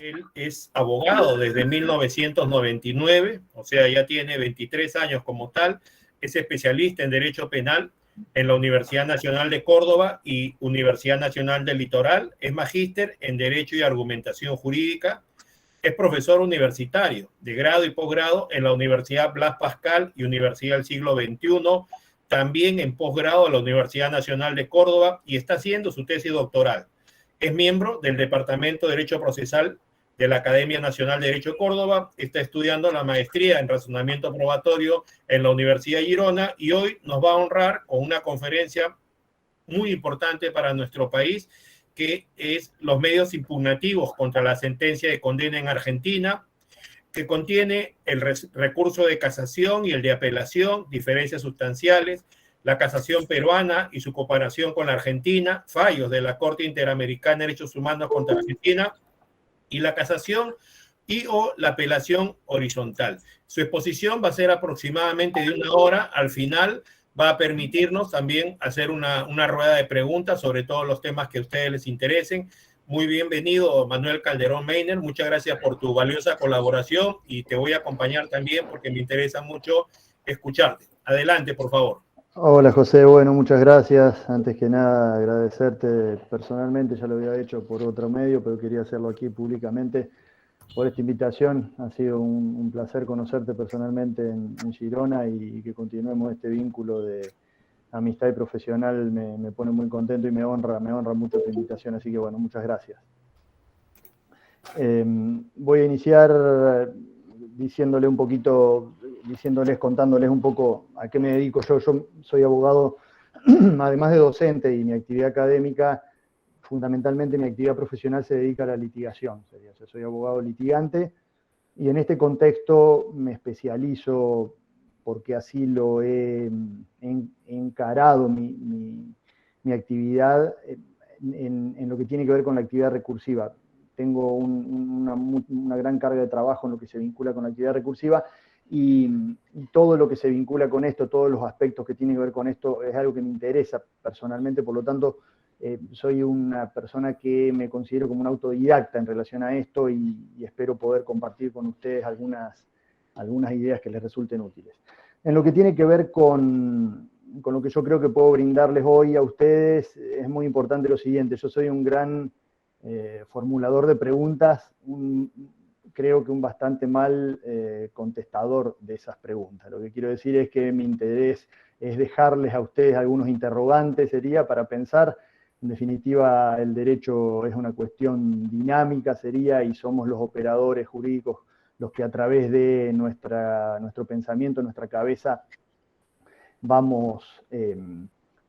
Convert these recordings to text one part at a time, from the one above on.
Él es abogado desde 1999, o sea, ya tiene 23 años como tal. Es especialista en Derecho Penal en la Universidad Nacional de Córdoba y Universidad Nacional del Litoral. Es magíster en Derecho y Argumentación Jurídica. Es profesor universitario de grado y posgrado en la Universidad Blas Pascal y Universidad del Siglo XXI, también en posgrado en la Universidad Nacional de Córdoba, y está haciendo su tesis doctoral. Es miembro del Departamento de Derecho Procesal de la Academia Nacional de Derecho de Córdoba, está estudiando la maestría en razonamiento probatorio en la Universidad de Girona, y hoy nos va a honrar con una conferencia muy importante para nuestro país, que es los medios impugnativos contra la sentencia de condena en Argentina, que contiene el recurso de casación y el de apelación, diferencias sustanciales, la casación peruana y su comparación con la Argentina, fallos de la Corte Interamericana de Derechos Humanos contra Argentina, y la casación y o la apelación horizontal. Su exposición va a ser aproximadamente de 1 hora. Al final va a permitirnos también hacer una rueda de preguntas sobre todos los temas que a ustedes les interesen. Muy bienvenido, Manuel Calderón Meiner. Muchas gracias por tu valiosa colaboración, y te voy a acompañar también porque me interesa mucho escucharte. Adelante, por favor. Hola José, bueno, muchas gracias. Antes que nada agradecerte personalmente, ya lo había hecho por otro medio, pero quería hacerlo aquí públicamente por esta invitación. Ha sido un placer conocerte personalmente en Girona, y que continuemos este vínculo de amistad y profesional me pone muy contento y me honra mucho tu invitación, así que bueno, muchas gracias. Voy a iniciar contándoles un poco a qué me dedico yo. Yo soy abogado, además de docente, y mi actividad académica, fundamentalmente mi actividad profesional se dedica a la litigación. O sea, soy abogado litigante, y en este contexto me especializo, porque así lo he encarado mi actividad, en lo que tiene que ver con la actividad recursiva. Tengo una gran carga de trabajo en lo que se vincula con la actividad recursiva, y todo lo que se vincula con esto, todos los aspectos que tienen que ver con esto, es algo que me interesa personalmente. Por lo tanto, soy una persona que me considero como un autodidacta en relación a esto, y espero poder compartir con ustedes algunas ideas que les resulten útiles. En lo que tiene que ver con lo que yo creo que puedo brindarles hoy a ustedes, es muy importante lo siguiente. Yo soy un gran formulador de preguntas, creo que un bastante mal contestador de esas preguntas. Lo que quiero decir es que mi interés es dejarles a ustedes algunos interrogantes, sería para pensar. En definitiva, el derecho es una cuestión dinámica, y somos los operadores jurídicos los que, a través de nuestro pensamiento, nuestra cabeza, vamos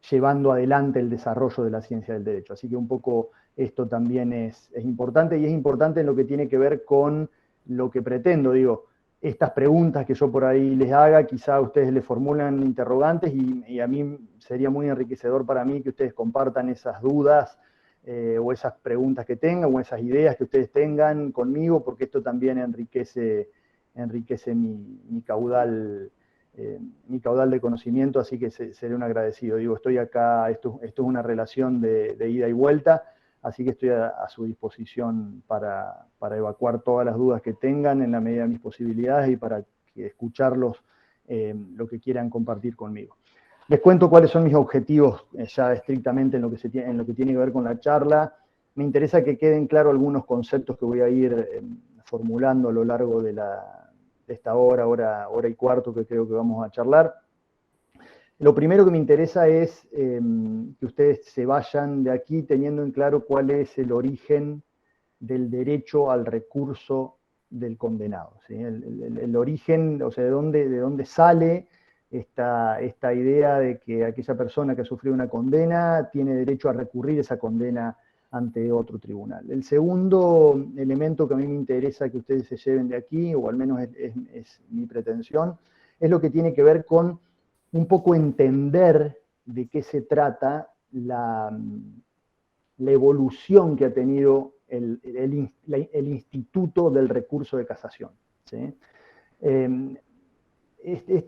llevando adelante el desarrollo de la ciencia del derecho. Así que un poco esto también es importante, y es importante en lo que tiene que ver con lo que pretendo. Digo, estas preguntas que yo por ahí les haga, quizá ustedes les formulan interrogantes, y a mí sería muy enriquecedor para mí que ustedes compartan esas dudas o esas preguntas que tengan, o esas ideas que ustedes tengan conmigo, porque esto también enriquece mi caudal de conocimiento, así que seré un agradecido. Digo, estoy acá, esto es una relación de ida y vuelta, así que estoy a su disposición para evacuar todas las dudas que tengan en la medida de mis posibilidades, y para escucharlos lo que quieran compartir conmigo. Les cuento cuáles son mis objetivos ya estrictamente en lo que tiene que ver con la charla. Me interesa que queden claros algunos conceptos que voy a ir formulando a lo largo de esta hora y cuarto que creo que vamos a charlar. Lo primero que me interesa es que ustedes se vayan de aquí teniendo en claro cuál es el origen del derecho al recurso del condenado, ¿sí? El origen, o sea, de dónde sale esta idea de que aquella persona que ha sufrido una condena tiene derecho a recurrir esa condena ante otro tribunal. El segundo elemento que a mí me interesa que ustedes se lleven de aquí, o al menos es mi pretensión, es lo que tiene que ver con un poco entender de qué se trata la evolución que ha tenido el instituto del recurso de casación, ¿sí?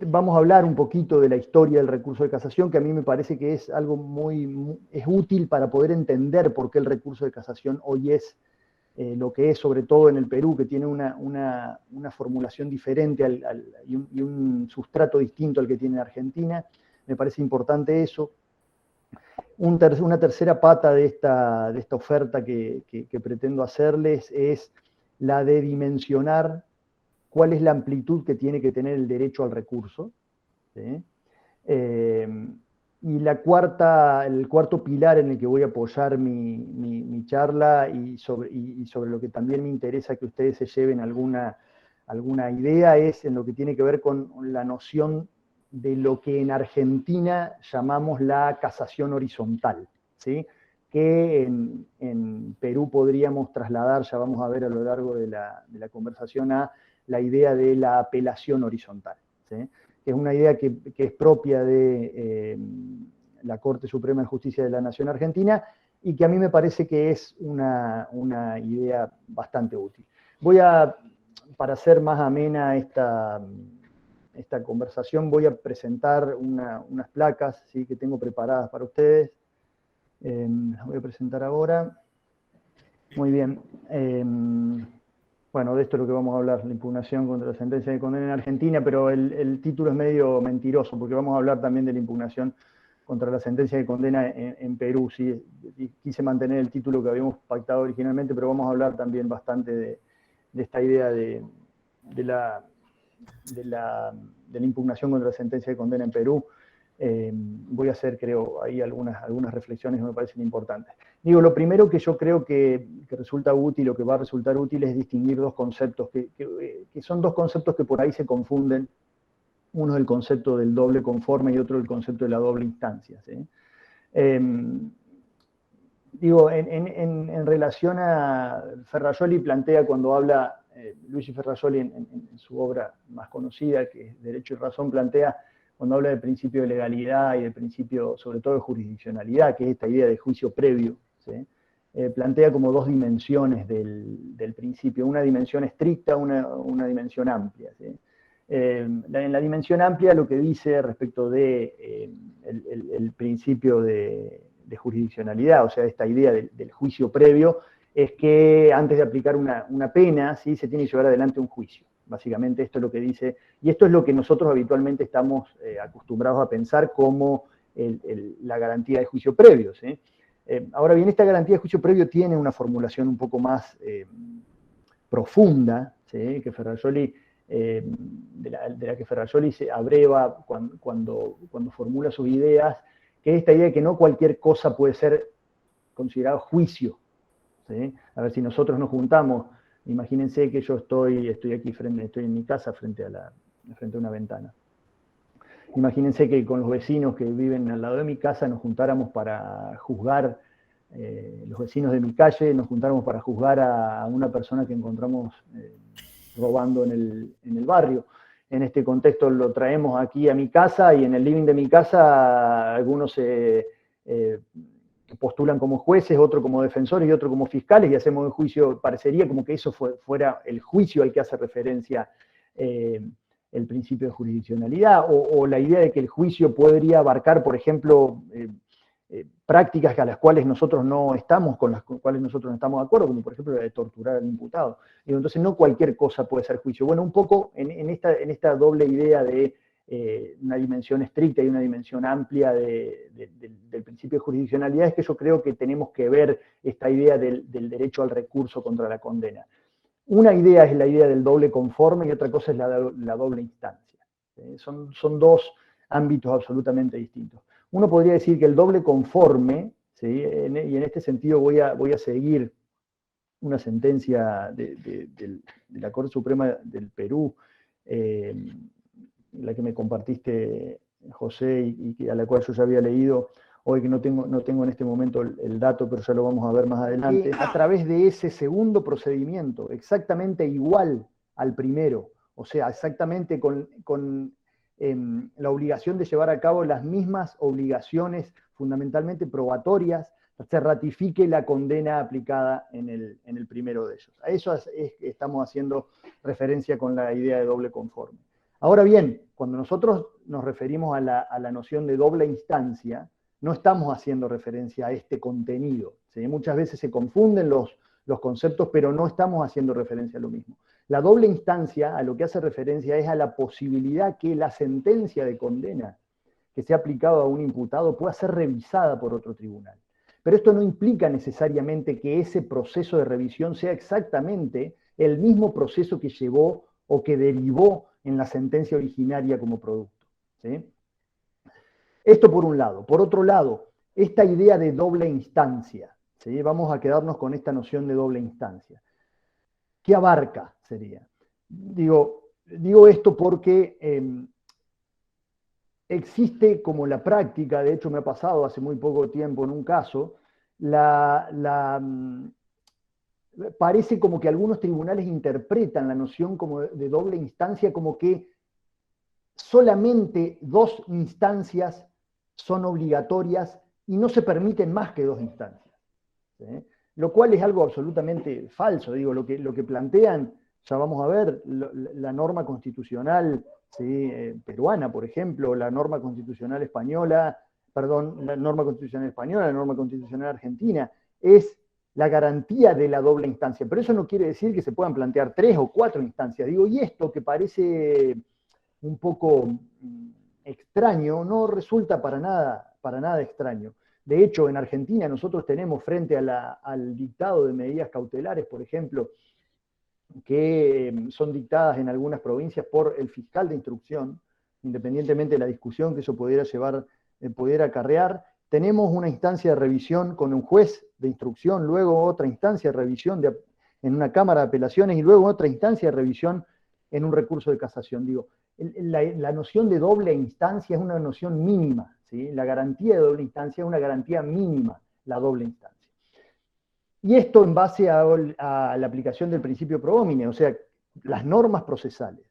Vamos a hablar un poquito de la historia del recurso de casación, que a mí me parece que es algo es útil para poder entender por qué el recurso de casación hoy es lo que es, sobre todo en el Perú, que tiene una formulación diferente y un sustrato distinto al que tiene en Argentina. Me parece importante eso. Una tercera pata de esta oferta que pretendo hacerles es la de dimensionar cuál es la amplitud que tiene que tener el derecho al recurso, ¿sí? Y el cuarto pilar en el que voy a apoyar mi charla y sobre lo que también me interesa que ustedes se lleven alguna idea es en lo que tiene que ver con la noción de lo que en Argentina llamamos la casación horizontal, ¿sí? Que en Perú podríamos trasladar, ya vamos a ver a lo largo de la conversación, a la idea de la apelación horizontal, ¿sí? Que es una idea que es propia de la Corte Suprema de Justicia de la Nación Argentina y que a mí me parece que es una idea bastante útil. Para hacer más amena esta conversación, voy a presentar unas placas, ¿sí? Que tengo preparadas para ustedes. Las voy a presentar ahora. Muy bien. Bueno, de esto es lo que vamos a hablar, la impugnación contra la sentencia de condena en Argentina, pero el título es medio mentiroso, porque vamos a hablar también de la impugnación contra la sentencia de condena en Perú. Sí, quise mantener el título que habíamos pactado originalmente, pero vamos a hablar también bastante de esta idea de la impugnación contra la sentencia de condena en Perú. Voy a hacer, creo, ahí algunas reflexiones que me parecen importantes. Digo, lo primero que yo creo que resulta útil o que va a resultar útil es distinguir dos conceptos, que son dos conceptos que por ahí se confunden. Uno es el concepto del doble conforme y otro el concepto de la doble instancia, ¿sí? Digo, en relación a Ferrajoli plantea cuando habla, Luigi Ferrajoli en su obra más conocida, que es Derecho y Razón, plantea cuando habla del principio de legalidad y del principio, sobre todo, de jurisdiccionalidad, que es esta idea de juicio previo, ¿sí? Plantea como dos dimensiones del principio, una dimensión estricta, una dimensión amplia, ¿sí? En la dimensión amplia lo que dice respecto de el principio de jurisdiccionalidad, o sea, esta idea del juicio previo, es que antes de aplicar una pena, ¿sí? Se tiene que llevar adelante un juicio. Básicamente esto es lo que dice, y esto es lo que nosotros habitualmente estamos acostumbrados a pensar como la garantía de juicio previo, ¿sí? Ahora bien, esta garantía de juicio previo tiene una formulación un poco más profunda, ¿sí? Que Ferrajoli, de la que Ferrajoli se abreva cuando formula sus ideas, que es esta idea de que no cualquier cosa puede ser considerado juicio, ¿sí? A ver, si nosotros nos juntamos, imagínense que yo estoy aquí estoy en mi casa frente a una ventana. Imagínense que con los vecinos que viven al lado de mi casa nos juntáramos para juzgar, los vecinos de mi calle nos juntáramos para juzgar a una persona que encontramos robando en el barrio. En este contexto lo traemos aquí a mi casa y en el living de mi casa algunos postulan como jueces, otro como defensores y otro como fiscales y hacemos un juicio. Parecería como que eso fuera el juicio al que hace referencia el principio de jurisdiccionalidad, o la idea de que el juicio podría abarcar, por ejemplo, prácticas a las cuales nosotros no estamos, con las cuales nosotros no estamos de acuerdo, como por ejemplo la de torturar al imputado. Digo, entonces no cualquier cosa puede ser juicio. Bueno, un poco en esta doble idea de una dimensión estricta y una dimensión amplia del principio de jurisdiccionalidad es que yo creo que tenemos que ver esta idea del derecho al recurso contra la condena. Una idea es la idea del doble conforme y otra cosa es la doble instancia. Son dos ámbitos absolutamente distintos. Uno podría decir que el doble conforme, ¿sí? Y en este sentido voy a seguir una sentencia de la Corte Suprema del Perú, la que me compartiste, José, y a la cual yo ya había leído, hoy que no tengo en este momento el dato, pero ya lo vamos a ver más adelante, a través de ese segundo procedimiento, exactamente igual al primero, o sea, exactamente con la obligación de llevar a cabo las mismas obligaciones fundamentalmente probatorias, se ratifique la condena aplicada en el primero de ellos. A eso es que estamos haciendo referencia con la idea de doble conforme. Ahora bien, cuando nosotros nos referimos a la noción de doble instancia, no estamos haciendo referencia a este contenido, ¿sí? Muchas veces se confunden los conceptos, pero no estamos haciendo referencia a lo mismo. La doble instancia a lo que hace referencia es a la posibilidad que la sentencia de condena que sea aplicada a un imputado pueda ser revisada por otro tribunal. Pero esto no implica necesariamente que ese proceso de revisión sea exactamente el mismo proceso que llevó o que derivó en la sentencia originaria como producto, ¿sí? Esto por un lado. Por otro lado, esta idea de doble instancia, ¿sí? Vamos a quedarnos con esta noción de doble instancia. ¿Qué abarca? Sería. Digo esto porque existe como la práctica, de hecho me ha pasado hace muy poco tiempo en un caso, parece como que algunos tribunales interpretan la noción como de doble instancia como que solamente 2 instancias son obligatorias y no se permiten más que 2 instancias, ¿sí? Lo cual es algo absolutamente falso. Digo, lo que plantean, ya vamos a ver, la norma constitucional, ¿sí? Peruana, por ejemplo, la norma constitucional española, la norma constitucional argentina, es la garantía de la doble instancia. Pero eso no quiere decir que se puedan plantear 3 o 4 instancias. Digo, y esto que parece un poco extraño, no resulta para nada extraño. De hecho, en Argentina nosotros tenemos frente al dictado de medidas cautelares, por ejemplo, que son dictadas en algunas provincias por el fiscal de instrucción, independientemente de la discusión que eso pudiera acarrear, tenemos una instancia de revisión con un juez de instrucción, luego otra instancia de revisión en una cámara de apelaciones y luego otra instancia de revisión en un recurso de casación. Digo, la noción de doble instancia es una noción mínima, ¿sí? La garantía de doble instancia es una garantía mínima, la doble instancia. Y esto en base a la aplicación del principio pro homine, o sea, las normas procesales,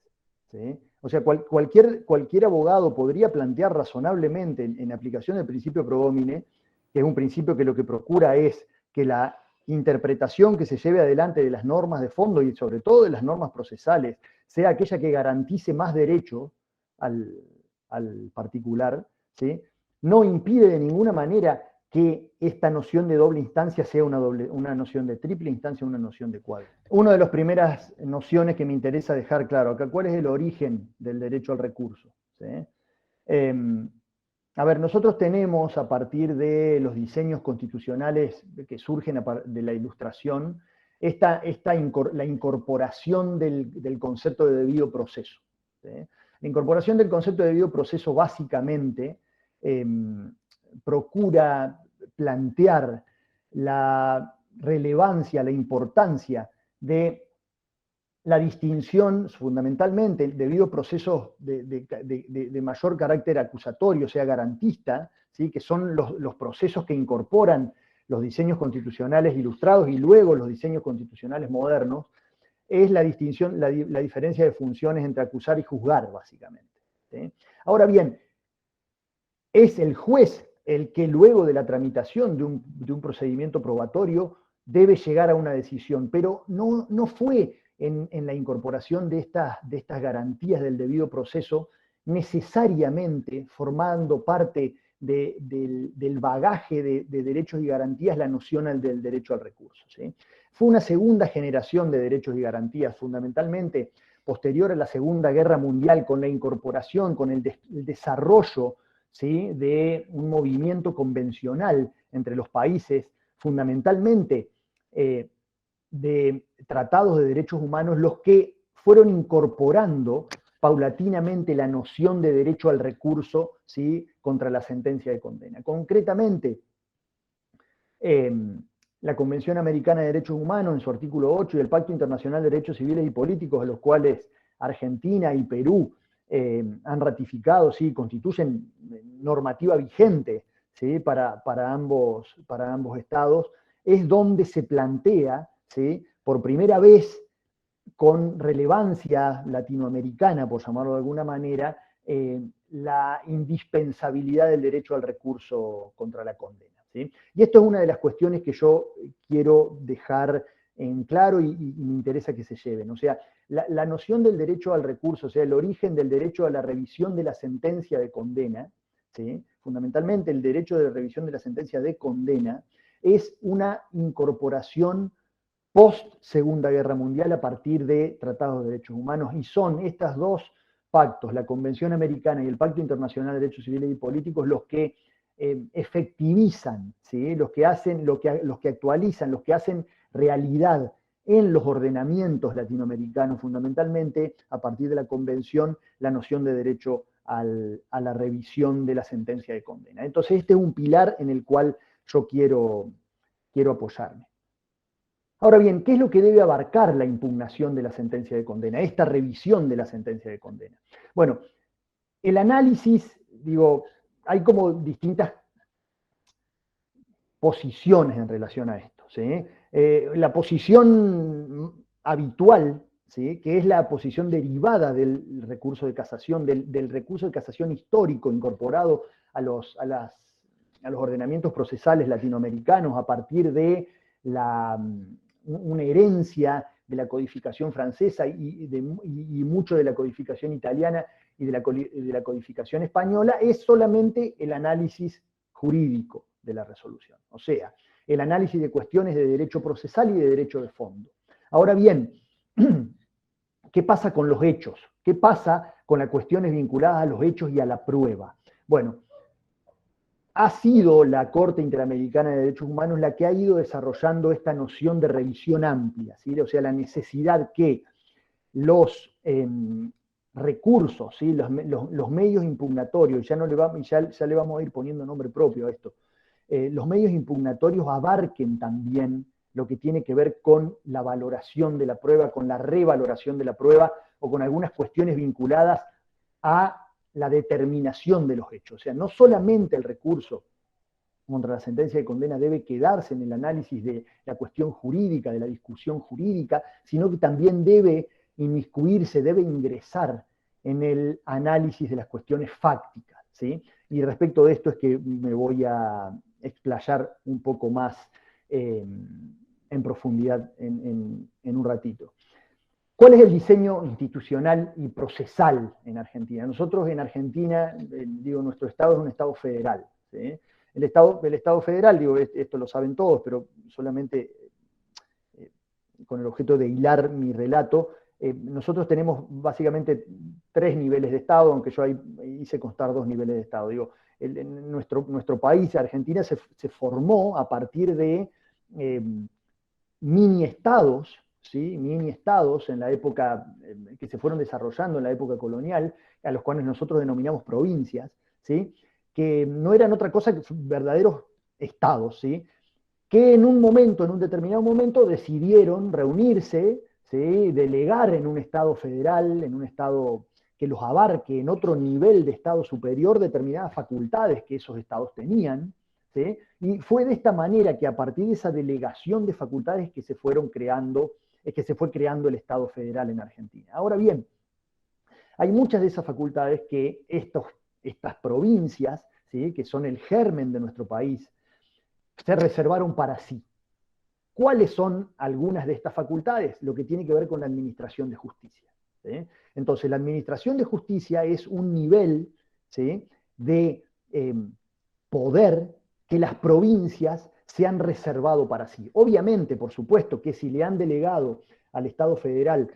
¿sí? O sea, cualquier abogado podría plantear razonablemente en aplicación del principio pro homine, que es un principio que lo que procura es que la interpretación que se lleve adelante de las normas de fondo y sobre todo de las normas procesales sea aquella que garantice más derecho al particular, ¿sí? No impide de ninguna manera que esta noción de doble instancia sea una noción de triple instancia, una noción de cuádruple. Una de las primeras nociones que me interesa dejar claro acá, ¿cuál es el origen del derecho al recurso? ¿Sí? A ver, nosotros tenemos a partir de los diseños constitucionales que surgen de la Ilustración, la incorporación del concepto de debido proceso, ¿sí? La incorporación del concepto de debido proceso básicamente procura plantear la relevancia, la importancia de la distinción, fundamentalmente, debido a procesos de mayor carácter acusatorio, o sea, garantista, ¿sí? Que son los procesos que incorporan los diseños constitucionales ilustrados y luego los diseños constitucionales modernos, es la distinción, la diferencia de funciones entre acusar y juzgar, básicamente, ¿sí? Ahora bien, es el juez el que luego de la tramitación de un procedimiento probatorio debe llegar a una decisión, pero no fue en la incorporación de estas garantías del debido proceso necesariamente formando parte del bagaje de derechos y garantías la noción del derecho al recurso, ¿sí? Fue una segunda generación de derechos y garantías, fundamentalmente posterior a la Segunda Guerra Mundial, con la incorporación, con el desarrollo, ¿sí? De un movimiento convencional entre los países, fundamentalmente de tratados de derechos humanos, los que fueron incorporando paulatinamente la noción de derecho al recurso, ¿sí? Contra la sentencia de condena. Concretamente, la Convención Americana de Derechos Humanos en su artículo 8 y el Pacto Internacional de Derechos Civiles y Políticos, a los cuales Argentina y Perú han ratificado, ¿sí? Constituyen normativa vigente, ¿sí? para ambos estados, es donde se plantea, ¿sí? Por primera vez con relevancia latinoamericana, por llamarlo de alguna manera, la indispensabilidad del derecho al recurso contra la condena, ¿sí? Y esto es una de las cuestiones que yo quiero dejar en claro y me interesa que se lleven. O sea, la noción del derecho al recurso, o sea, el origen del derecho a la revisión de la sentencia de condena, ¿sí? Fundamentalmente el derecho de revisión de la sentencia de condena, es una incorporación post Segunda Guerra Mundial a partir de tratados de derechos humanos, y son estos dos pactos, la Convención Americana y el Pacto Internacional de Derechos Civiles y Políticos, los que efectivizan, ¿sí? los que actualizan, los que hacen realidad en los ordenamientos latinoamericanos, fundamentalmente a partir de la Convención, la noción de derecho a la revisión de la sentencia de condena. Entonces este es un pilar en el cual yo quiero apoyarme. Ahora bien, ¿qué es lo que debe abarcar la impugnación de la sentencia de condena, esta revisión de la sentencia de condena? Bueno, el análisis, digo, hay como distintas posiciones en relación a esto, ¿sí? La posición habitual, ¿sí? Que es la posición derivada del recurso de casación, del recurso de casación histórico incorporado a los ordenamientos procesales latinoamericanos a partir de una herencia de la codificación francesa y mucho de la codificación italiana y de la codificación española, es solamente el análisis jurídico de la resolución, o sea, el análisis de cuestiones de derecho procesal y de derecho de fondo. Ahora bien, ¿qué pasa con los hechos? ¿Qué pasa con las cuestiones vinculadas a los hechos y a la prueba? Bueno, ha sido la Corte Interamericana de Derechos Humanos la que ha ido desarrollando esta noción de revisión amplia, ¿sí? O sea, la necesidad que los recursos, ¿sí? los medios impugnatorios, ya le vamos a ir poniendo nombre propio a esto, los medios impugnatorios abarquen también lo que tiene que ver con la valoración de la prueba, con la revaloración de la prueba o con algunas cuestiones vinculadas a la determinación de los hechos. O sea, no solamente el recurso contra la sentencia de condena debe quedarse en el análisis de la cuestión jurídica, de la discusión jurídica, sino que también debe inmiscuirse, debe ingresar en el análisis de las cuestiones fácticas, ¿sí? Y respecto de esto es que me voy a explayar un poco más en profundidad en un ratito. ¿Cuál es el diseño institucional y procesal en Argentina? Nosotros en Argentina, nuestro Estado es un Estado federal, ¿sí? El Estado federal, esto lo saben todos, pero solamente con el objeto de hilar mi relato, nosotros tenemos básicamente 3 niveles de Estado, aunque yo ahí hice constar 2 niveles de Estado. Nuestro país, Argentina, se formó a partir de mini-estados, ¿sí? Mini-estados en la época que se fueron desarrollando en la época colonial, a los cuales nosotros denominamos provincias, ¿sí? Que no eran otra cosa que verdaderos estados, ¿sí? Que en un determinado momento, decidieron reunirse, ¿sí? Delegar en un estado federal, en un estado que los abarque en otro nivel de estado superior determinadas facultades que esos estados tenían, ¿sí? Y fue de esta manera que a partir de esa delegación de facultades que se fue creando el Estado federal en Argentina. Ahora bien, hay muchas de esas facultades que estas provincias, ¿sí? Que son el germen de nuestro país, se reservaron para sí. ¿Cuáles son algunas de estas facultades? Lo que tiene que ver con la administración de justicia, ¿sí? Entonces, la administración de justicia es un nivel, ¿sí? de poder que las provincias se han reservado para sí. Obviamente, por supuesto, que si le han delegado al Estado federal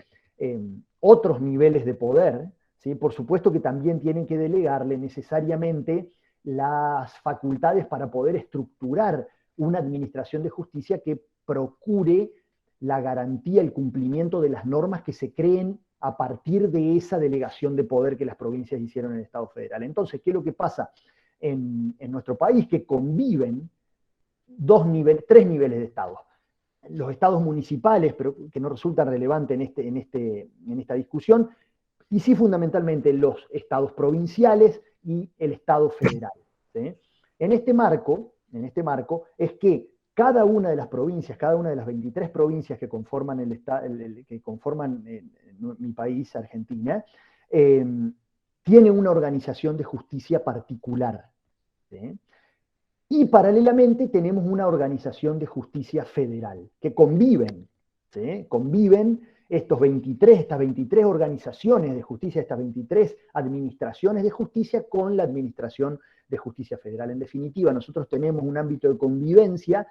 otros niveles de poder, ¿sí? Por supuesto que también tienen que delegarle necesariamente las facultades para poder estructurar una administración de justicia que procure la garantía, el cumplimiento de las normas que se creen a partir de esa delegación de poder que las provincias hicieron en el Estado federal. Entonces, ¿qué es lo que pasa en nuestro país? Que conviven tres niveles de estados. Los estados municipales, pero que no resultan relevantes en esta discusión, y sí fundamentalmente los estados provinciales y el estado federal. ¿Sí? En este marco es que cada una de las provincias, cada una de las 23 provincias que conforman, mi país, Argentina, tiene una organización de justicia particular. ¿Sí? Y paralelamente tenemos una organización de justicia federal, que conviven, ¿sí? Conviven estas 23 organizaciones de justicia, estas 23 administraciones de justicia con la Administración de Justicia Federal. En definitiva, nosotros tenemos un ámbito de convivencia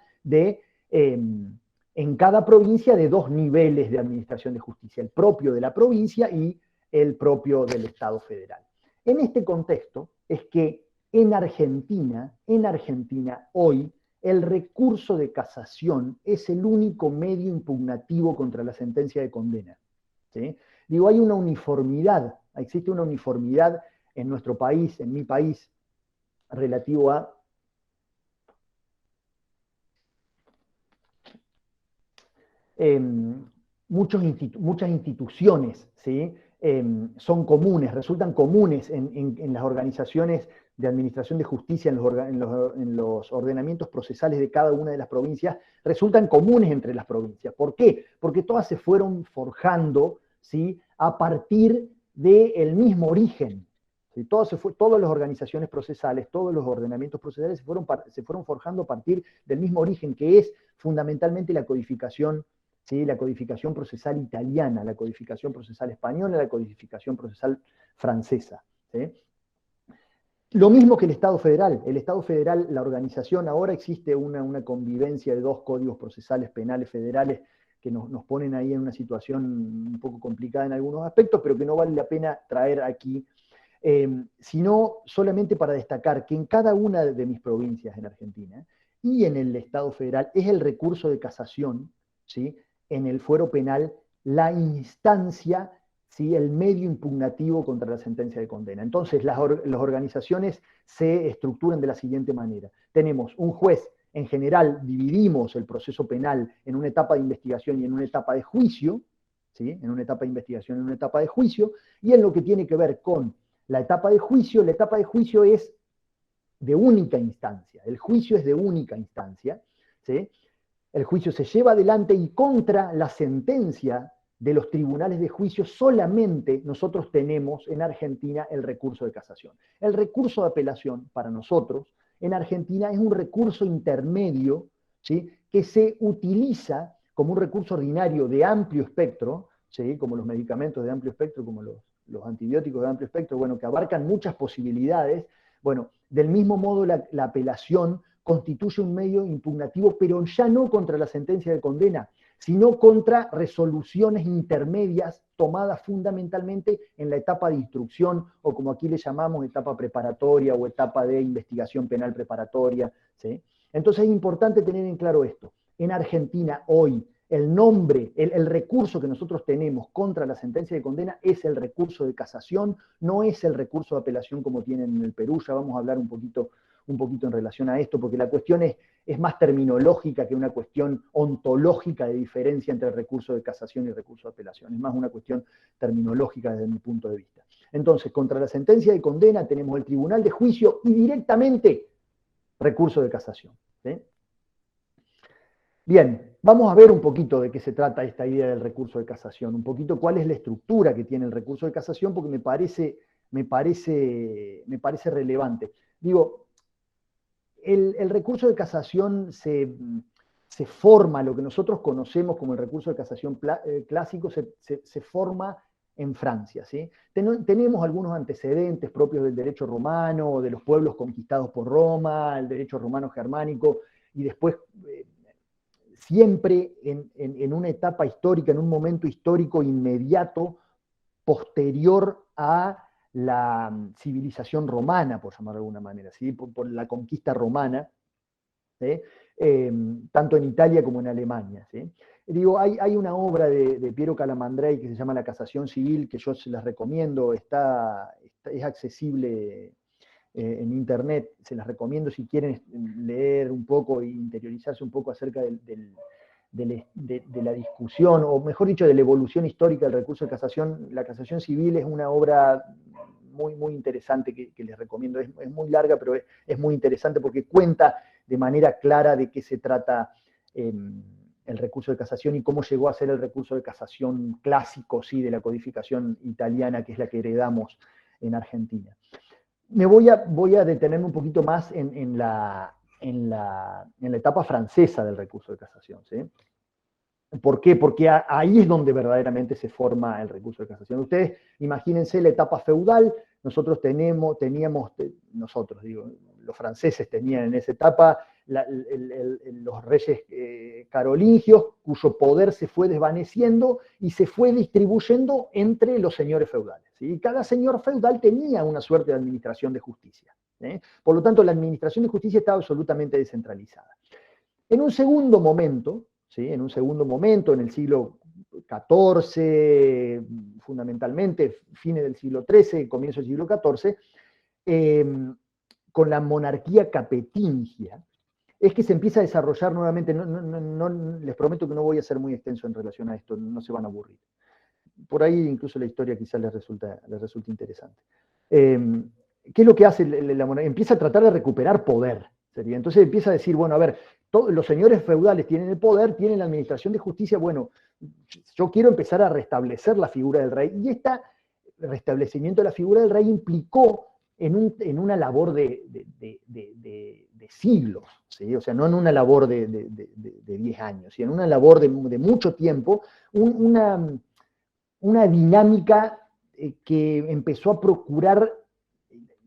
en cada provincia de dos niveles de administración de justicia, el propio de la provincia y el propio del Estado federal. En este contexto es que en Argentina, hoy, el recurso de casación es el único medio impugnativo contra la sentencia de condena. ¿Sí? Digo, hay una uniformidad, existe una uniformidad en nuestro país, en mi país, relativo a muchas instituciones, ¿sí? Son comunes, resultan comunes en las organizaciones de administración de justicia, en los ordenamientos procesales de cada una de las provincias, resultan comunes entre las provincias. ¿Por qué? Porque todas se fueron forjando, ¿sí? A partir del mismo origen. ¿Sí? Todas las organizaciones procesales, todos los ordenamientos procesales se fueron forjando a partir del mismo origen, que es fundamentalmente la codificación, ¿sí? La codificación procesal italiana, la codificación procesal española, la codificación procesal francesa. ¿Sí? Lo mismo que el Estado federal. El Estado federal, la organización, ahora existe una convivencia de dos códigos procesales penales federales que nos ponen ahí en una situación un poco complicada en algunos aspectos, pero que no vale la pena traer aquí, sino solamente para destacar que en cada una de mis provincias en Argentina y en el Estado federal es el recurso de casación, ¿sí? En el fuero penal, la instancia, ¿sí? El medio impugnativo contra la sentencia de condena. Entonces, las organizaciones se estructuran de la siguiente manera. Tenemos un juez, en general dividimos el proceso penal en una etapa de investigación y en una etapa de juicio, ¿sí? En una etapa de investigación y en una etapa de juicio, y en lo que tiene que ver con la etapa de juicio es de única instancia, el juicio es de única instancia, ¿sí? El juicio se lleva adelante y contra la sentencia de los tribunales de juicio solamente nosotros tenemos en Argentina el recurso de casación. El recurso de apelación para nosotros en Argentina es un recurso intermedio, ¿sí? Que se utiliza como un recurso ordinario de amplio espectro, ¿sí? Como los medicamentos de amplio espectro, como los antibióticos de amplio espectro, bueno, que abarcan muchas posibilidades. Bueno, del mismo modo la apelación constituye un medio impugnativo, pero ya no contra la sentencia de condena, sino contra resoluciones intermedias tomadas fundamentalmente en la etapa de instrucción, o como aquí le llamamos etapa preparatoria o etapa de investigación penal preparatoria, ¿sí? Entonces es importante tener en claro esto. En Argentina hoy el recurso que nosotros tenemos contra la sentencia de condena es el recurso de casación, no es el recurso de apelación como tienen en el Perú. Ya vamos a hablar un poquito en relación a esto, porque la cuestión es más terminológica que una cuestión ontológica de diferencia entre el recurso de casación y el recurso de apelación. Es más una cuestión terminológica desde mi punto de vista. Entonces, contra la sentencia de condena tenemos el tribunal de juicio y directamente recurso de casación. ¿Sí? Bien, vamos a ver un poquito de qué se trata esta idea del recurso de casación, un poquito cuál es la estructura que tiene el recurso de casación, porque me parece relevante. Digo, el recurso de casación se forma, lo que nosotros conocemos como el recurso de casación clásico, se forma en Francia. ¿Sí? Tenemos algunos antecedentes propios del derecho romano, de los pueblos conquistados por Roma, el derecho romano germánico, y después siempre en una etapa histórica, en un momento histórico inmediato, posterior a la civilización romana, por llamarlo de alguna manera, ¿sí? por la conquista romana, ¿sí? Tanto en Italia como en Alemania. ¿Sí? Digo, hay una obra de Piero Calamandrei que se llama La Casación Civil, que yo se las recomiendo, es accesible en internet, se las recomiendo si quieren leer un poco e interiorizarse un poco acerca de la discusión, o mejor dicho, de la evolución histórica del recurso de casación. La casación civil es una obra muy, muy interesante que les recomiendo. Es muy larga, pero es muy interesante porque cuenta de manera clara de qué se trata el recurso de casación y cómo llegó a ser el recurso de casación clásico, sí, de la codificación italiana, que es la que heredamos en Argentina. Voy a detenerme un poquito más en la etapa francesa del recurso de casación, ¿sí? ¿Por qué? Porque ahí es donde verdaderamente se forma el recurso de casación. Ustedes imagínense la etapa feudal. Nosotros los franceses tenían en esa etapa los reyes carolingios, cuyo poder se fue desvaneciendo y se fue distribuyendo entre los señores feudales, ¿sí? Cada señor feudal tenía una suerte de administración de justicia, ¿sí? Por lo tanto, la administración de justicia estaba absolutamente descentralizada. En un segundo momento, ¿sí? En el siglo XIV, fundamentalmente, fines del siglo XIII, comienzo del siglo XIV, con la monarquía capetingia, es que se empieza a desarrollar nuevamente. Les prometo que no voy a ser muy extenso en relación a esto, no se van a aburrir. Por ahí incluso la historia quizás les resulta interesante. ¿Qué es lo que hace la monarquía? Empieza a tratar de recuperar poder, ¿sería? Entonces empieza a decir, bueno, a ver, los señores feudales tienen el poder, tienen la administración de justicia, bueno, yo quiero empezar a restablecer la figura del rey, y este restablecimiento de la figura del rey implicó en una labor de siglos, ¿sí? O sea, no en una labor de 10 años, sino en una labor de mucho tiempo, una dinámica que empezó a procurar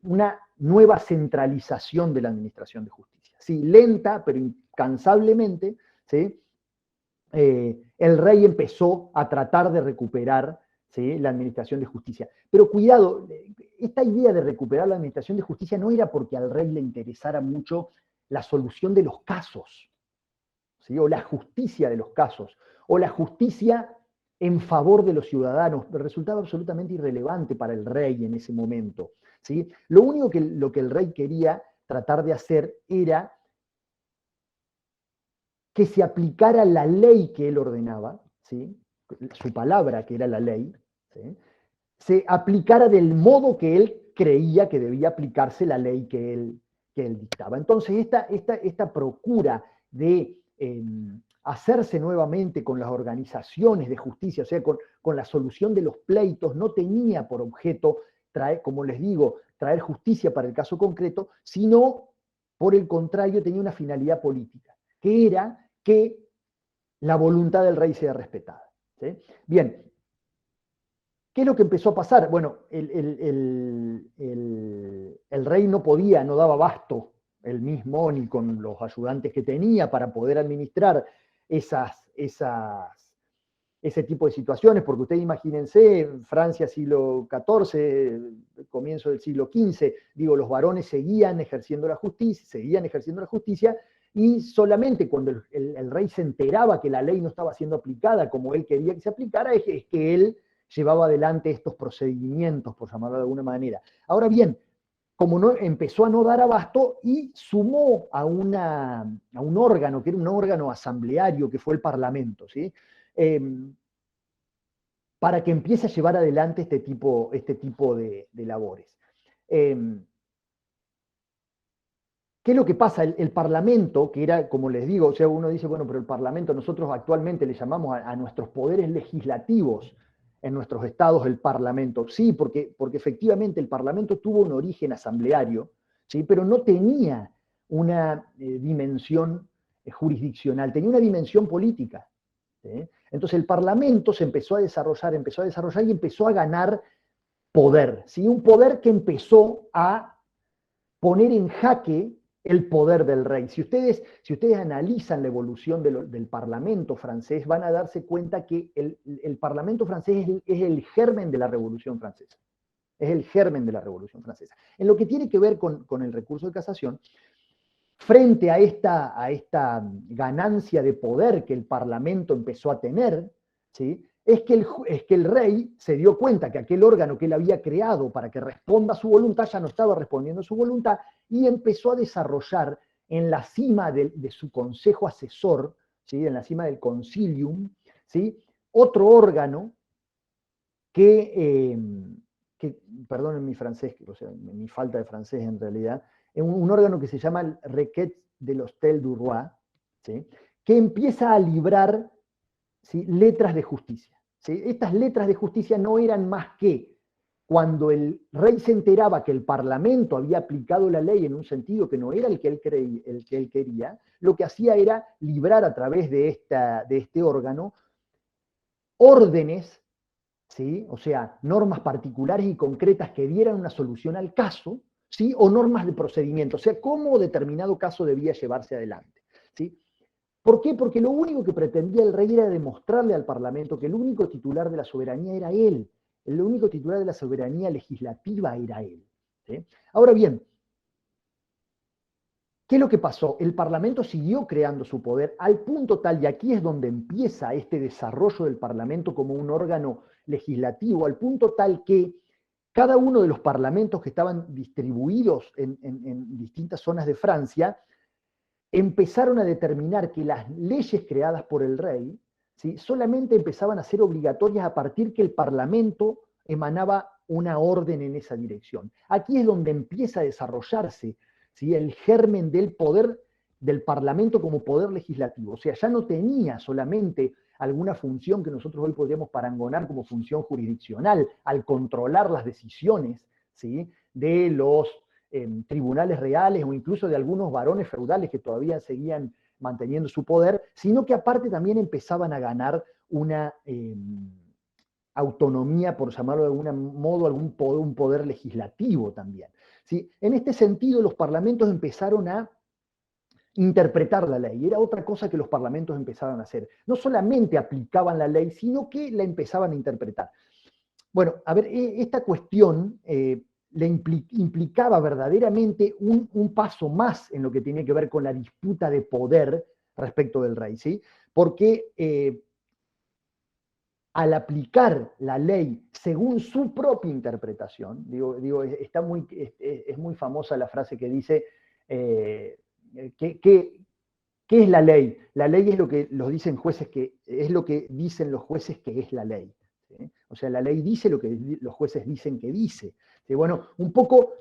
una nueva centralización de la administración de justicia. Sí, lenta, pero incansablemente, ¿sí? El rey empezó a tratar de recuperar, ¿sí?, la administración de justicia. Pero cuidado, esta idea de recuperar la administración de justicia no era porque al rey le interesara mucho la solución de los casos, ¿sí?, o la justicia de los casos, o la justicia en favor de los ciudadanos. Resultaba absolutamente irrelevante para el rey en ese momento, ¿sí? Lo único lo que el rey quería tratar de hacer era que se aplicara la ley que él ordenaba, ¿sí?, su palabra, que era la ley, ¿sí?, se aplicara del modo que él creía que debía aplicarse la ley que él dictaba. Entonces, esta procura de hacerse nuevamente con las organizaciones de justicia, o sea, con la solución de los pleitos, no tenía por objeto traer, como les digo, traer justicia para el caso concreto, sino, por el contrario, tenía una finalidad política, que era que la voluntad del rey sea respetada, ¿sí? Bien, ¿qué es lo que empezó a pasar? Bueno, el rey no daba abasto él mismo ni con los ayudantes que tenía para poder administrar ese tipo de situaciones, porque ustedes imagínense, Francia siglo XIV, comienzo del siglo XV, digo, los varones seguían ejerciendo la justicia, y solamente cuando el rey se enteraba que la ley no estaba siendo aplicada como él quería que se aplicara, es que él llevaba adelante estos procedimientos, por llamarlo de alguna manera. Ahora bien, como no, empezó a no dar abasto y sumó a un órgano, que era un órgano asambleario, que fue el Parlamento, ¿sí?, para que empiece a llevar adelante este tipo de labores. ¿Qué es lo que pasa? El Parlamento, que era, como les digo, o sea, uno dice, bueno, pero el Parlamento, nosotros actualmente le llamamos a nuestros poderes legislativos en nuestros estados el Parlamento. Sí, porque efectivamente el Parlamento tuvo un origen asambleario, ¿sí?, pero no tenía una dimensión jurisdiccional, tenía una dimensión política, ¿sí? Entonces el Parlamento se empezó a desarrollar y empezó a ganar poder, ¿sí? Un poder que empezó a poner en jaque el poder del rey. Si ustedes analizan la evolución del Parlamento francés, van a darse cuenta que el Parlamento francés es el germen de la Revolución Francesa. Es el germen de la Revolución Francesa. En lo que tiene que ver con el recurso de casación, frente a esta ganancia de poder que el Parlamento empezó a tener, ¿sí?, es que el rey se dio cuenta que aquel órgano que él había creado para que responda a su voluntad ya no estaba respondiendo a su voluntad y empezó a desarrollar en la cima de su consejo asesor, ¿sí? En la cima del concilium, ¿sí? Otro órgano que perdonen mi francés, o sea, mi falta de francés en realidad, es un órgano que se llama el Requête de l'Hôtel du Roi, ¿sí? Que empieza a librar, ¿sí? Letras de justicia. ¿Sí? Estas letras de justicia no eran más que cuando el rey se enteraba que el parlamento había aplicado la ley en un sentido que no era el que él quería, lo que hacía era librar a través de este órgano órdenes, ¿sí? O sea, normas particulares y concretas que dieran una solución al caso, ¿sí? O normas de procedimiento, o sea, cómo determinado caso debía llevarse adelante, ¿sí? ¿Por qué? Porque lo único que pretendía el rey era demostrarle al Parlamento que el único titular de la soberanía era él, el único titular de la soberanía legislativa era él, ¿sí? Ahora bien, ¿qué es lo que pasó? El Parlamento siguió creando su poder al punto tal, y aquí es donde empieza este desarrollo del Parlamento como un órgano legislativo, al punto tal que cada uno de los parlamentos que estaban distribuidos en distintas zonas de Francia empezaron a determinar que las leyes creadas por el rey, ¿sí? Solamente empezaban a ser obligatorias a partir que el Parlamento emanaba una orden en esa dirección. Aquí es donde empieza a desarrollarse, ¿sí? El germen del poder del Parlamento como poder legislativo. O sea, ya no tenía solamente alguna función que nosotros hoy podríamos parangonar como función jurisdiccional, al controlar las decisiones, ¿sí? De los tribunales reales o incluso de algunos varones feudales que todavía seguían manteniendo su poder, sino que aparte también empezaban a ganar una autonomía, por llamarlo de algún modo, un poder legislativo también, ¿sí? En este sentido, los parlamentos empezaron a interpretar la ley. Era otra cosa que los parlamentos empezaban a hacer. No solamente aplicaban la ley, sino que la empezaban a interpretar. Bueno, a ver, esta cuestión le implicaba verdaderamente un paso más en lo que tiene que ver con la disputa de poder respecto del rey, ¿sí? Porque al aplicar la ley según su propia interpretación, es muy famosa la frase que dice, ¿qué es la ley? La ley es lo que dicen jueces es lo que dicen los jueces que es la ley. ¿Sí? O sea, la ley dice lo que los jueces dicen que dice. ¿Sí? Bueno, un poco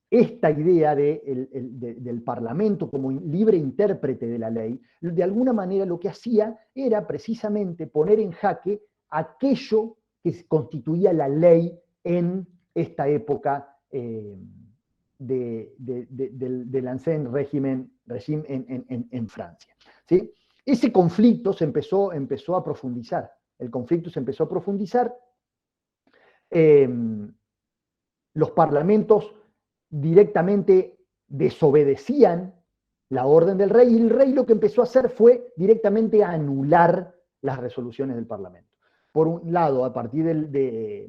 esta idea del Parlamento como libre intérprete de la ley, de alguna manera lo que hacía era precisamente poner en jaque aquello que constituía la ley en esta época del Ancien Régime en Francia. ¿Sí? Ese conflicto se empezó a profundizar. El conflicto se empezó a profundizar. Los parlamentos directamente desobedecían la orden del rey y el rey lo que empezó a hacer fue directamente anular las resoluciones del Parlamento. Por un lado, a partir de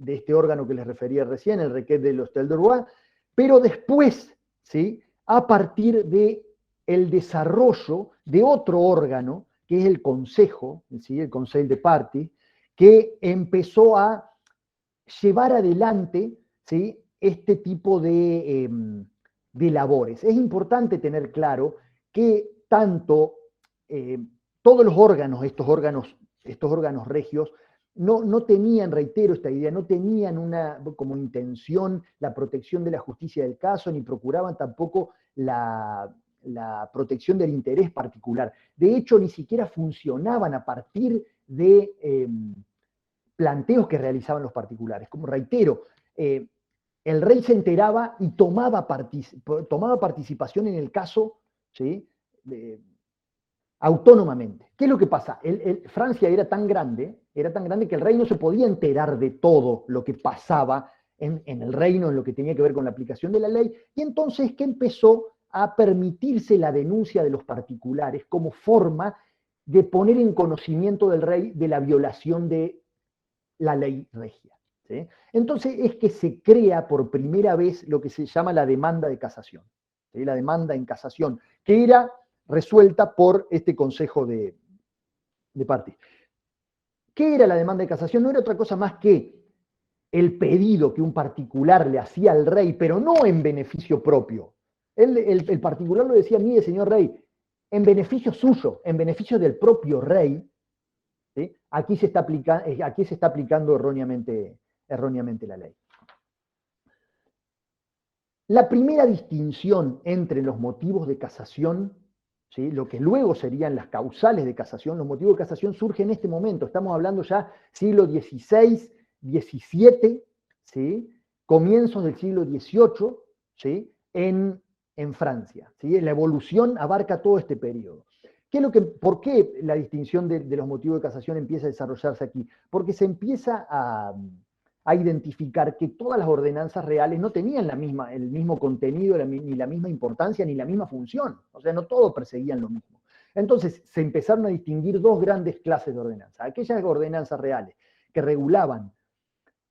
este órgano que les refería recién, el Requête de l'Hôtel du Roi, pero después, ¿sí? A partir del desarrollo de otro órgano, que es el Consejo, ¿sí? El Conseil de Partis, que empezó a llevar adelante, ¿sí? Este tipo de labores. Es importante tener claro que tanto todos los órganos, estos órganos regios, no tenían, reitero esta idea, no tenían como intención la protección de la justicia del caso, ni procuraban tampoco la protección del interés particular. De hecho, ni siquiera funcionaban a partir de planteos que realizaban los particulares. Como reitero, el rey se enteraba y tomaba participación en el caso, ¿sí? Autónomamente. ¿Qué es lo que pasa? Francia era tan grande que el rey no se podía enterar de todo lo que pasaba en el reino, en lo que tenía que ver con la aplicación de la ley, y entonces que empezó a permitirse la denuncia de los particulares como forma de poner en conocimiento del rey de la violación de la ley regia. ¿Sí? Entonces es que se crea por primera vez lo que se llama la demanda de casación, ¿sí? La demanda en casación, que era resuelta por este Consejo de Partis. ¿Qué era la demanda de casación? No era otra cosa más que el pedido que un particular le hacía al rey, pero no en beneficio propio. El particular lo decía: mire, señor rey, en beneficio suyo, en beneficio del propio rey, ¿sí? Aquí se está aplicando erróneamente la ley. La primera distinción entre los motivos de casación, ¿sí?, lo que luego serían las causales de casación, los motivos de casación surgen en este momento. Estamos hablando ya siglo XVI, XVII, ¿sí?, comienzos del siglo XVIII, ¿sí?, en Francia, ¿sí? La evolución abarca todo este periodo. ¿Por qué la distinción de los motivos de casación empieza a desarrollarse aquí? Porque se empieza a identificar que todas las ordenanzas reales no tenían el mismo contenido, ni la misma importancia, ni la misma función. O sea, no todos perseguían lo mismo. Entonces, se empezaron a distinguir dos grandes clases de ordenanzas. Aquellas ordenanzas reales que regulaban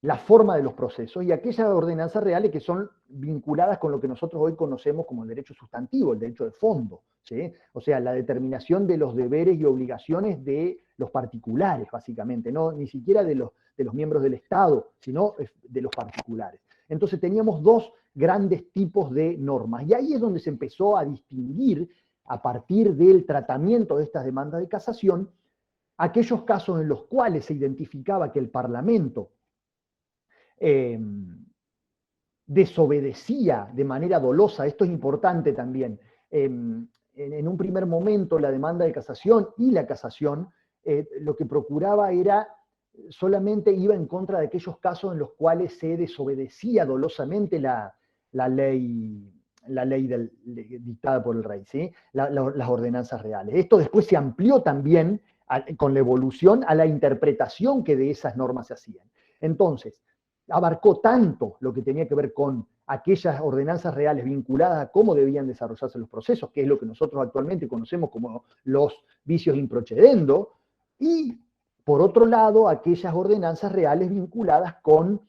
la forma de los procesos, y aquellas ordenanzas reales que son vinculadas con lo que nosotros hoy conocemos como el derecho sustantivo, el derecho de fondo, ¿sí? O sea, la determinación de los deberes y obligaciones de los particulares, básicamente, no ni siquiera de los miembros del Estado, sino de los particulares. Entonces teníamos dos grandes tipos de normas, y ahí es donde se empezó a distinguir, a partir del tratamiento de estas demandas de casación, aquellos casos en los cuales se identificaba que el Parlamento desobedecía de manera dolosa. Esto es importante también. En un primer momento, la demanda de casación y la casación lo que procuraba era, solamente iba en contra de aquellos casos en los cuales se desobedecía dolosamente la ley dictada por el rey, ¿sí? Las ordenanzas reales. Esto después se amplió también con la evolución a la interpretación que de esas normas se hacían. Entonces, abarcó tanto lo que tenía que ver con aquellas ordenanzas reales vinculadas a cómo debían desarrollarse los procesos, que es lo que nosotros actualmente conocemos como los vicios in procedendo, y por otro lado, aquellas ordenanzas reales vinculadas con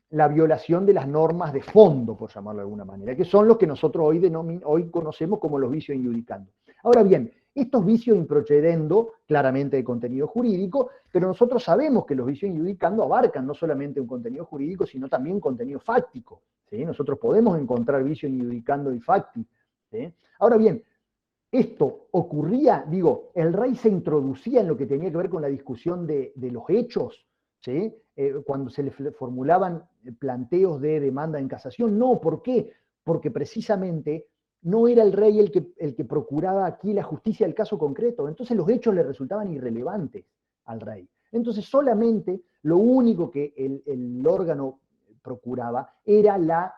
la violación de las normas de fondo, por llamarlo de alguna manera, que son los que nosotros hoy conocemos como los vicios in iudicando. Ahora bien, estos vicios in procedendo, claramente de contenido jurídico, pero nosotros sabemos que los vicios in iudicando abarcan no solamente un contenido jurídico, sino también un contenido fáctico, ¿sí? Nosotros podemos encontrar vicios in iudicando y facti, ¿sí? Ahora bien, esto ocurría, el rey se introducía en lo que tenía que ver con la discusión de los hechos, ¿sí? Cuando se le formulaban planteos de demanda en casación. No, ¿por qué? Porque precisamente no era el rey el que procuraba aquí la justicia del caso concreto. Entonces los hechos le resultaban irrelevantes al rey. Entonces solamente lo único que el órgano procuraba era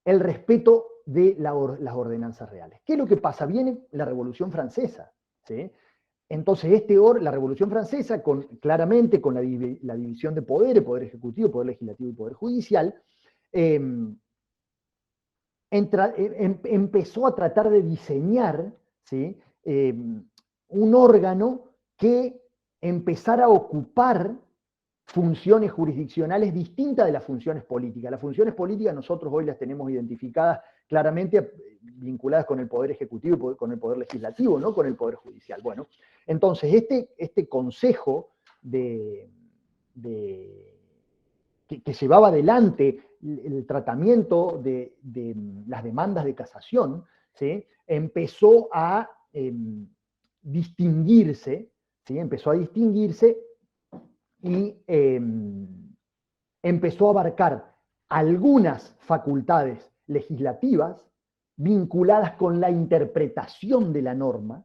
el respeto de las ordenanzas reales. ¿Qué es lo que pasa? Viene la Revolución Francesa, ¿sí? Entonces la Revolución Francesa, claramente con la división de poderes, poder ejecutivo, poder legislativo y poder judicial, empezó a tratar de diseñar, ¿sí?, un órgano que empezara a ocupar funciones jurisdiccionales distintas de las funciones políticas. Las funciones políticas nosotros hoy las tenemos identificadas claramente vinculadas con el poder ejecutivo y con el poder legislativo, no con el poder judicial. Bueno, entonces este consejo que llevaba adelante el tratamiento de las demandas de casación, ¿sí?, empezó a distinguirse, ¿sí?, y empezó a abarcar algunas facultades legislativas vinculadas con la interpretación de la norma.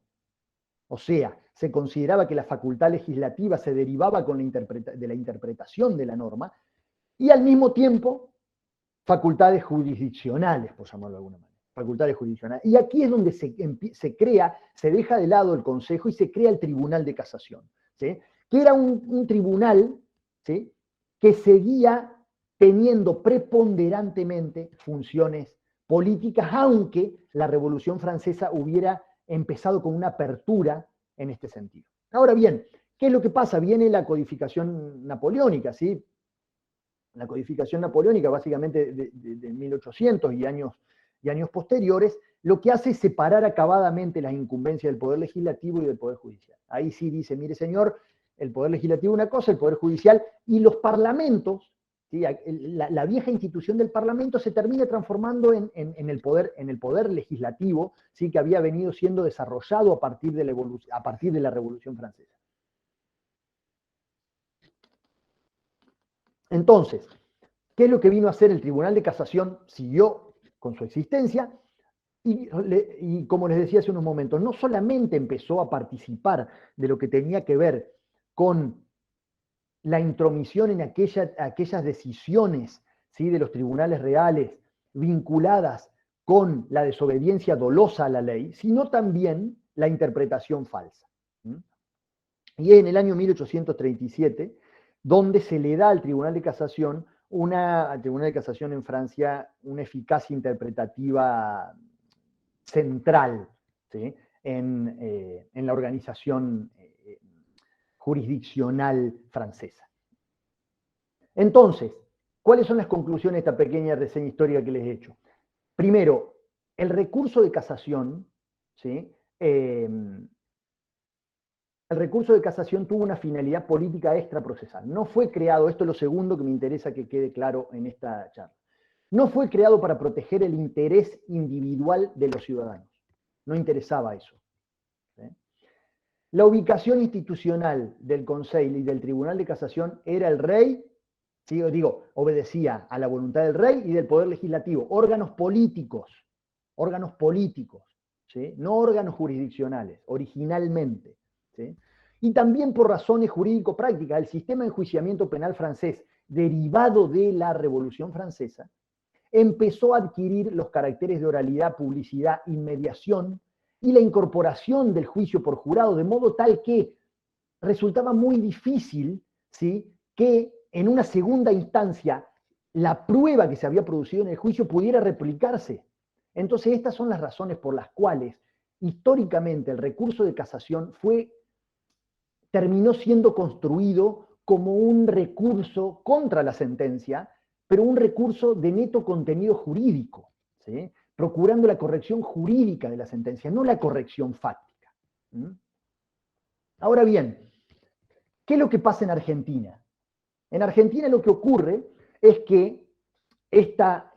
O sea, se consideraba que la facultad legislativa se derivaba de la interpretación de la norma, y al mismo tiempo facultades jurisdiccionales, por llamarlo de alguna manera. Facultades jurisdiccionales. Y aquí es donde se deja de lado el Consejo y se crea el Tribunal de Casación, ¿sí?, que era un tribunal, ¿sí?, que seguía teniendo preponderantemente funciones políticas, aunque la Revolución Francesa hubiera empezado con una apertura en este sentido. Ahora bien, ¿qué es lo que pasa? Viene la codificación napoleónica, ¿sí? La codificación napoleónica, básicamente de 1800 y años posteriores, lo que hace es separar acabadamente las incumbencias del Poder Legislativo y del Poder Judicial. Ahí sí dice, mire señor, el Poder Legislativo una cosa, el Poder Judicial y los parlamentos, ¿sí? La vieja institución del Parlamento se termina transformando en el poder legislativo, ¿sí? Que había venido siendo desarrollado a partir de la Revolución Francesa. Entonces, ¿qué es lo que vino a hacer el Tribunal de Casación? Siguió con su existencia y como les decía hace unos momentos, no solamente empezó a participar de lo que tenía que ver con la intromisión en aquellas decisiones, ¿sí? De los tribunales reales vinculadas con la desobediencia dolosa a la ley, sino también la interpretación falsa. Y es en el año 1837 donde se le da al Tribunal de Casación, al Tribunal de Casación en Francia, una eficacia interpretativa central, ¿sí? en la organización jurisdiccional francesa. Entonces, ¿cuáles son las conclusiones de esta pequeña reseña histórica que les he hecho? Primero, el recurso de casación, ¿sí? El recurso de casación tuvo una finalidad política extraprocesal. No fue creado, esto es lo segundo que me interesa que quede claro en esta charla, no fue creado para proteger el interés individual de los ciudadanos. No interesaba eso. ¿Sí? La ubicación institucional del Consejo y del Tribunal de Casación era el rey, ¿sí? Obedecía a la voluntad del rey y del Poder Legislativo, órganos políticos, ¿sí? No órganos jurisdiccionales, originalmente. ¿Sí? Y también por razones jurídico-prácticas, el sistema de enjuiciamiento penal francés, derivado de la Revolución Francesa, empezó a adquirir los caracteres de oralidad, publicidad, inmediación y la incorporación del juicio por jurado, de modo tal que resultaba muy difícil, ¿sí? Que en una segunda instancia la prueba que se había producido en el juicio pudiera replicarse. Entonces estas son las razones por las cuales históricamente el recurso de casación terminó siendo construido como un recurso contra la sentencia, pero un recurso de neto contenido jurídico, ¿sí? Procurando la corrección jurídica de la sentencia, no la corrección fáctica. Ahora bien, ¿qué es lo que pasa en Argentina? En Argentina lo que ocurre es que esta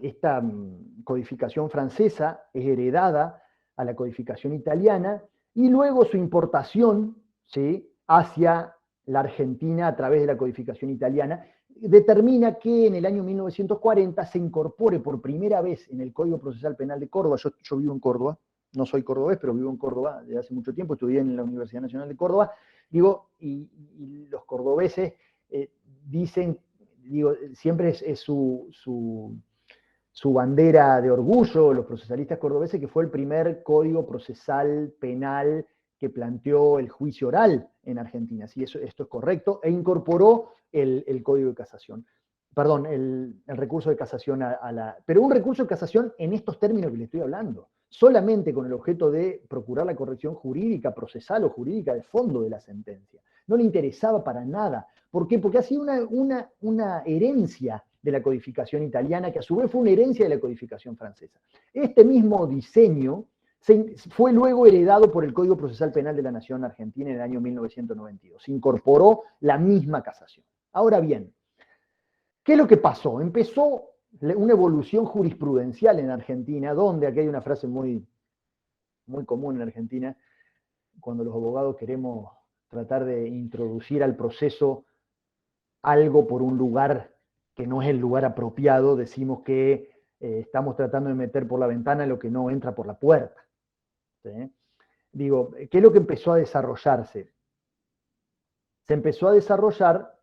codificación francesa es heredada a la codificación italiana y luego su importación, ¿sí? Hacia la Argentina a través de la codificación italiana determina que en el año 1940 se incorpore por primera vez en el Código Procesal Penal de Córdoba. Yo vivo en Córdoba, no soy cordobés, pero vivo en Córdoba desde hace mucho tiempo, estudié en la Universidad Nacional de Córdoba, y los cordobeses dicen, siempre es su bandera de orgullo, los procesalistas cordobeses, que fue el primer código procesal penal que planteó el juicio oral en Argentina. Sí, esto es correcto, e incorporó el código de casación. Perdón, el recurso de casación pero un recurso de casación en estos términos que le estoy hablando, solamente con el objeto de procurar la corrección jurídica, procesal o jurídica de fondo de la sentencia. No le interesaba para nada. ¿Por qué? Porque ha sido una herencia de la codificación italiana, que a su vez fue una herencia de la codificación francesa. Este mismo diseño fue luego heredado por el Código Procesal Penal de la Nación Argentina en el año 1992. Se incorporó la misma casación. Ahora bien, ¿qué es lo que pasó? Empezó una evolución jurisprudencial en Argentina, donde, aquí hay una frase muy, muy común en Argentina, cuando los abogados queremos tratar de introducir al proceso algo por un lugar que no es el lugar apropiado, decimos que estamos tratando de meter por la ventana lo que no entra por la puerta. ¿Sí? ¿Qué es lo que empezó a desarrollarse? Se empezó a desarrollar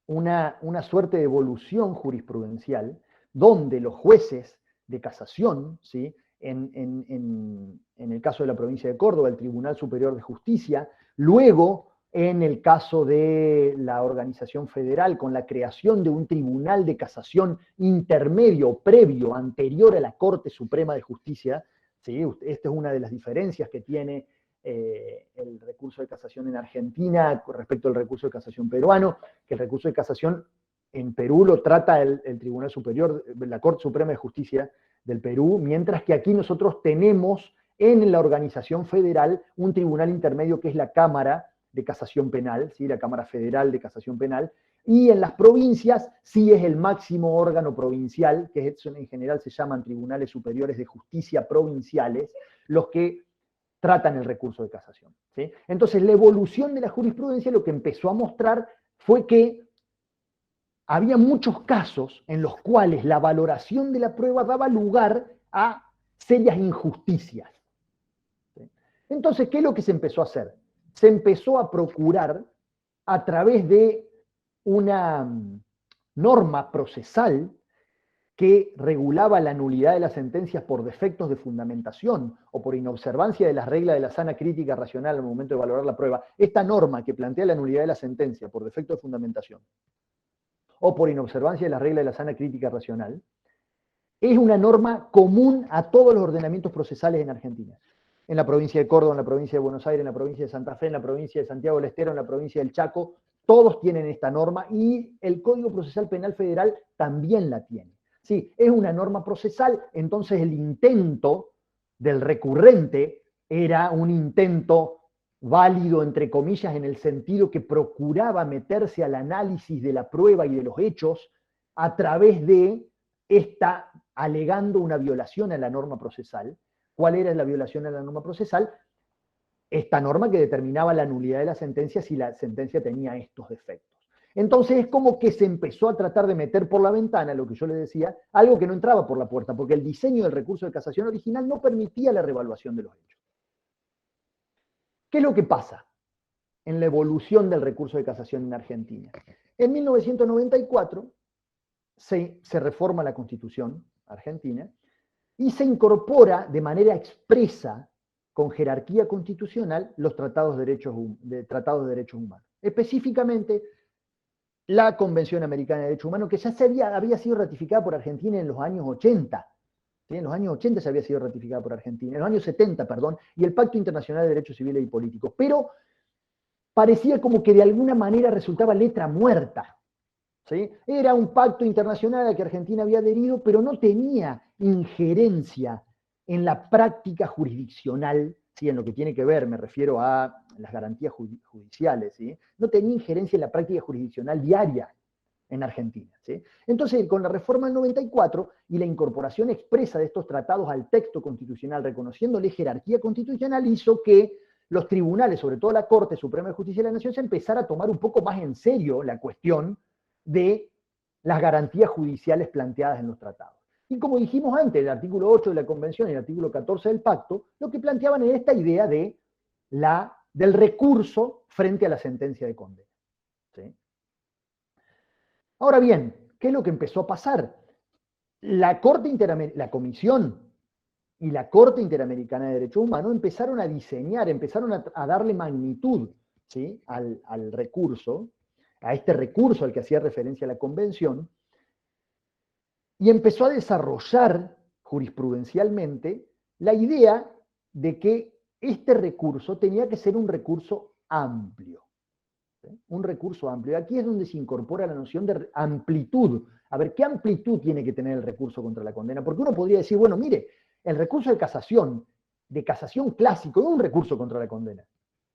una suerte de evolución jurisprudencial donde los jueces de casación, ¿sí? En el caso de la provincia de Córdoba, el Tribunal Superior de Justicia, luego en el caso de la organización federal, con la creación de un tribunal de casación intermedio, previo, anterior a la Corte Suprema de Justicia, ¿sí? Esta es una de las diferencias que tiene el recurso de casación en Argentina respecto al recurso de casación peruano, que el recurso de casación en Perú lo trata el Tribunal Superior, la Corte Suprema de Justicia del Perú, mientras que aquí nosotros tenemos en la organización federal un tribunal intermedio que es la Cámara de Casación Penal, ¿sí? La Cámara Federal de Casación Penal, y en las provincias sí es el máximo órgano provincial, que en general se llaman Tribunales Superiores de Justicia Provinciales, los que tratan el recurso de casación, ¿sí? Entonces la evolución de la jurisprudencia lo que empezó a mostrar fue que había muchos casos en los cuales la valoración de la prueba daba lugar a serias injusticias, ¿sí? Entonces, ¿qué es lo que se empezó a hacer? Se empezó a procurar, a través de una norma procesal que regulaba la nulidad de las sentencias por defectos de fundamentación o por inobservancia de las reglas de la sana crítica racional al momento de valorar la prueba, esta norma que plantea la nulidad de la sentencia por defecto de fundamentación o por inobservancia de las reglas de la sana crítica racional, es una norma común a todos los ordenamientos procesales en Argentina. En la provincia de Córdoba, en la provincia de Buenos Aires, en la provincia de Santa Fe, en la provincia de Santiago del Estero, en la provincia del Chaco, todos tienen esta norma y el Código Procesal Penal Federal también la tiene. Sí, es una norma procesal, entonces el intento del recurrente era un intento válido, entre comillas, en el sentido que procuraba meterse al análisis de la prueba y de los hechos a través de esta, alegando una violación a la norma procesal. ¿Cuál era la violación a la norma procesal? Esta norma que determinaba la nulidad de la sentencia si la sentencia tenía estos defectos. Entonces es como que se empezó a tratar de meter por la ventana, lo que yo les decía, algo que no entraba por la puerta, porque el diseño del recurso de casación original no permitía la revaluación de los hechos. ¿Qué es lo que pasa en la evolución del recurso de casación en Argentina? En 1994 se reforma la Constitución argentina y se incorpora de manera expresa, con jerarquía constitucional, los tratados de derechos humanos. Específicamente, la Convención Americana de Derechos Humanos, que ya había sido ratificada por Argentina en los años 80. ¿Sí? En los años 80 se había sido ratificada por Argentina, en los años 70, perdón, y el Pacto Internacional de Derechos Civiles y Políticos. Pero parecía como que de alguna manera resultaba letra muerta. ¿Sí? Era un pacto internacional al que Argentina había adherido, pero no tenía injerencia en la práctica jurisdiccional, ¿sí? En lo que tiene que ver, me refiero a las garantías judiciales, ¿sí? No tenía injerencia en la práctica jurisdiccional diaria en Argentina, ¿sí? Entonces, con la reforma del 94 y la incorporación expresa de estos tratados al texto constitucional, reconociéndole jerarquía constitucional, hizo que los tribunales, sobre todo la Corte Suprema de Justicia de la Nación, se empezara a tomar un poco más en serio la cuestión de las garantías judiciales planteadas en los tratados. Y como dijimos antes, el artículo 8 de la Convención y el artículo 14 del Pacto, lo que planteaban era esta idea del recurso frente a la sentencia de condena, ¿sí? Ahora bien, ¿qué es lo que empezó a pasar? La Comisión y la Corte Interamericana de Derechos Humanos empezaron a diseñar, empezaron a darle magnitud, ¿sí? al recurso, a este recurso al que hacía referencia la Convención, y empezó a desarrollar jurisprudencialmente la idea de que este recurso tenía que ser un recurso amplio. ¿Sí? Un recurso amplio. Aquí es donde se incorpora la noción de amplitud. A ver, ¿qué amplitud tiene que tener el recurso contra la condena? Porque uno podría decir, bueno, mire, el recurso de casación clásico, no es un recurso contra la condena.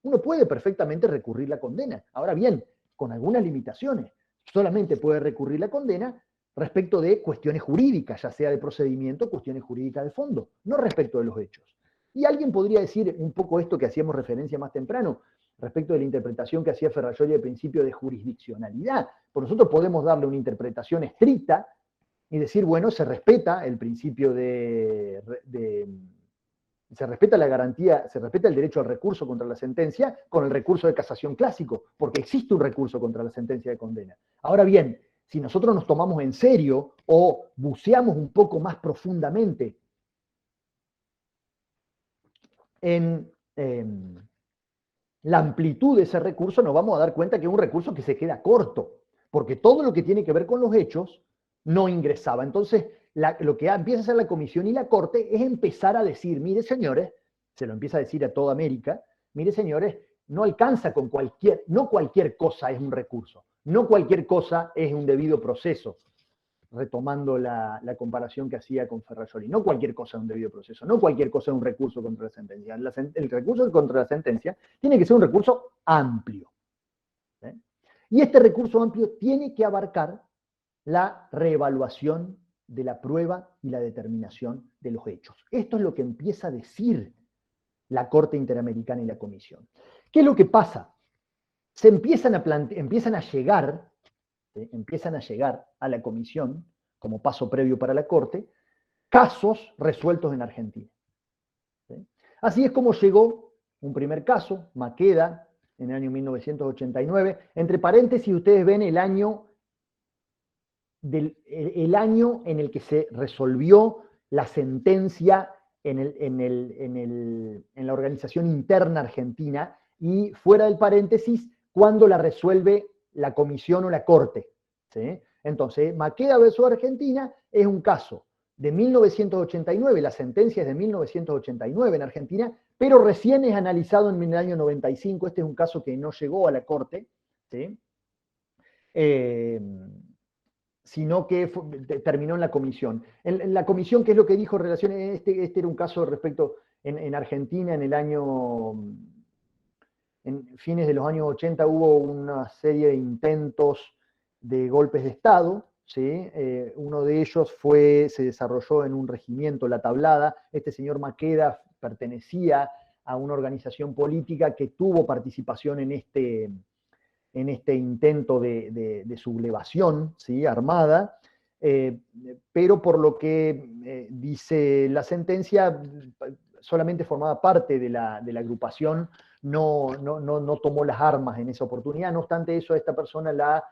Uno puede perfectamente recurrir la condena. Ahora bien, con algunas limitaciones. Solamente puede recurrir la condena respecto de cuestiones jurídicas, ya sea de procedimiento o cuestiones jurídicas de fondo, no respecto de los hechos. Y alguien podría decir un poco esto que hacíamos referencia más temprano, respecto de la interpretación que hacía Ferrajoli del principio de jurisdiccionalidad. Por nosotros podemos darle una interpretación estricta y decir, bueno, se respeta el principio se respeta la garantía, se respeta el derecho al recurso contra la sentencia con el recurso de casación clásico, porque existe un recurso contra la sentencia de condena. Ahora bien, si nosotros nos tomamos en serio o buceamos un poco más profundamente en la amplitud de ese recurso, nos vamos a dar cuenta que es un recurso que se queda corto, porque todo lo que tiene que ver con los hechos no ingresaba. Entonces, lo que empieza a hacer la Comisión y la Corte es empezar a decir, mire señores, se lo empieza a decir a toda América, mire señores, no alcanza con no cualquier cosa es un recurso. No cualquier cosa es un debido proceso, retomando la comparación que hacía con Ferrajoli. No cualquier cosa es un debido proceso, no cualquier cosa es un recurso contra la sentencia. El recurso contra la sentencia tiene que ser un recurso amplio. ¿Eh? Y este recurso amplio tiene que abarcar la reevaluación de la prueba y la determinación de los hechos. Esto es lo que empieza a decir la Corte Interamericana y la Comisión. ¿Qué es lo que pasa? Se empiezan a llegar a la Comisión, como paso previo para la Corte, casos resueltos en Argentina. ¿Sí? Así es como llegó un primer caso, Maqueda, en el año 1989. Entre paréntesis, ustedes ven el año en el que se resolvió la sentencia en la organización interna argentina, y fuera del paréntesis, cuando la resuelve la comisión o la corte. ¿Sí? Entonces, Maqueda versus Argentina es un caso de 1989, la sentencia es de 1989 en Argentina, pero recién es analizado en el año 95. Este es un caso que no llegó a la corte, ¿sí? Sino que terminó en la comisión. En la comisión, ¿qué es lo que dijo en relación? Este era un caso respecto en Argentina en el año, en fines de los años 80 hubo una serie de intentos de golpes de Estado, ¿sí? Uno de ellos se desarrolló en un regimiento, La Tablada. Este señor Maqueda pertenecía a una organización política que tuvo participación en este intento de sublevación, ¿sí? Armada, pero por lo que dice la sentencia, solamente formaba parte de la agrupación, no tomó las armas en esa oportunidad. No obstante eso, a esta persona la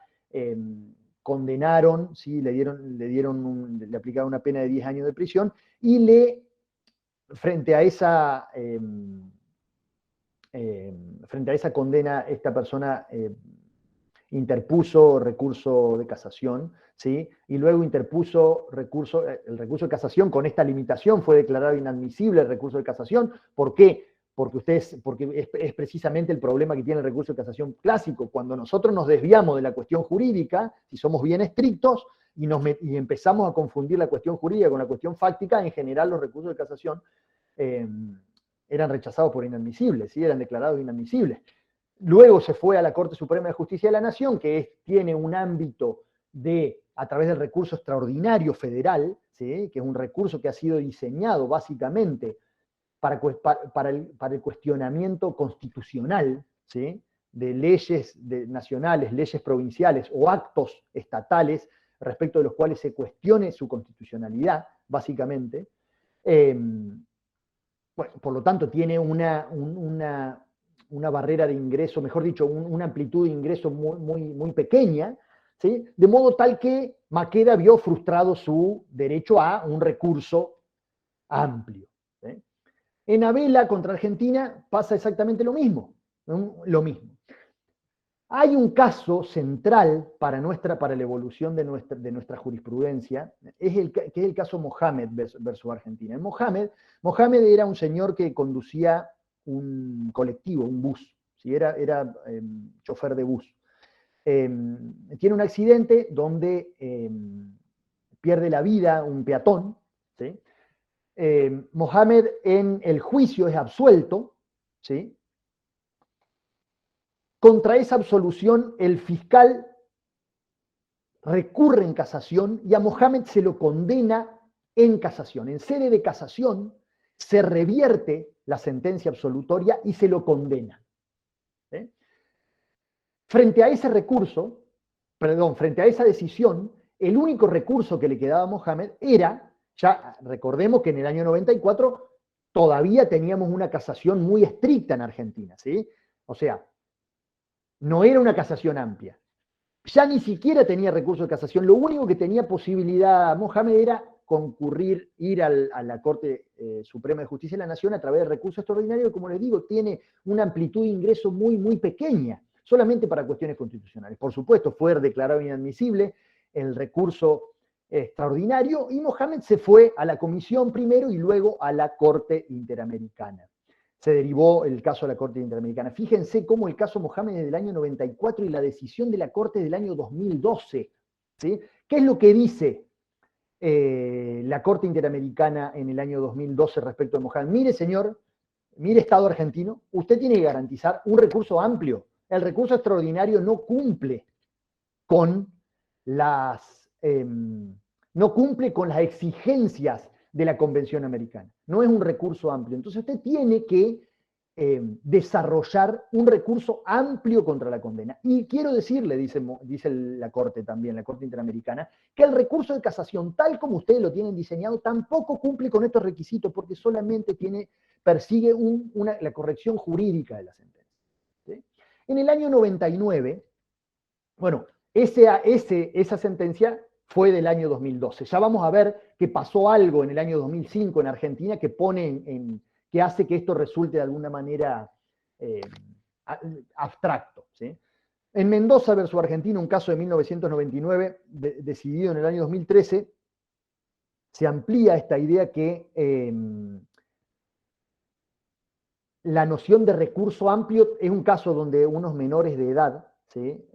condenaron, ¿sí? le aplicaron una pena de 10 años de prisión, y frente a esa condena, esta persona interpuso recurso de casación, ¿sí? Y luego interpuso el recurso de casación con esta limitación. Fue declarado inadmisible el recurso de casación. ¿Por qué? Porque es precisamente el problema que tiene el recurso de casación clásico. Cuando nosotros nos desviamos de la cuestión jurídica, si somos bien estrictos, y empezamos a confundir la cuestión jurídica con la cuestión fáctica, en general los recursos de casación eran rechazados por inadmisibles, ¿sí? Eran declarados inadmisibles. Luego se fue a la Corte Suprema de Justicia de la Nación, que tiene un ámbito a través del recurso extraordinario federal, ¿sí? Que es un recurso que ha sido diseñado básicamente para el cuestionamiento constitucional, ¿sí? De leyes nacionales, leyes provinciales o actos estatales respecto de los cuales se cuestione su constitucionalidad, básicamente. Bueno, por lo tanto, tiene una barrera de ingreso, mejor dicho, una amplitud de ingreso muy pequeña, ¿sí? De modo tal que Maqueda vio frustrado su derecho a un recurso amplio. ¿Sí? En Abela contra Argentina pasa exactamente lo mismo. Hay un caso central para la evolución de nuestra jurisprudencia, que es el caso Mohamed versus Argentina. En Mohamed era un señor que conducía un colectivo, un bus, ¿sí? Era chofer de bus. Tiene un accidente donde pierde la vida un peatón, ¿sí? Mohamed en el juicio es absuelto, ¿sí? Contra esa absolución el fiscal recurre en casación y a Mohamed se lo condena en casación. En sede de casación se revierte la sentencia absolutoria y se lo condena. ¿Sí? Frente a esa decisión, el único recurso que le quedaba a Mohamed era, ya recordemos que en el año 94 todavía teníamos una casación muy estricta en Argentina, ¿sí? O sea, no era una casación amplia. Ya ni siquiera tenía recurso de casación. Lo único que tenía posibilidad Mohamed era ir a la Corte Suprema de Justicia de la Nación a través del recurso extraordinario, que, como les digo, tiene una amplitud de ingreso muy pequeña, solamente para cuestiones constitucionales. Por supuesto, fue declarado inadmisible el recurso extraordinario y Mohamed se fue a la comisión primero y luego a la Corte Interamericana. se derivó el caso de la Corte Interamericana. Fíjense cómo el caso Mohamed es del año 94 y la decisión de la Corte es del año 2012. ¿Sí? ¿Qué es lo que dice la Corte Interamericana en el año 2012 respecto a Mohamed? Mire, señor, mire, Estado argentino, usted tiene que garantizar un recurso amplio. El recurso extraordinario no cumple con no cumple con las exigencias de la Convención Americana. No es un recurso amplio. Entonces usted tiene que desarrollar un recurso amplio contra la condena. Y quiero decirle, dice la Corte también, la Corte Interamericana, que el recurso de casación, tal como ustedes lo tienen diseñado, tampoco cumple con estos requisitos porque solamente persigue la corrección jurídica de la sentencia. ¿Sí? En el año 99, bueno, esa sentencia fue del año 2012. Ya vamos a ver que pasó algo en el año 2005 en Argentina que que hace que esto resulte de alguna manera abstracto. ¿Sí? En Mendoza versus Argentina, un caso de 1999, decidido en el año 2013, se amplía esta idea que la noción de recurso amplio es un caso donde unos menores de edad, ¿sí?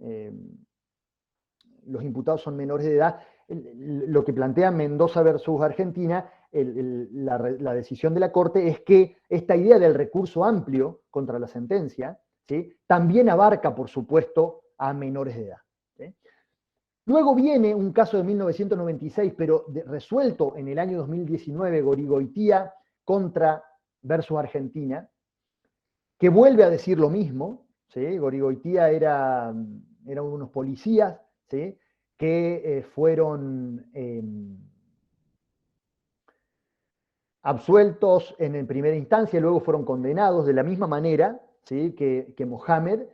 Los imputados son menores de edad. Lo que plantea Mendoza versus Argentina, la decisión de la Corte es que esta idea del recurso amplio contra la sentencia, ¿sí? También abarca, por supuesto, a menores de edad. ¿Sí? Luego viene un caso de 1996, pero resuelto en el año 2019, Gorigoitía versus Argentina, que vuelve a decir lo mismo. ¿Sí? Gorigoitía eran unos policías, ¿sí? Que fueron absueltos en primera instancia y luego fueron condenados de la misma manera, ¿sí? que Mohamed.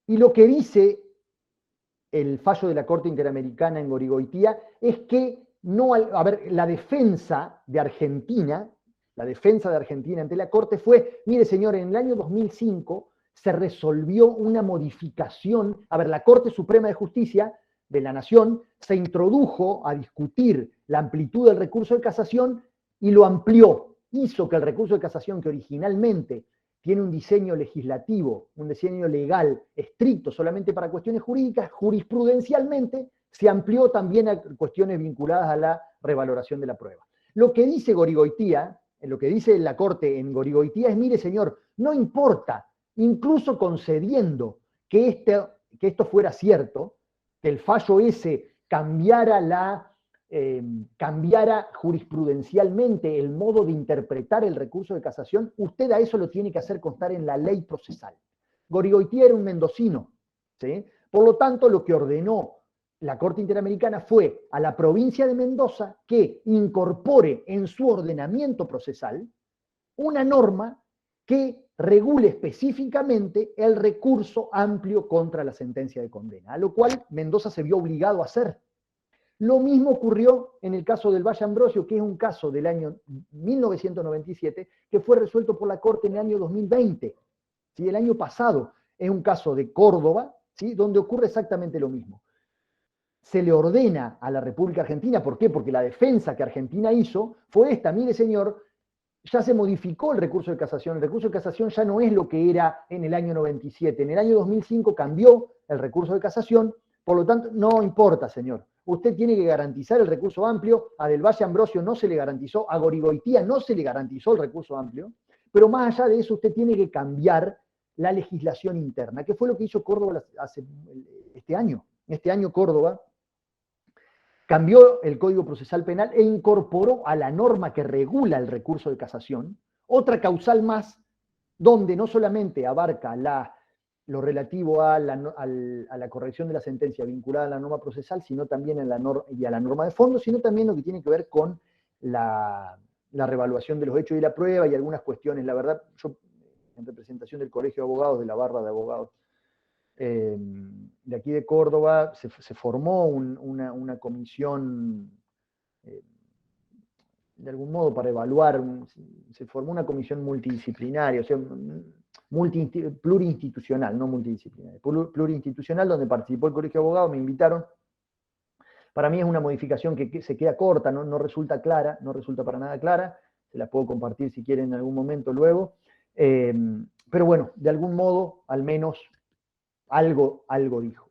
Y lo que dice el fallo de la Corte Interamericana en Gorigoitía es que la defensa de Argentina ante la Corte fue, mire señor, en el año 2005 se resolvió una modificación. La Corte Suprema de Justicia de la Nación se introdujo a discutir la amplitud del recurso de casación y lo amplió. Hizo que el recurso de casación, que originalmente tiene un diseño legislativo, un diseño legal estricto solamente para cuestiones jurídicas, jurisprudencialmente se amplió también a cuestiones vinculadas a la revaloración de la prueba. Lo que dice Gorigoitía, lo que dice la Corte en Gorigoitía es, mire señor, no importa, incluso concediendo que esto fuera cierto, que el fallo ese cambiara jurisprudencialmente el modo de interpretar el recurso de casación, usted a eso lo tiene que hacer constar en la ley procesal. Gorigoitía era un mendocino, ¿sí? Por lo tanto, lo que ordenó la Corte Interamericana fue a la provincia de Mendoza que incorpore en su ordenamiento procesal una norma que regule específicamente el recurso amplio contra la sentencia de condena, a lo cual Mendoza se vio obligado a hacer. Lo mismo ocurrió en el caso del Valle Ambrosio, que es un caso del año 1997, que fue resuelto por la Corte en el año 2020, ¿sí? El año pasado. Es un caso de Córdoba, ¿sí? Donde ocurre exactamente lo mismo. Se le ordena a la República Argentina, ¿por qué? Porque la defensa que Argentina hizo fue esta: mire señor, ya se modificó el recurso de casación ya no es lo que era en el año 97, en el año 2005 cambió el recurso de casación, por lo tanto, no importa señor, usted tiene que garantizar el recurso amplio. A Del Valle Ambrosio no se le garantizó, a Gorigoitía no se le garantizó el recurso amplio, pero más allá de eso usted tiene que cambiar la legislación interna, que fue lo que hizo Córdoba este año. Este año Córdoba cambió el Código Procesal Penal e incorporó a la norma que regula el recurso de casación otra causal más, donde no solamente abarca lo relativo a la corrección de la sentencia vinculada a la norma procesal, sino también a la norma de fondo, sino también lo que tiene que ver con la revaluación de los hechos y la prueba y algunas cuestiones. La verdad, yo, en representación del Colegio de Abogados, de la barra de abogados de aquí de Córdoba, se formó una comisión, de algún modo, para evaluar, se formó una comisión multidisciplinaria, o sea, plurinstitucional, no multidisciplinaria, plurinstitucional, donde participó el Colegio de Abogados, me invitaron. Para mí es una modificación que se queda corta, no resulta clara, no resulta para nada clara. se las puedo compartir si quieren en algún momento luego. Pero bueno, de algún modo, al menos, algo dijo.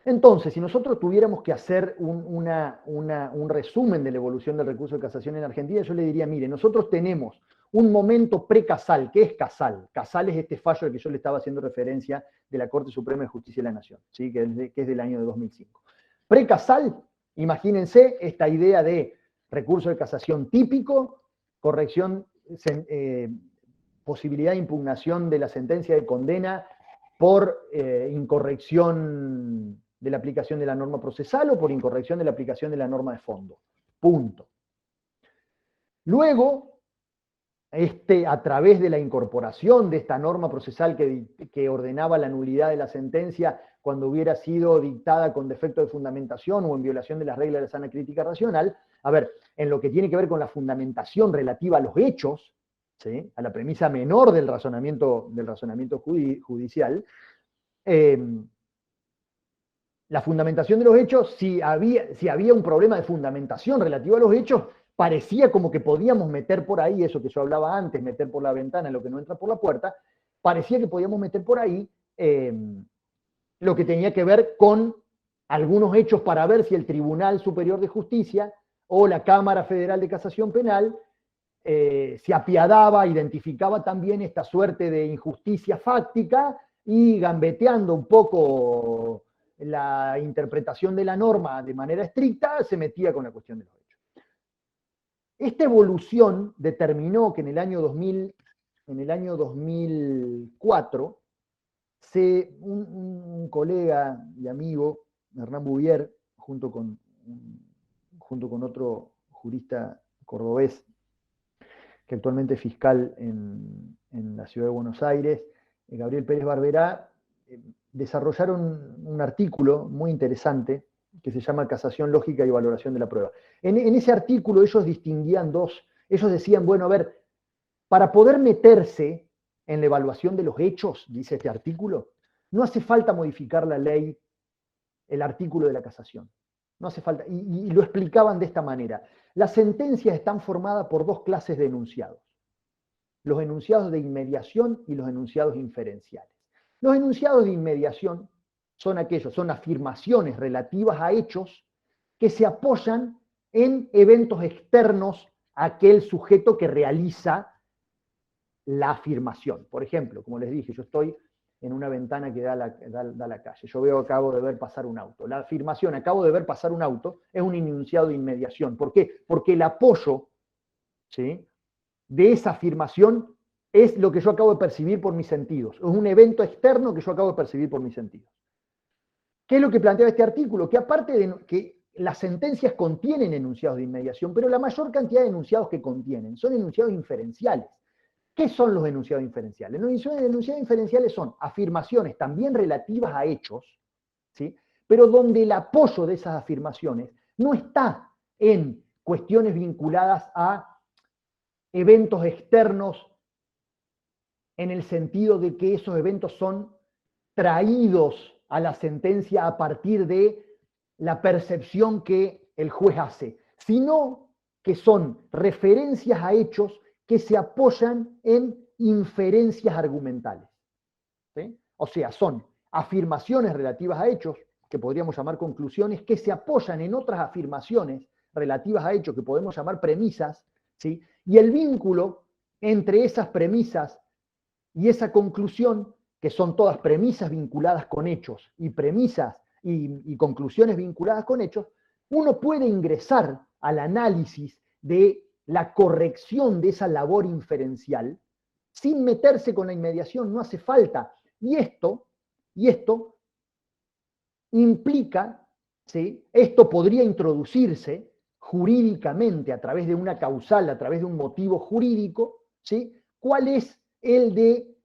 Entonces, si nosotros tuviéramos que hacer un resumen de la evolución del recurso de casación en Argentina, yo le diría, mire, nosotros tenemos un momento pre-Casal. ¿Qué es Casal? Casal es este fallo al que yo le estaba haciendo referencia de la Corte Suprema de Justicia de la Nación, ¿sí? que es del año de 2005. Pre-Casal, imagínense esta idea de recurso de casación típico, corrección, posibilidad de impugnación de la sentencia de condena por incorrección de la aplicación de la norma procesal o por incorrección de la aplicación de la norma de fondo. Punto. Luego, a través de la incorporación de esta norma procesal que ordenaba la nulidad de la sentencia cuando hubiera sido dictada con defecto de fundamentación o en violación de las reglas de la sana crítica racional, a ver, en lo que tiene que ver con la fundamentación relativa a los hechos, ¿sí? A la premisa menor del razonamiento judicial, la fundamentación de los hechos, si había un problema de fundamentación relativo a los hechos, parecía como que podíamos meter por ahí, eso que yo hablaba antes, meter por la ventana lo que no entra por la puerta, parecía que podíamos meter por ahí lo que tenía que ver con algunos hechos para ver si el Tribunal Superior de Justicia o la Cámara Federal de Casación Penal se apiadaba, identificaba también esta suerte de injusticia fáctica y gambeteando un poco la interpretación de la norma de manera estricta, se metía con la cuestión de los hechos. Esta evolución determinó que en el año 2004, un colega y amigo, Hernán Bouvier, junto con otro jurista cordobés, que actualmente es fiscal en la ciudad de Buenos Aires, Gabriel Pérez Barberá, desarrollaron un artículo muy interesante que se llama Casación Lógica y Valoración de la Prueba. En ese artículo ellos distinguían ellos decían, bueno, a ver, para poder meterse en la evaluación de los hechos, dice este artículo, no hace falta modificar la ley, el artículo de la casación. No hace falta, y lo explicaban de esta manera. Las sentencias están formadas por dos clases de enunciados. Los enunciados de inmediación y los enunciados inferenciales. Los enunciados de inmediación son afirmaciones relativas a hechos que se apoyan en eventos externos a aquel sujeto que realiza la afirmación. Por ejemplo, como les dije, yo estoy en una ventana que da a la calle. Yo acabo de ver pasar un auto. La afirmación, acabo de ver pasar un auto, es un enunciado de inmediación. ¿Por qué? Porque el apoyo, ¿sí?, de esa afirmación es lo que yo acabo de percibir por mis sentidos. Es un evento externo que yo acabo de percibir por mis sentidos. ¿Qué es lo que planteaba este artículo? Que aparte de que las sentencias contienen enunciados de inmediación, pero la mayor cantidad de enunciados que contienen son enunciados inferenciales. ¿Qué son los enunciados inferenciales? Los enunciados inferenciales son afirmaciones también relativas a hechos, ¿sí?, pero donde el apoyo de esas afirmaciones no está en cuestiones vinculadas a eventos externos en el sentido de que esos eventos son traídos a la sentencia a partir de la percepción que el juez hace, sino que son referencias a hechos que se apoyan en inferencias argumentales, ¿sí? O sea, son afirmaciones relativas a hechos, que podríamos llamar conclusiones, que se apoyan en otras afirmaciones relativas a hechos, que podemos llamar premisas, ¿sí? Y el vínculo entre esas premisas y esa conclusión, que son todas premisas vinculadas con hechos y premisas y conclusiones vinculadas con hechos, uno puede ingresar al análisis de la corrección de esa labor inferencial sin meterse con la inmediación, no hace falta. Y esto implica, ¿sí?, esto podría introducirse jurídicamente a través de una causal, a través de un motivo jurídico, ¿sí? ¿Cuál es el de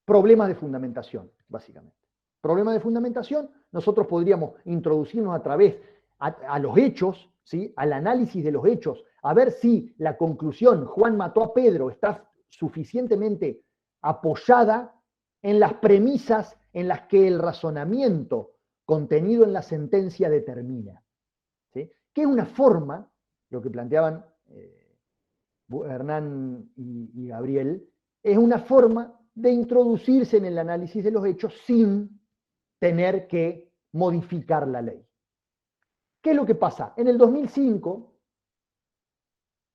problemas de fundamentación, básicamente? Problemas de fundamentación, nosotros podríamos introducirnos a través a los hechos, ¿sí?, al análisis de los hechos, a ver si la conclusión Juan mató a Pedro está suficientemente apoyada en las premisas en las que el razonamiento contenido en la sentencia determina, ¿sí?, que es una forma lo que planteaban Hernán y Gabriel, es una forma de introducirse en el análisis de los hechos sin tener que modificar la ley. ¿Qué es lo que pasa? En el 2005,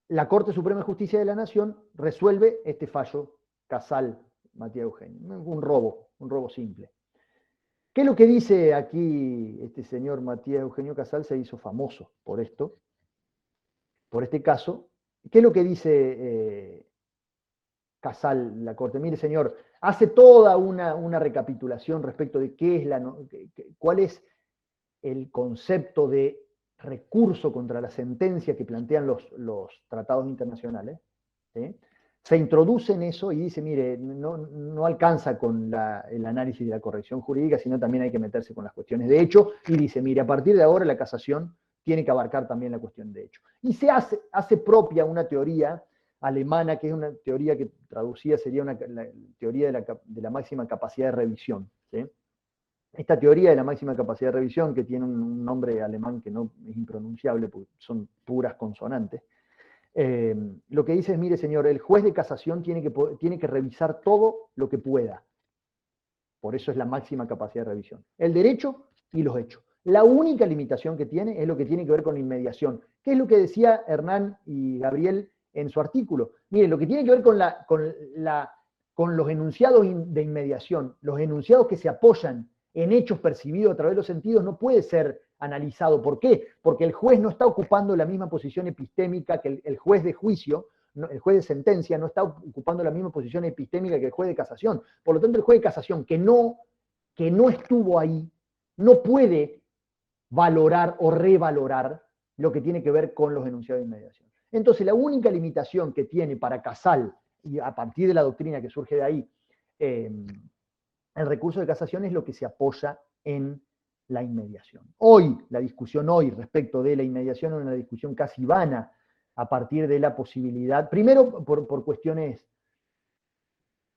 la Corte Suprema de Justicia de la Nación resuelve este fallo Casal Matías Eugenio. Un robo simple. ¿Qué es lo que dice aquí este señor Matías Eugenio Casal? Se hizo famoso por esto, por este caso. ¿Qué es lo que dice Casal, la Corte? Mire, señor, hace toda una recapitulación respecto de cuál es el concepto de recurso contra la sentencia que plantean los tratados internacionales. ¿Sí? Se introduce en eso y dice, mire, no alcanza con el análisis de la corrección jurídica, sino también hay que meterse con las cuestiones de hecho, y dice, mire, a partir de ahora la casación tiene que abarcar también la cuestión de hecho. Y se hace propia una teoría alemana, que es una teoría que traducida sería la teoría de la máxima capacidad de revisión. ¿Sí? Esta teoría de la máxima capacidad de revisión, que tiene un nombre alemán que no es impronunciable, porque son puras consonantes, lo que dice es, mire señor, el juez de casación tiene que revisar todo lo que pueda. Por eso es la máxima capacidad de revisión. El derecho y los hechos. La única limitación que tiene es lo que tiene que ver con la inmediación. ¿Qué es lo que decía Hernán y Gabriel en su artículo? Miren, lo que tiene que ver con los enunciados de inmediación, los enunciados que se apoyan en hechos percibidos a través de los sentidos, no puede ser analizado. ¿Por qué? Porque el juez no está ocupando la misma posición epistémica que el juez de juicio, el juez de sentencia no está ocupando la misma posición epistémica que el juez de casación. Por lo tanto, el juez de casación que no estuvo ahí, no puede valorar o revalorar lo que tiene que ver con los enunciados de inmediación. Entonces, la única limitación que tiene para Casal, y a partir de la doctrina que surge de ahí, el recurso de casación es lo que se apoya en la inmediación. La discusión respecto de la inmediación es una discusión casi vana a partir de la posibilidad, primero por cuestiones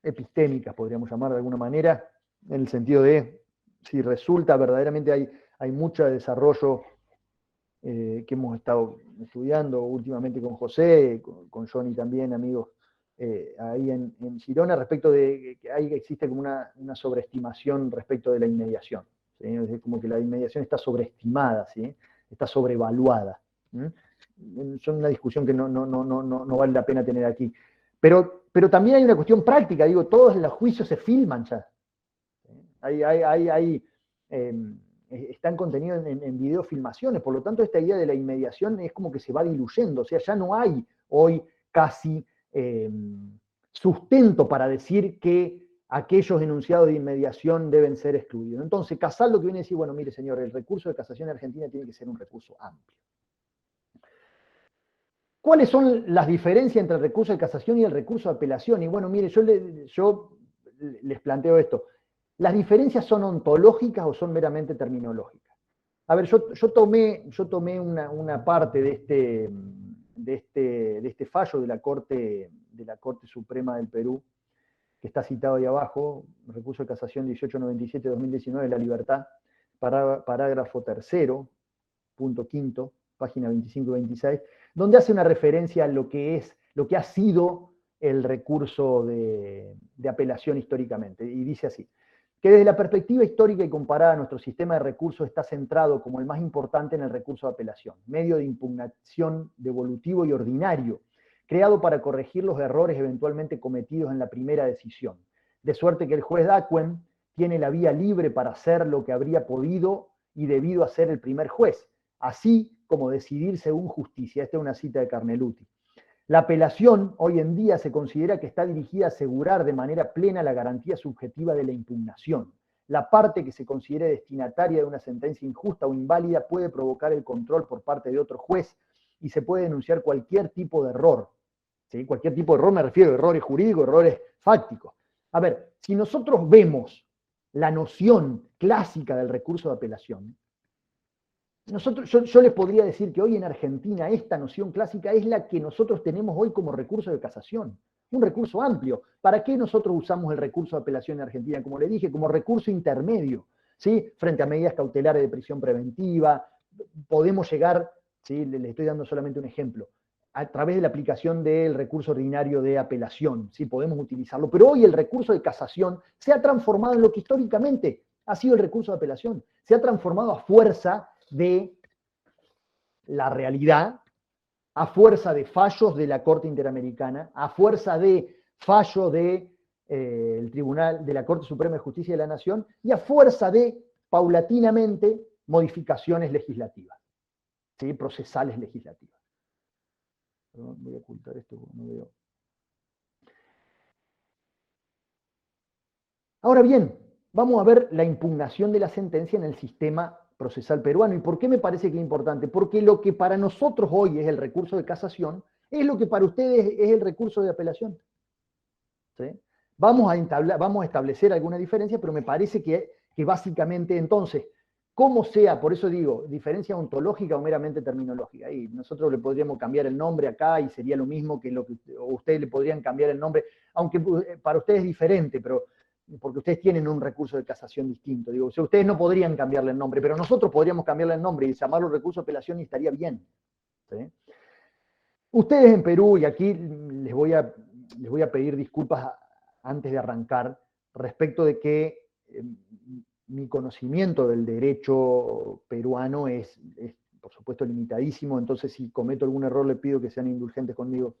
epistémicas, podríamos llamar de alguna manera, en el sentido de si resulta verdaderamente hay mucho desarrollo que hemos estado estudiando últimamente con José, con Johnny también, amigos, ahí en Girona, respecto de que existe como una sobreestimación respecto de la inmediación. ¿Sí? Es como que la inmediación está sobreestimada, ¿sí? Está sobrevaluada. Son una discusión que no vale la pena tener aquí. Pero también hay una cuestión práctica, digo, todos los juicios se filman ya. Están contenidos en videofilmaciones, por lo tanto esta idea de la inmediación es como que se va diluyendo, o sea, ya no hay hoy casi sustento para decir que aquellos enunciados de inmediación deben ser excluidos. Entonces, Casal lo que viene a decir, bueno, mire señor, el recurso de casación en Argentina tiene que ser un recurso amplio. ¿Cuáles son las diferencias entre el recurso de casación y el recurso de apelación? Y bueno, mire, yo les planteo esto. ¿Las diferencias son ontológicas o son meramente terminológicas? A ver, yo tomé una parte de este fallo de la Corte Suprema del Perú, que está citado ahí abajo, recurso de casación 1897-2019 de la Libertad, parágrafo 3º, punto 5º, página 25 y 26, donde hace una referencia a lo que ha sido el recurso de apelación históricamente, y dice así: que desde la perspectiva histórica y comparada, nuestro sistema de recursos está centrado como el más importante en el recurso de apelación, medio de impugnación devolutivo y ordinario, creado para corregir los errores eventualmente cometidos en la primera decisión, de suerte que el juez Dacuen tiene la vía libre para hacer lo que habría podido y debido hacer el primer juez, así como decidir según justicia. Esta es una cita de Carneluti. La apelación hoy en día se considera que está dirigida a asegurar de manera plena la garantía subjetiva de la impugnación. La parte que se considere destinataria de una sentencia injusta o inválida puede provocar el control por parte de otro juez y se puede denunciar cualquier tipo de error. ¿Sí? Cualquier tipo de error, me refiero a errores jurídicos, errores fácticos. A ver, si nosotros vemos la noción clásica del recurso de apelación, yo les podría decir que hoy en Argentina esta noción clásica es la que nosotros tenemos hoy como recurso de casación, un recurso amplio. ¿Para qué nosotros usamos el recurso de apelación en Argentina? Como le dije, como recurso intermedio, ¿sí? Frente a medidas cautelares de prisión preventiva, podemos llegar ¿sí? Le estoy dando solamente un ejemplo. A través de la aplicación del recurso ordinario de apelación, ¿sí? Podemos utilizarlo. Pero hoy el recurso de casación se ha transformado en lo que históricamente ha sido el recurso de apelación. Se ha transformado a fuerza de la realidad, a fuerza de fallos de la Corte Interamericana, a fuerza de fallo de el Tribunal de la Corte Suprema de Justicia de la Nación y a fuerza de, paulatinamente, modificaciones legislativas, ¿sí? Procesales legislativas. Perdón, voy a ocultar esto porque no veo. Ahora bien, vamos a ver la impugnación de la sentencia en el sistema procesal peruano. ¿Y por qué me parece que es importante? Porque lo que para nosotros hoy es el recurso de casación es lo que para ustedes es el recurso de apelación. ¿Sí? Vamos a establecer alguna diferencia, pero me parece que básicamente entonces, como sea, por eso digo, diferencia ontológica o meramente terminológica. Y nosotros le podríamos cambiar el nombre acá y sería lo mismo que lo que ustedes le podrían cambiar el nombre, aunque para ustedes es diferente, pero porque ustedes tienen un recurso de casación distinto. Digo, o sea, ustedes no podrían cambiarle el nombre, pero nosotros podríamos cambiarle el nombre y llamarlo recurso de apelación y estaría bien. ¿Sí? Ustedes en Perú, y aquí les voy a pedir disculpas antes de arrancar, respecto de que mi conocimiento del derecho peruano es, por supuesto, limitadísimo, entonces si cometo algún error les pido que sean indulgentes conmigo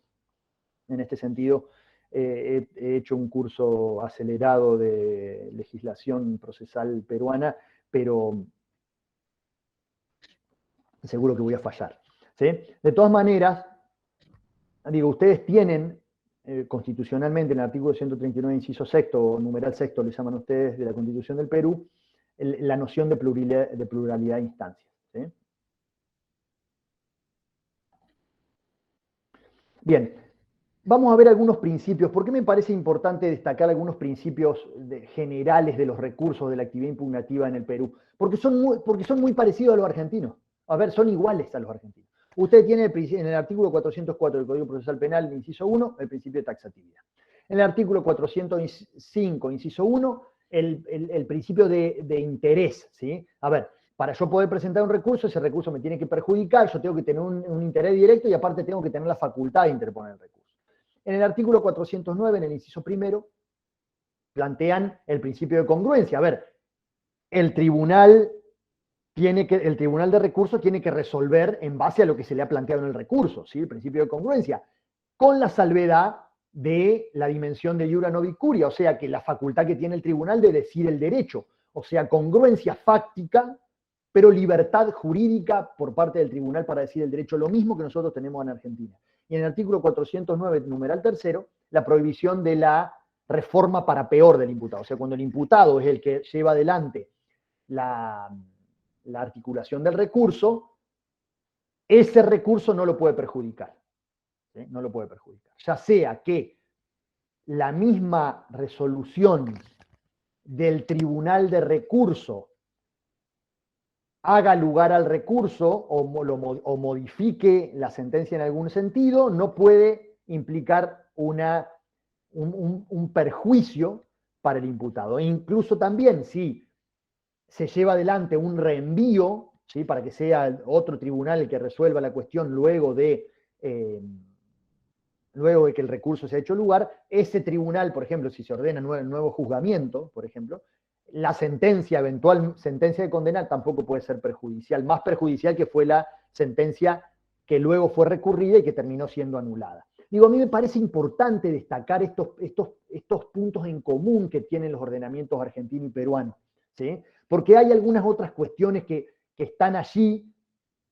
en este sentido. He hecho un curso acelerado de legislación procesal peruana, pero seguro que voy a fallar. ¿Sí? De todas maneras, digo, ustedes tienen constitucionalmente en el artículo 139, inciso sexto, o numeral sexto, le llaman ustedes, de la Constitución del Perú, la noción de pluralidad de instancias. ¿Sí? Bien, vamos a ver algunos principios. ¿Por qué me parece importante destacar algunos principios generales de los recursos de la actividad impugnativa en el Perú? Porque son muy parecidos a los argentinos. A ver, son iguales a los argentinos. Usted tiene en el artículo 404 del Código Procesal Penal, inciso 1, el principio de taxatividad. En el artículo 405, inciso 1, el principio de interés. ¿Sí? A ver, para yo poder presentar un recurso, ese recurso me tiene que perjudicar, yo tengo que tener un interés directo y aparte tengo que tener la facultad de interponer el recurso. En el artículo 409, en el inciso primero, plantean el principio de congruencia. A ver, el tribunal de recursos tiene que resolver en base a lo que se le ha planteado en el recurso, ¿sí? El principio de congruencia, con la salvedad de la dimensión de iura novi curia, o sea, que la facultad que tiene el tribunal de decir el derecho, o sea, congruencia fáctica, pero libertad jurídica por parte del tribunal para decir el derecho, lo mismo que nosotros tenemos en Argentina. Y en el artículo 409, numeral tercero, la prohibición de la reforma para peor del imputado, o sea, cuando el imputado es el que lleva adelante la articulación del recurso, ese recurso no lo puede perjudicar. ¿Sí? No lo puede perjudicar. Ya sea que la misma resolución del tribunal de recurso haga lugar al recurso o modifique la sentencia en algún sentido, no puede implicar un perjuicio para el imputado. E incluso también si se lleva adelante un reenvío, ¿sí? Para que sea otro tribunal el que resuelva la cuestión luego de que el recurso se ha hecho lugar, ese tribunal, por ejemplo, si se ordena nuevo juzgamiento, por ejemplo, la eventual sentencia de condena tampoco puede ser perjudicial, más perjudicial que fue la sentencia que luego fue recurrida y que terminó siendo anulada. Digo, a mí me parece importante destacar estos puntos en común que tienen los ordenamientos argentino y peruano, ¿sí? Porque hay algunas otras cuestiones que están allí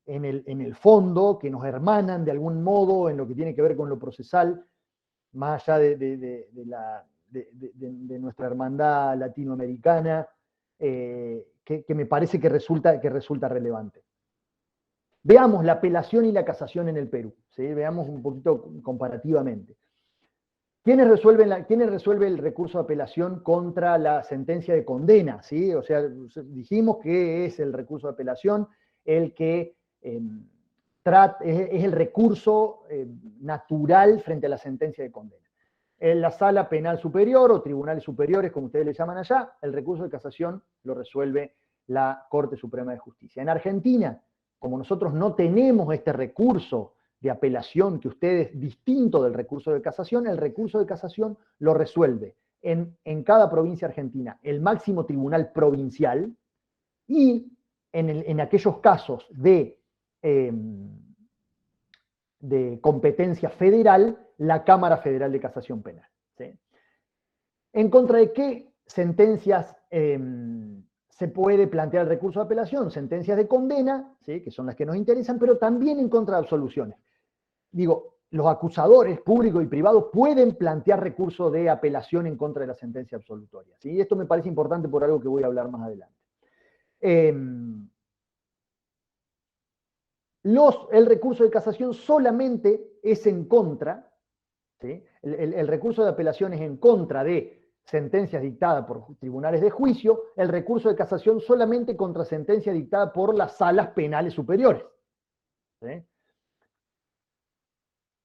en el fondo, que nos hermanan de algún modo en lo que tiene que ver con lo procesal, más allá de nuestra hermandad latinoamericana, que me parece que resulta relevante. Veamos la apelación y la casación en el Perú, ¿sí? Veamos un poquito comparativamente. ¿Quiénes resuelven el recurso de apelación contra la sentencia de condena? ¿Sí? O sea, dijimos que es el recurso de apelación el que es el recurso natural frente a la sentencia de condena. En la sala penal superior o tribunales superiores, como ustedes le llaman allá, el recurso de casación lo resuelve la Corte Suprema de Justicia. En Argentina, como nosotros no tenemos este recurso de apelación que ustedes, distinto del recurso de casación, el recurso de casación lo resuelve en cada provincia argentina el máximo tribunal provincial y en aquellos casos de competencia federal, la Cámara Federal de Casación Penal. ¿Sí? ¿En contra de qué sentencias se puede plantear el recurso de apelación? Sentencias de condena, ¿sí? Que son las que nos interesan, pero también en contra de absoluciones. Digo, los acusadores públicos y privados pueden plantear recurso de apelación en contra de la sentencia absolutoria. ¿Sí? Esto me parece importante por algo que voy a hablar más adelante. El recurso de casación solamente es en contra, ¿sí? El recurso de apelación es en contra de sentencias dictadas por tribunales de juicio, el recurso de casación solamente contra sentencias dictadas por las salas penales superiores. ¿Sí?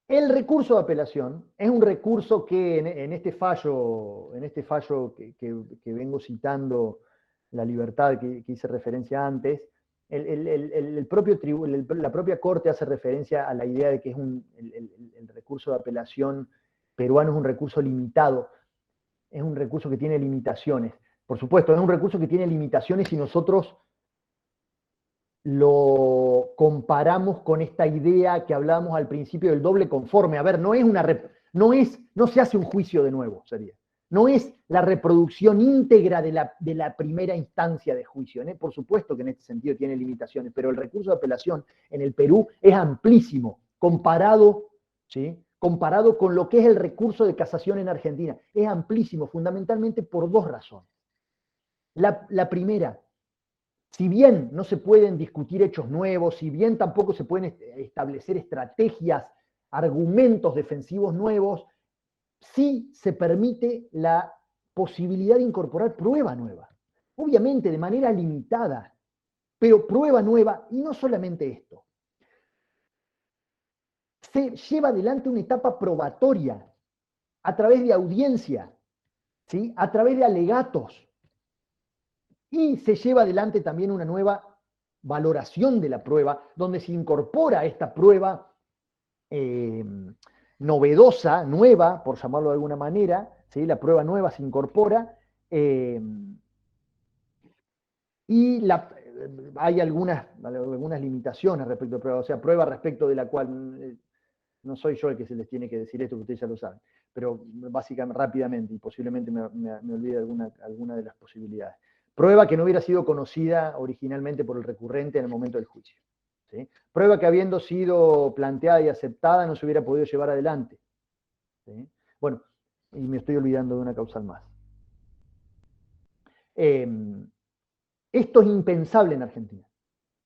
El recurso de apelación es un recurso que en este fallo que vengo citando, la libertad que hice referencia antes, la propia Corte hace referencia a la idea de que es el recurso de apelación peruano es un recurso limitado, es un recurso que tiene limitaciones. Por supuesto, es un recurso que tiene limitaciones si nosotros lo comparamos con esta idea que hablábamos al principio del doble conforme. A ver, no se hace un juicio de nuevo, sería. No es la reproducción íntegra de la primera instancia de juicio. Por supuesto que en este sentido tiene limitaciones, pero el recurso de apelación en el Perú es amplísimo comparado, ¿sí? Comparado con lo que es el recurso de casación en Argentina. Es amplísimo, fundamentalmente por dos razones. La primera, si bien no se pueden discutir hechos nuevos, si bien tampoco se pueden establecer estrategias, argumentos defensivos nuevos, sí se permite la posibilidad de incorporar prueba nueva. Obviamente de manera limitada, pero prueba nueva, y no solamente esto. Se lleva adelante una etapa probatoria a través de audiencia, ¿sí? A través de alegatos. Y se lleva adelante también una nueva valoración de la prueba, donde se incorpora esta prueba novedosa, nueva, por llamarlo de alguna manera, ¿sí? La prueba nueva se incorpora, y hay algunas limitaciones respecto a prueba, o sea, prueba respecto de la cual no soy yo el que se les tiene que decir esto, que ustedes ya lo saben, pero básicamente, rápidamente, y posiblemente me olvide alguna de las posibilidades. Prueba que no hubiera sido conocida originalmente por el recurrente en el momento del juicio. ¿Sí? Prueba que habiendo sido planteada y aceptada no se hubiera podido llevar adelante. ¿Sí? Bueno, y me estoy olvidando de una causal más. Esto es impensable en Argentina.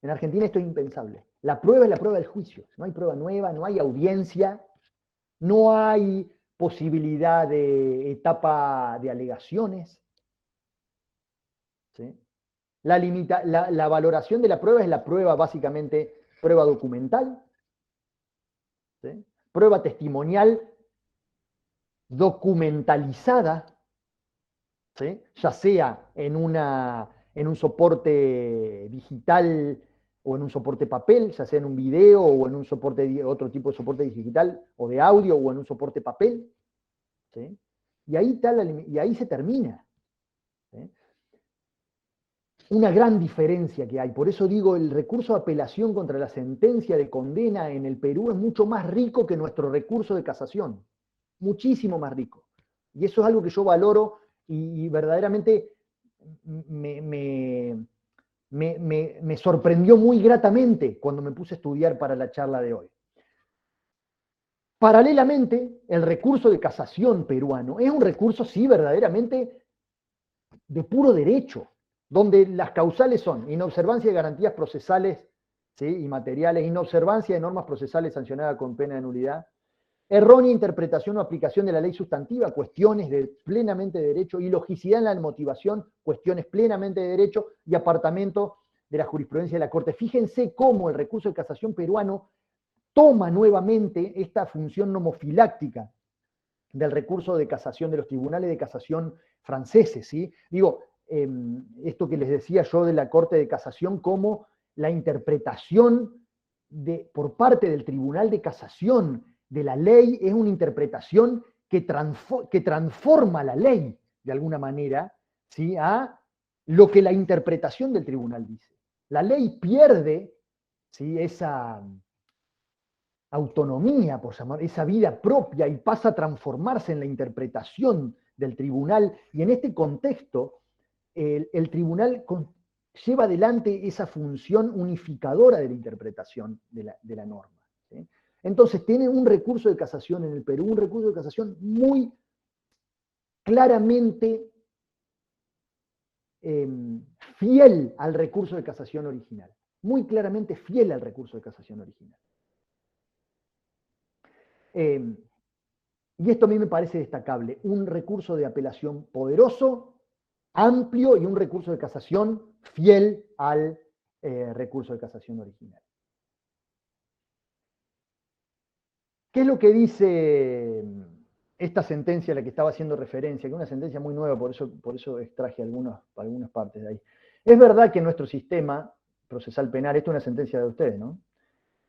En Argentina esto es impensable. La prueba es la prueba del juicio. No hay prueba nueva, no hay audiencia, no hay posibilidad de etapa de alegaciones. ¿Sí? La valoración de la prueba es la prueba, básicamente, prueba documental, ¿sí? Prueba testimonial documentalizada, ¿sí? Ya sea en un soporte digital o en un soporte papel, ya sea en un video o en un soporte, otro tipo de soporte digital o de audio o en un soporte papel, ¿sí? Y ahí se termina. ¿Sí? Una gran diferencia que hay. Por eso digo, el recurso de apelación contra la sentencia de condena en el Perú es mucho más rico que nuestro recurso de casación. Muchísimo más rico. Y eso es algo que yo valoro y verdaderamente me sorprendió muy gratamente cuando me puse a estudiar para la charla de hoy. Paralelamente, el recurso de casación peruano es un recurso, sí, verdaderamente de puro derecho, donde las causales son inobservancia de garantías procesales, ¿sí? Y materiales, inobservancia de normas procesales sancionadas con pena de nulidad, errónea interpretación o aplicación de la ley sustantiva, cuestiones de plenamente de derecho, ilogicidad en la motivación, cuestiones plenamente de derecho, y apartamiento de la jurisprudencia de la Corte. Fíjense cómo el recurso de casación peruano toma nuevamente esta función nomofiláctica del recurso de casación de los tribunales de casación franceses, ¿sí? Digo, esto que les decía yo de la Corte de Casación como la interpretación por parte del Tribunal de Casación de la ley es una interpretación que transforma la ley, de alguna manera, ¿sí?, a lo que la interpretación del tribunal dice. La ley pierde, ¿sí?, esa autonomía, por llamar, esa vida propia, y pasa a transformarse en la interpretación del tribunal, y en este contexto el tribunal lleva adelante esa función unificadora de la interpretación de la norma, ¿sí? Entonces tiene un recurso de casación en el Perú, un recurso de casación muy claramente fiel al recurso de casación original, muy claramente fiel al recurso de casación original. Y esto a mí me parece destacable, un recurso de apelación poderoso, amplio, y un recurso de casación fiel al recurso de casación original. ¿Qué es lo que dice esta sentencia a la que estaba haciendo referencia? Que es una sentencia muy nueva, por eso extraje algunas partes de ahí. Es verdad que en nuestro sistema procesal penal, esto es una sentencia de ustedes, ¿no?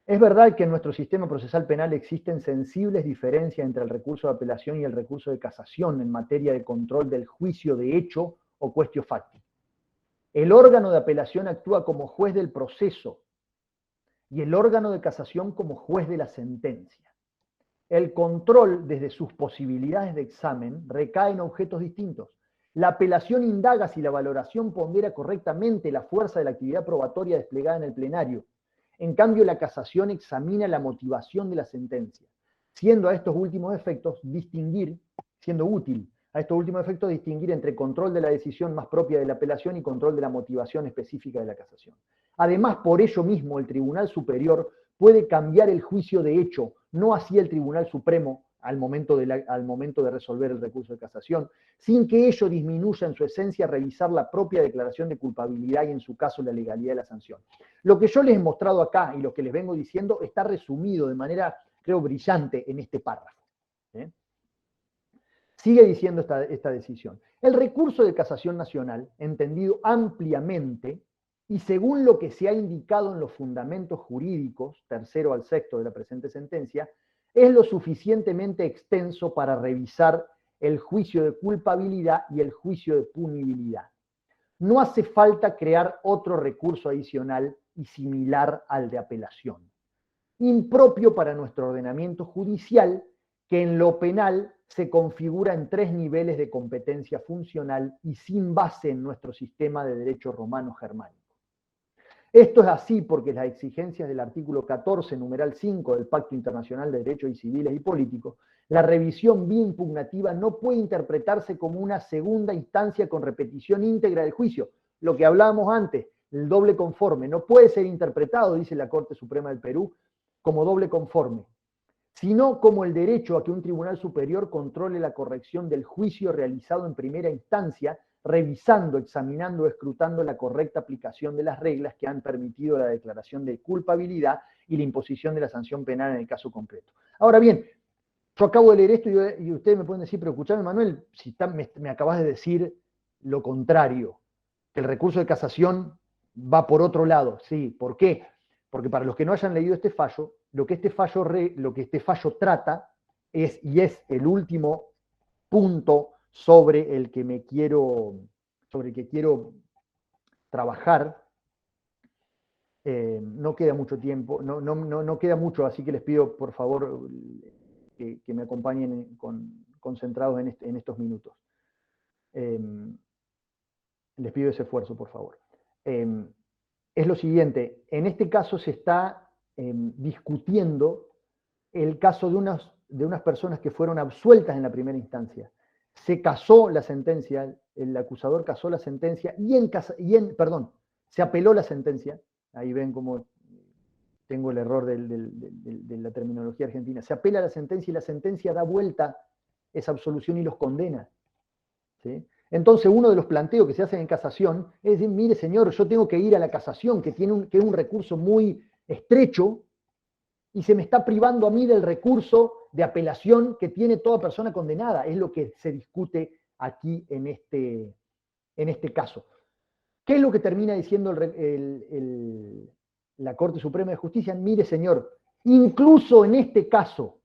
Es verdad que en nuestro sistema procesal penal existen sensibles diferencias entre el recurso de apelación y el recurso de casación en materia de control del juicio de hecho o quaestio facti. El órgano de apelación actúa como juez del proceso y el órgano de casación como juez de la sentencia. El control desde sus posibilidades de examen recae en objetos distintos. La apelación indaga si la valoración pondera correctamente la fuerza de la actividad probatoria desplegada en el plenario. En cambio, la casación examina la motivación de la sentencia, siendo útil a estos últimos efectos distinguir entre control de la decisión más propia de la apelación y control de la motivación específica de la casación. Además, por ello mismo, el Tribunal Superior puede cambiar el juicio de hecho, no así el Tribunal Supremo al momento de resolver el recurso de casación, sin que ello disminuya en su esencia revisar la propia declaración de culpabilidad y en su caso la legalidad de la sanción. Lo que yo les he mostrado acá y lo que les vengo diciendo está resumido de manera, creo, brillante en este párrafo. Sigue diciendo esta decisión. El recurso de casación nacional, entendido ampliamente, y según lo que se ha indicado en los fundamentos jurídicos, tercero al sexto de la presente sentencia, es lo suficientemente extenso para revisar el juicio de culpabilidad y el juicio de punibilidad. No hace falta crear otro recurso adicional y similar al de apelación, impropio para nuestro ordenamiento judicial, que en lo penal se configura en 3 niveles de competencia funcional y sin base en nuestro sistema de derecho romano germánico. Esto es así porque las exigencias del artículo 14, numeral 5 del Pacto Internacional de Derechos Civiles y Políticos, la revisión vía impugnativa no puede interpretarse como una segunda instancia con repetición íntegra del juicio. Lo que hablábamos antes, el doble conforme, no puede ser interpretado, dice la Corte Suprema del Perú, como doble conforme, sino como el derecho a que un tribunal superior controle la corrección del juicio realizado en primera instancia, revisando, examinando o escrutando la correcta aplicación de las reglas que han permitido la declaración de culpabilidad y la imposición de la sanción penal en el caso concreto. Ahora bien, yo acabo de leer esto y ustedes me pueden decir, pero escuchame, Manuel, si me acabas de decir lo contrario, que el recurso de casación va por otro lado. Sí, ¿por qué? Porque para los que no hayan leído este fallo, lo que este fallo trata es el último punto sobre el que quiero trabajar. No queda mucho tiempo, no queda mucho, así que les pido por favor que me acompañen concentrados en estos minutos. Les pido ese esfuerzo, por favor. Es lo siguiente, en este caso se está discutiendo el caso de unas personas que fueron absueltas en la primera instancia. Se casó la sentencia, el acusador casó la sentencia se apeló la sentencia. Ahí ven cómo tengo el error de la terminología argentina. Se apela a la sentencia y la sentencia da vuelta esa absolución y los condena, ¿sí? Entonces uno de los planteos que se hacen en casación es decir, mire señor, yo tengo que ir a la casación, que es un recurso muy estrecho, y se me está privando a mí del recurso de apelación que tiene toda persona condenada. Es lo que se discute aquí en este caso. ¿Qué es lo que termina diciendo la Corte Suprema de Justicia, mire señor, incluso en este caso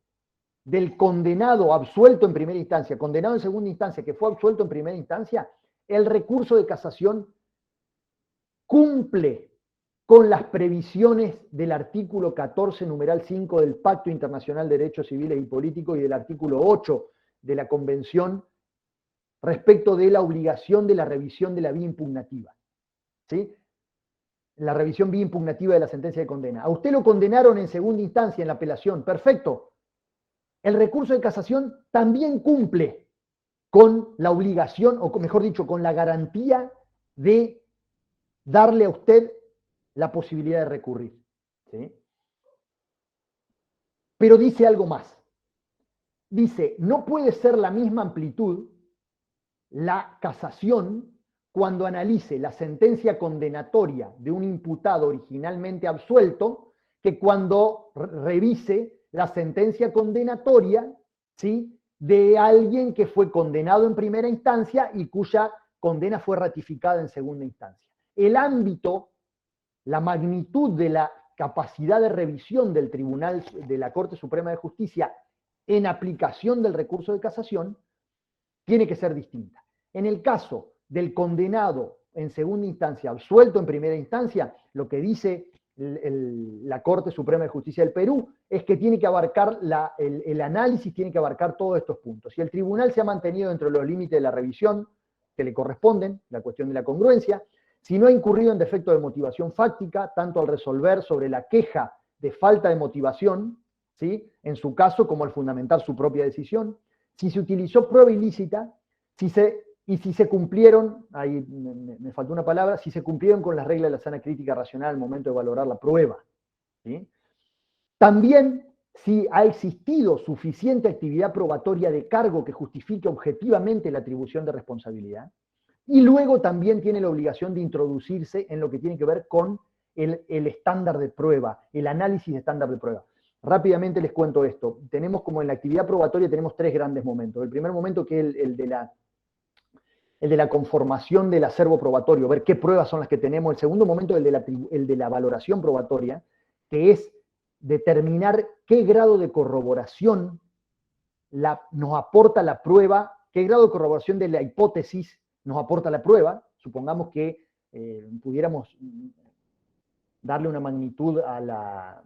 del condenado absuelto en primera instancia, condenado en segunda instancia, que fue absuelto en primera instancia, el recurso de casación cumple con las previsiones del artículo 14, numeral 5 del Pacto Internacional de Derechos Civiles y Políticos y del artículo 8 de la Convención respecto de la obligación de la revisión de la vía impugnativa. ¿Sí? La revisión vía impugnativa de la sentencia de condena. A usted lo condenaron en segunda instancia, en la apelación. Perfecto. El recurso de casación también cumple con la obligación, o mejor dicho, con la garantía de darle a usted la posibilidad de recurrir. ¿Sí? Pero dice algo más. Dice, no puede ser la misma amplitud la casación cuando analice la sentencia condenatoria de un imputado originalmente absuelto que cuando revise la sentencia condenatoria, ¿sí?, de alguien que fue condenado en primera instancia y cuya condena fue ratificada en segunda instancia. El ámbito, la magnitud de la capacidad de revisión del Tribunal de la Corte Suprema de Justicia en aplicación del recurso de casación tiene que ser distinta. En el caso del condenado en segunda instancia, absuelto en primera instancia, lo que dice la Corte Suprema de Justicia del Perú es que tiene que abarcar, el análisis tiene que abarcar todos estos puntos. Si el tribunal se ha mantenido dentro de los límites de la revisión que le corresponden, la cuestión de la congruencia, si no ha incurrido en defecto de motivación fáctica, tanto al resolver sobre la queja de falta de motivación, ¿sí?, en su caso, como al fundamentar su propia decisión, si se utilizó prueba ilícita, si se cumplieron, ahí me faltó una palabra, si se cumplieron con las reglas de la sana crítica racional al momento de valorar la prueba. ¿Sí? También si ha existido suficiente actividad probatoria de cargo que justifique objetivamente la atribución de responsabilidad. Y luego también tiene la obligación de introducirse en lo que tiene que ver con el estándar de prueba, el análisis de estándar de prueba. Rápidamente les cuento esto. Tenemos como en la actividad probatoria tenemos tres grandes momentos. El primer momento que es el de la conformación del acervo probatorio, ver qué pruebas son las que tenemos. El segundo momento, el de la valoración probatoria, que es determinar qué grado de corroboración nos aporta la prueba, qué grado de corroboración de la hipótesis nos aporta la prueba. Supongamos que pudiéramos darle una magnitud a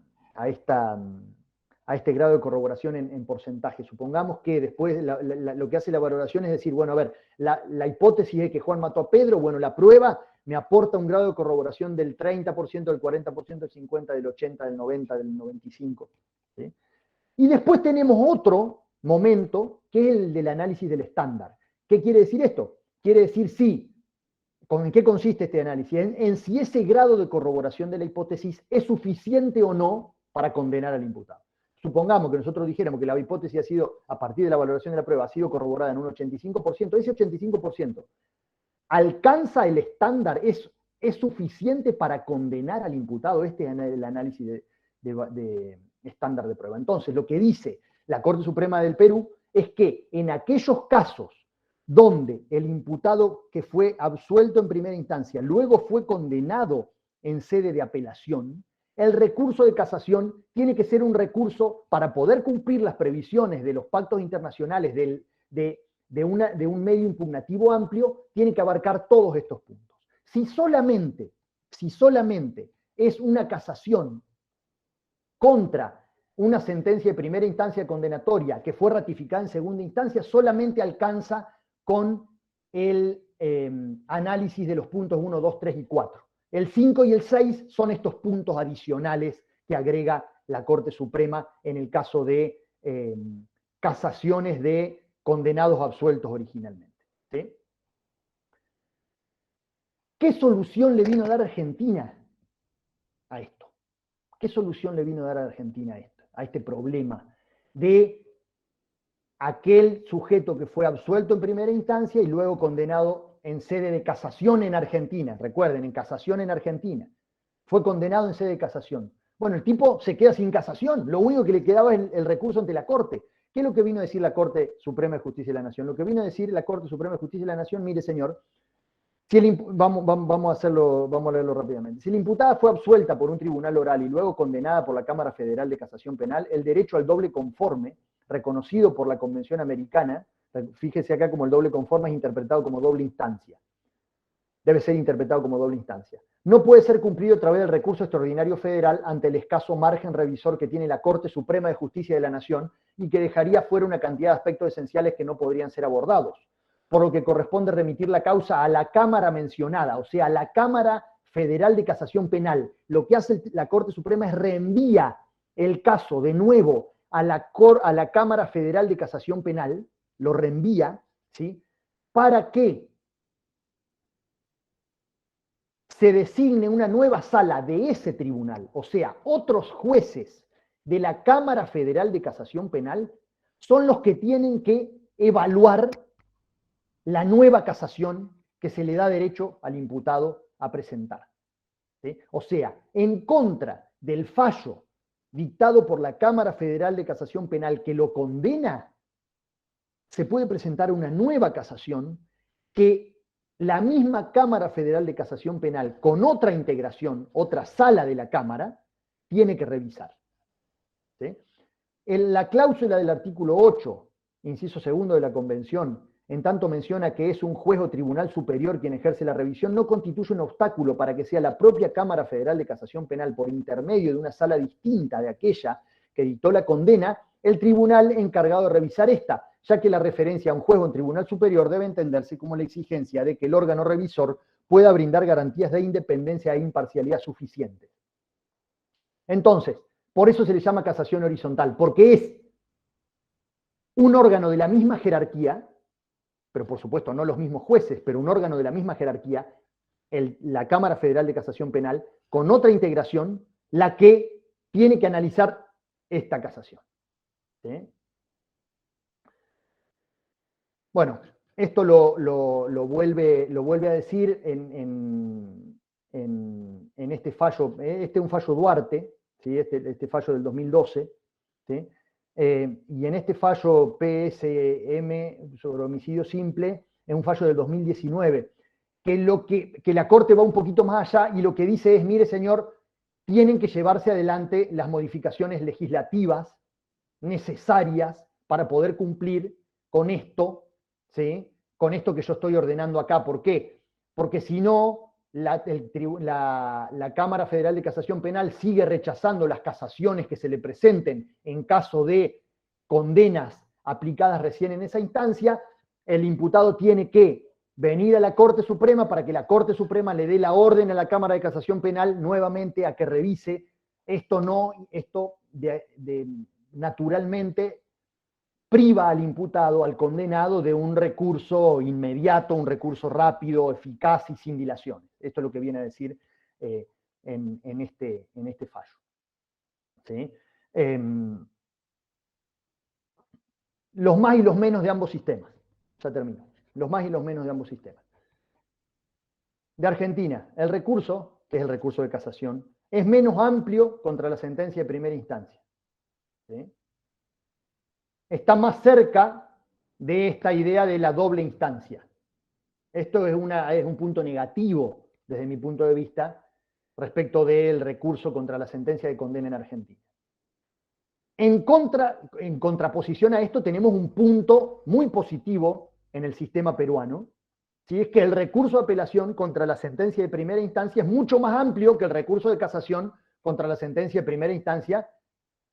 este grado de corroboración en porcentaje. Supongamos que después lo que hace la valoración es decir, bueno, a ver, la hipótesis de que Juan mató a Pedro, bueno, la prueba me aporta un grado de corroboración del 30%, del 40%, del 50%, del 80%, del 90%, del 95%. ¿Sí? Y después tenemos otro momento, que es el del análisis del estándar. ¿Qué quiere decir esto? Quiere decir sí. ¿En qué consiste este análisis? En si ese grado de corroboración de la hipótesis es suficiente o no para condenar al imputado. Supongamos que nosotros dijéramos que la hipótesis ha sido, a partir de la valoración de la prueba, ha sido corroborada en un 85%, ese 85% alcanza el estándar, es suficiente para condenar al imputado. Este es el análisis de estándar de prueba. Entonces, lo que dice la Corte Suprema del Perú es que en aquellos casos donde el imputado que fue absuelto en primera instancia luego fue condenado en sede de apelación, el recurso de casación tiene que ser un recurso para poder cumplir las previsiones de los pactos internacionales de un medio impugnativo amplio, tiene que abarcar todos estos puntos. Si solamente es una casación contra una sentencia de primera instancia condenatoria que fue ratificada en segunda instancia, solamente alcanza con el análisis de los puntos 1, 2, 3 y 4. El 5 y el 6 son estos puntos adicionales que agrega la Corte Suprema en el caso de casaciones de condenados absueltos originalmente. ¿Sí? ¿Qué solución le vino a dar Argentina a esto? ¿Qué solución le vino a dar a Argentina a este problema de aquel sujeto que fue absuelto en primera instancia y luego condenado en sede de casación en Argentina? Recuerden, en casación en Argentina. Fue condenado en sede de casación. Bueno, el tipo se queda sin casación. Lo único que le quedaba es el recurso ante la Corte. ¿Qué es lo que vino a decir la Corte Suprema de Justicia de la Nación? Lo que vino a decir la Corte Suprema de Justicia de la Nación, mire señor, Vamos a leerlo rápidamente. Si la imputada fue absuelta por un tribunal oral y luego condenada por la Cámara Federal de Casación Penal, el derecho al doble conforme, reconocido por la Convención Americana, fíjese acá como el doble conforme es interpretado como doble instancia. Debe ser interpretado como doble instancia. No puede ser cumplido a través del recurso extraordinario federal ante el escaso margen revisor que tiene la Corte Suprema de Justicia de la Nación y que dejaría fuera una cantidad de aspectos esenciales que no podrían ser abordados, por lo que corresponde remitir la causa a la Cámara mencionada, o sea, a la Cámara Federal de Casación Penal. Lo que hace la Corte Suprema es reenvía el caso de nuevo a la Cámara Federal de Casación Penal, lo reenvía, ¿sí? Para que se designe una nueva sala de ese tribunal, o sea, otros jueces de la Cámara Federal de Casación Penal son los que tienen que evaluar la nueva casación que se le da derecho al imputado a presentar. ¿Sí? O sea, en contra del fallo dictado por la Cámara Federal de Casación Penal que lo condena, se puede presentar una nueva casación que la misma Cámara Federal de Casación Penal, con otra integración, otra sala de la Cámara, tiene que revisar. ¿Sí? La cláusula del artículo 8, inciso segundo de la Convención, en tanto menciona que es un juez o tribunal superior quien ejerce la revisión, no constituye un obstáculo para que sea la propia Cámara Federal de Casación Penal, por intermedio de una sala distinta de aquella que dictó la condena, el tribunal encargado de revisar esta, ya que la referencia a un juez o un tribunal superior debe entenderse como la exigencia de que el órgano revisor pueda brindar garantías de independencia e imparcialidad suficientes. Entonces, por eso se le llama casación horizontal, porque es un órgano de la misma jerarquía, pero por supuesto no los mismos jueces, pero un órgano de la misma jerarquía, la Cámara Federal de Casación Penal, con otra integración, la que tiene que analizar esta casación. ¿Sí? Bueno, esto lo vuelve a decir en este fallo, este es un fallo Duarte, ¿sí? este fallo del 2012, ¿sí? Y en este fallo PSM sobre homicidio simple, es un fallo del 2019, que la Corte va un poquito más allá y lo que dice es, mire señor, tienen que llevarse adelante las modificaciones legislativas necesarias para poder cumplir con esto, ¿sí? Con esto que yo estoy ordenando acá. ¿Por qué? Porque si no, la Cámara Federal de Casación Penal sigue rechazando las casaciones que se le presenten en caso de condenas aplicadas recién en esa instancia. El imputado tiene que venir a la Corte Suprema para que la Corte Suprema le dé la orden a la Cámara de Casación Penal nuevamente a que revise. Esto naturalmente priva al imputado, al condenado, de un recurso inmediato, un recurso rápido, eficaz y sin dilaciones. Esto es lo que viene a decir en este fallo. ¿Sí? Los más y los menos de ambos sistemas. Ya termino. Los más y los menos de ambos sistemas. De Argentina, el recurso, que es el recurso de casación, es menos amplio contra la sentencia de primera instancia. ¿Sí? Está más cerca de esta idea de la doble instancia. Esto es un punto negativo desde mi punto de vista respecto del recurso contra la sentencia de condena en Argentina. En contraposición a esto tenemos un punto muy positivo en el sistema peruano, ¿sí? Es que el recurso de apelación contra la sentencia de primera instancia es mucho más amplio que el recurso de casación contra la sentencia de primera instancia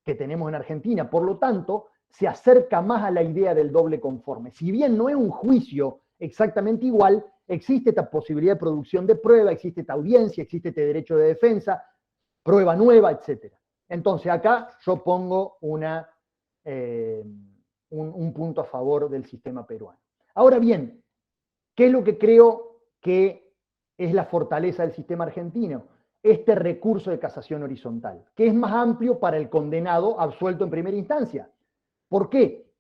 que tenemos en Argentina. Por lo tanto, se acerca más a la idea del doble conforme. Si bien no es un juicio exactamente igual, existe esta posibilidad de producción de prueba, existe esta audiencia, existe este derecho de defensa, prueba nueva, etc. Entonces acá yo pongo un punto a favor del sistema peruano. Ahora bien, ¿qué es lo que creo que es la fortaleza del sistema argentino? Este recurso de casación horizontal, que es más amplio para el condenado absuelto en primera instancia. ¿Por qué?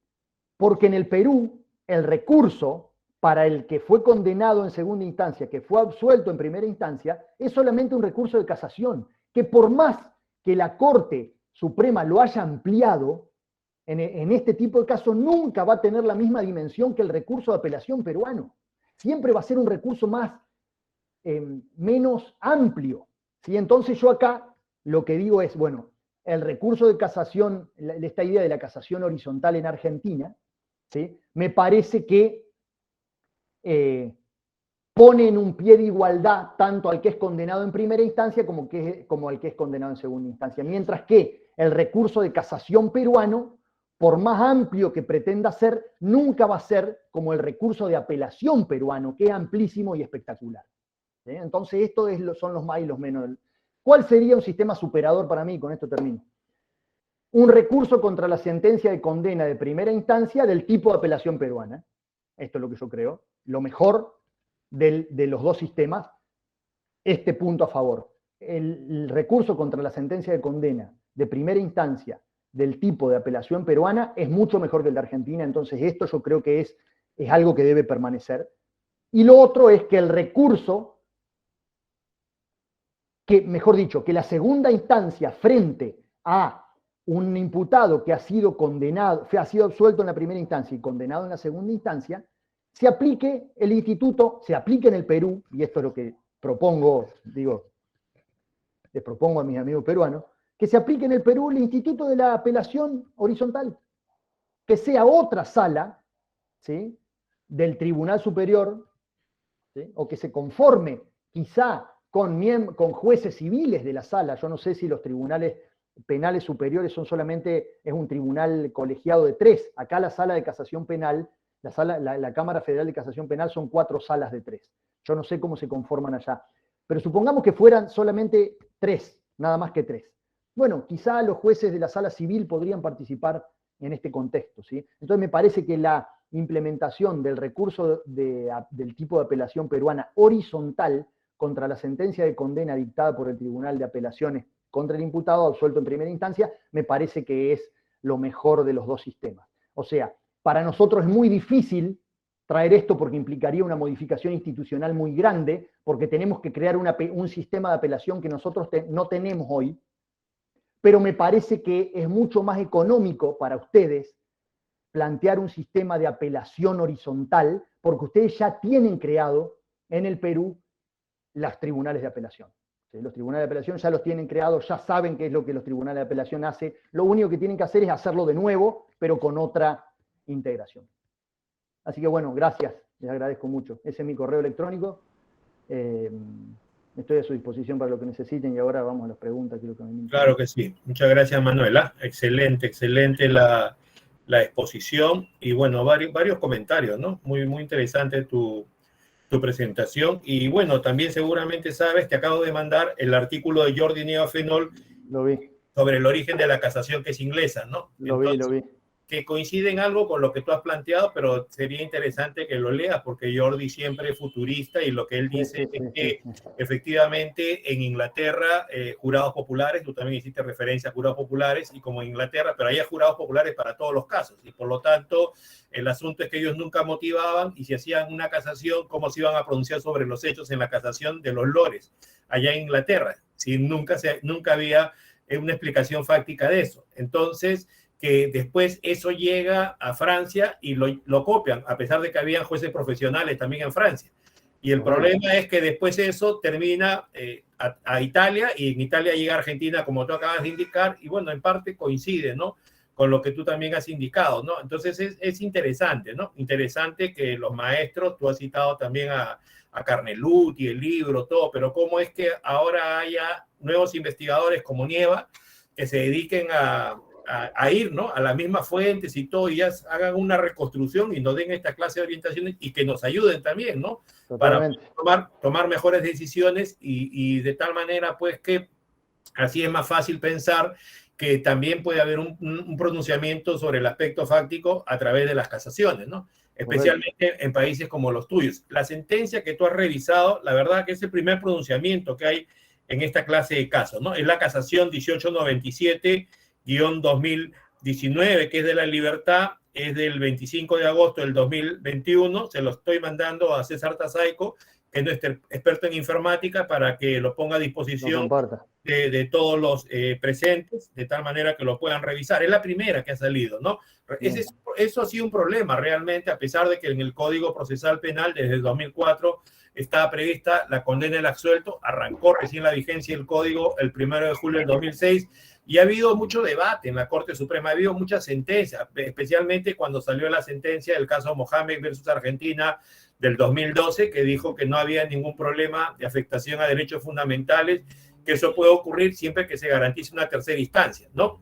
Porque en el Perú el recurso para el que fue condenado en segunda instancia, que fue absuelto en primera instancia, es solamente un recurso de casación, que por más que la Corte Suprema lo haya ampliado, en este tipo de casos nunca va a tener la misma dimensión que el recurso de apelación peruano. Siempre va a ser un recurso más menos amplio, ¿sí? Entonces yo acá lo que digo es, bueno, el recurso de casación, esta idea de la casación horizontal en Argentina, ¿sí? Me parece que pone en un pie de igualdad tanto al que es condenado en primera instancia como al que es condenado en segunda instancia. Mientras que el recurso de casación peruano, por más amplio que pretenda ser, nunca va a ser como el recurso de apelación peruano, que es amplísimo y espectacular. ¿Sí? Entonces, esto son los más y los menos. ¿Cuál sería un sistema superador para mí? Con esto termino. Un recurso contra la sentencia de condena de primera instancia del tipo de apelación peruana. Esto es lo que yo creo. Lo mejor de los dos sistemas, este punto a favor. El recurso contra la sentencia de condena de primera instancia del tipo de apelación peruana es mucho mejor que el de Argentina, entonces esto yo creo que es algo que debe permanecer. Y lo otro es que el recurso, mejor dicho, que la segunda instancia frente a un imputado que ha sido condenado, ha sido absuelto en la primera instancia y condenado en la segunda instancia, se aplique el instituto, se aplique en el Perú, y esto es lo que propongo, les propongo a mis amigos peruanos, que se aplique en el Perú el instituto de la apelación horizontal, que sea otra sala, ¿sí?, del Tribunal Superior, ¿sí?, o que se conforme quizá con jueces civiles de la sala. Yo no sé si los tribunales penales superiores es un tribunal colegiado de 3. Acá la sala de casación penal, la Cámara Federal de Casación Penal son 4 salas de 3. Yo no sé cómo se conforman allá. Pero supongamos que fueran solamente 3, nada más que 3. Bueno, quizá los jueces de la sala civil podrían participar en este contexto, ¿sí? Entonces me parece que la implementación del recurso del tipo de apelación peruana horizontal contra la sentencia de condena dictada por el Tribunal de Apelaciones contra el imputado absuelto en primera instancia, me parece que es lo mejor de los dos sistemas. O sea, para nosotros es muy difícil traer esto porque implicaría una modificación institucional muy grande, porque tenemos que crear un sistema de apelación que nosotros no tenemos hoy, pero me parece que es mucho más económico para ustedes plantear un sistema de apelación horizontal, porque ustedes ya tienen creado en el Perú los tribunales de apelación. ¿Sí? Los tribunales de apelación ya los tienen creados, ya saben qué es lo que los tribunales de apelación hacen. Lo único que tienen que hacer es hacerlo de nuevo, pero con otra integración. Así que bueno, gracias, les agradezco mucho. Ese es mi correo electrónico. Estoy a su disposición para lo que necesiten y ahora vamos a las preguntas. Claro que sí. Muchas gracias, Manuela. Excelente la exposición y bueno, varios comentarios, ¿no? Muy interesante tu presentación. Y bueno, también seguramente sabes, te acabo de mandar el artículo de Jordi Nieva Fenol sobre el origen de la casación, que es inglesa, ¿no? Lo vi. Que coincide en algo con lo que tú has planteado, pero sería interesante que lo leas, porque Jordi siempre es futurista y lo que él dice es que efectivamente en Inglaterra, jurados populares, tú también hiciste referencia a jurados populares, y como en Inglaterra, pero hay jurados populares para todos los casos, y por lo tanto, el asunto es que ellos nunca motivaban, y si hacían una casación, ¿cómo se iban a pronunciar sobre los hechos en la casación de los lores allá en Inglaterra? Si nunca había una explicación fáctica de eso. Entonces, que después eso llega a Francia y lo copian, a pesar de que habían jueces profesionales también en Francia. Y el problema es que después eso termina a Italia, y en Italia llega a Argentina, como tú acabas de indicar, y bueno, en parte coincide, ¿no?, con lo que tú también has indicado, ¿no? Entonces es interesante, ¿no? Interesante que los maestros, tú has citado también a Carneluti, el libro, todo, pero cómo es que ahora haya nuevos investigadores como Nieva que se dediquen a ir, ¿no?, a las mismas fuentes y todo, y ya hagan una reconstrucción y nos den esta clase de orientaciones y que nos ayuden también, ¿no? Totalmente. Para tomar mejores decisiones y de tal manera, pues, que así es más fácil pensar que también puede haber un pronunciamiento sobre el aspecto fáctico a través de las casaciones, ¿no? Especialmente en países como los tuyos. La sentencia que tú has revisado, la verdad que es el primer pronunciamiento que hay en esta clase de casos, ¿no? Es la casación 1897-2019, que es de la Libertad, es del 25 de agosto del 2021. Se lo estoy mandando a César Tazaico, que es nuestro experto en informática, para que lo ponga a disposición de todos los presentes, de tal manera que lo puedan revisar. Es la primera que ha salido, ¿no? Eso ha sido un problema realmente, a pesar de que en el Código Procesal Penal desde el 2004 estaba prevista la condena del absuelto, arrancó recién la vigencia del código el 1 de julio del 2006, y ha habido mucho debate en la Corte Suprema, ha habido muchas sentencias, especialmente cuando salió la sentencia del caso Mohamed versus Argentina del 2012, que dijo que no había ningún problema de afectación a derechos fundamentales, que eso puede ocurrir siempre que se garantice una tercera instancia, ¿no?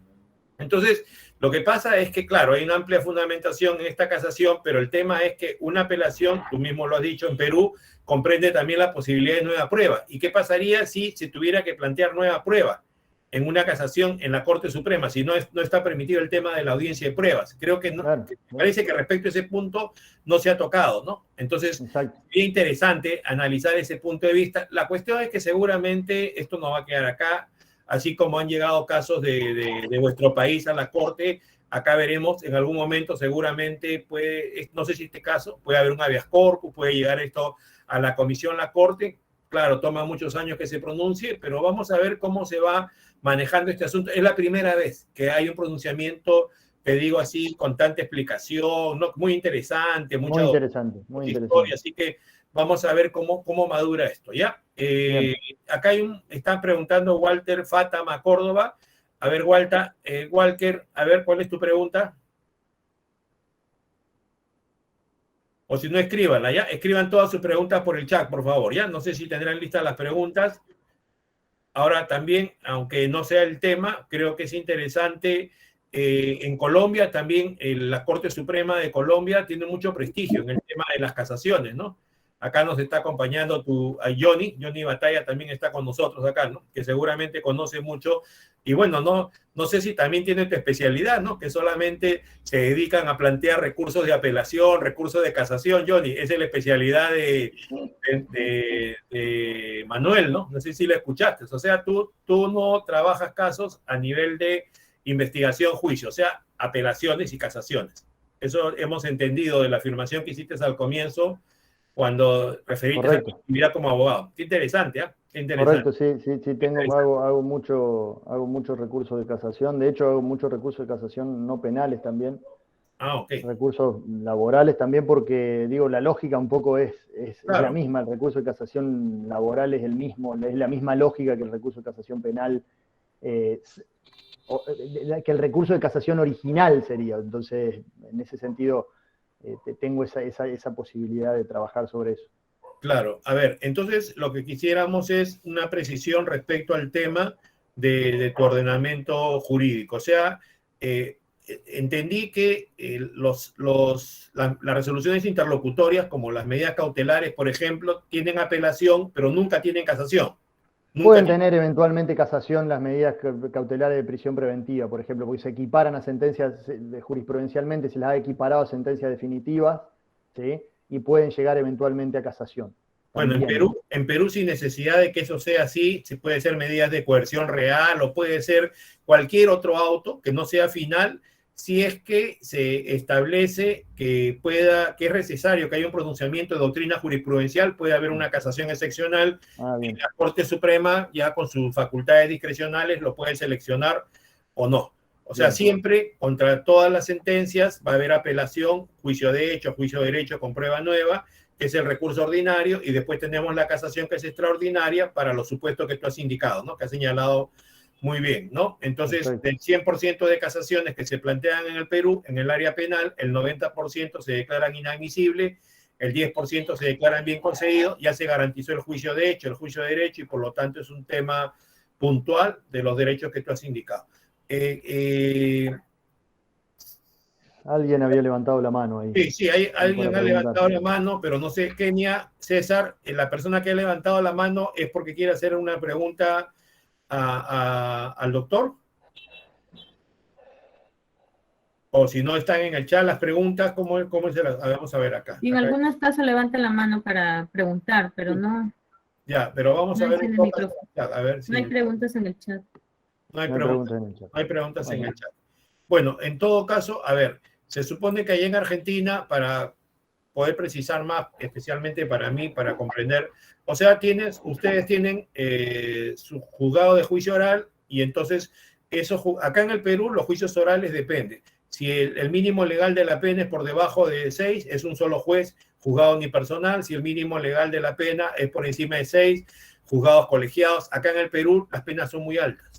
Entonces, lo que pasa es que, claro, hay una amplia fundamentación en esta casación, pero el tema es que una apelación, tú mismo lo has dicho, en Perú, comprende también la posibilidad de nueva prueba. ¿Y qué pasaría si se tuviera que plantear nueva prueba en una casación en la Corte Suprema, si no está permitido el tema de la audiencia de pruebas? Creo que no, claro. Parece que respecto a ese punto no se ha tocado, ¿no? Entonces, es interesante analizar ese punto de vista. La cuestión es que seguramente esto no va a quedar acá, así como han llegado casos de vuestro país a la Corte. Acá veremos en algún momento, seguramente no sé si este caso, puede haber un habeas corpus, puede llegar esto a la comisión, la Corte. Claro, toma muchos años que se pronuncie, pero vamos a ver cómo se va manejando este asunto. Es la primera vez que hay un pronunciamiento, te digo así, con tanta explicación, ¿no? Muy interesante, muy interesante, muy historia, interesante. Así que vamos a ver cómo madura esto, ¿ya? Acá están preguntando Walter Fátima Córdoba. A ver, Walter, a ver, ¿cuál es tu pregunta? O si no, escríbanla, ¿ya? Escriban todas sus preguntas por el chat, por favor, ¿ya? No sé si tendrán listas las preguntas. Ahora también, aunque no sea el tema, creo que es interesante. En Colombia también, la Corte Suprema de Colombia tiene mucho prestigio en el tema de las casaciones, ¿no? Acá nos está acompañando Johnny Batalla también está con nosotros acá, ¿no? Que seguramente conoce mucho. Y bueno, no sé si también tiene tu especialidad, ¿no? Que solamente se dedican a plantear recursos de apelación, recursos de casación. Johnny, esa es la especialidad de Manuel, ¿no? No sé si la escuchaste. O sea, tú no trabajas casos a nivel de investigación, juicio, o sea, apelaciones y casaciones. Eso hemos entendido de la afirmación que hiciste al comienzo, cuando referiste a tu actividad como abogado. Qué interesante, ¿eh? Qué interesante. Correcto, sí, hago mucho recurso de casación. De hecho, hago mucho recurso de casación no penales también. Ok. Recursos laborales también, porque, digo, la lógica un poco es la misma. El recurso de casación laboral es el mismo, es la misma lógica que el recurso de casación penal, que el recurso de casación original sería. Entonces, en ese sentido, tengo esa posibilidad de trabajar sobre eso. Claro, a ver, entonces lo que quisiéramos es una precisión respecto al tema de tu ordenamiento jurídico. O sea, entendí que las resoluciones interlocutorias, como las medidas cautelares, por ejemplo, tienen apelación, pero nunca tienen casación. Pueden tener eventualmente casación las medidas cautelares de prisión preventiva, por ejemplo, porque se equiparan a sentencias jurisprudencialmente, se las ha equiparado a sentencias definitivas, ¿sí? Y pueden llegar eventualmente a casación. Bueno, en Perú, sin necesidad de que eso sea así, se puede ser medidas de coerción real o puede ser cualquier otro auto que no sea final, si es que se establece que es necesario que haya un pronunciamiento de doctrina jurisprudencial, puede haber una casación excepcional y la Corte Suprema, ya con sus facultades discrecionales, lo puede seleccionar o no. O sea, siempre, contra todas las sentencias, va a haber apelación, juicio de hecho, juicio de derecho con prueba nueva, que es el recurso ordinario, y después tenemos la casación, que es extraordinaria para los supuestos que tú has indicado, ¿no? Que has señalado muy bien, ¿no? Entonces, del 100% de casaciones que se plantean en el Perú, en el área penal, el 90% se declaran inadmisibles, el 10% se declaran bien concedidos, ya se garantizó el juicio de hecho, el juicio de derecho, y por lo tanto es un tema puntual de los derechos que tú has indicado. Alguien había levantado la mano ahí. Sí, alguien ha levantado la mano, pero no sé, Kenia, César, la persona que ha levantado la mano es porque quiere hacer una pregunta al doctor. O si no están en el chat las preguntas, ¿cómo se las vamos a ver acá? Y en algunos casos levantan la mano para preguntar, pero no. Ya, pero vamos a ver un poco en el chat. A ver si... No hay preguntas en el chat. No hay preguntas en el chat. Bueno, en todo caso, a ver, se supone que allá en Argentina, para poder precisar más, especialmente para mí, para comprender, o sea, ustedes tienen su juzgado de juicio oral, y entonces, acá en el Perú los juicios orales dependen. Si el mínimo legal de la pena es por debajo de 6, es un solo juez juzgado unipersonal, si el mínimo legal de la pena es por encima de 6, juzgados colegiados. Acá en el Perú las penas son muy altas,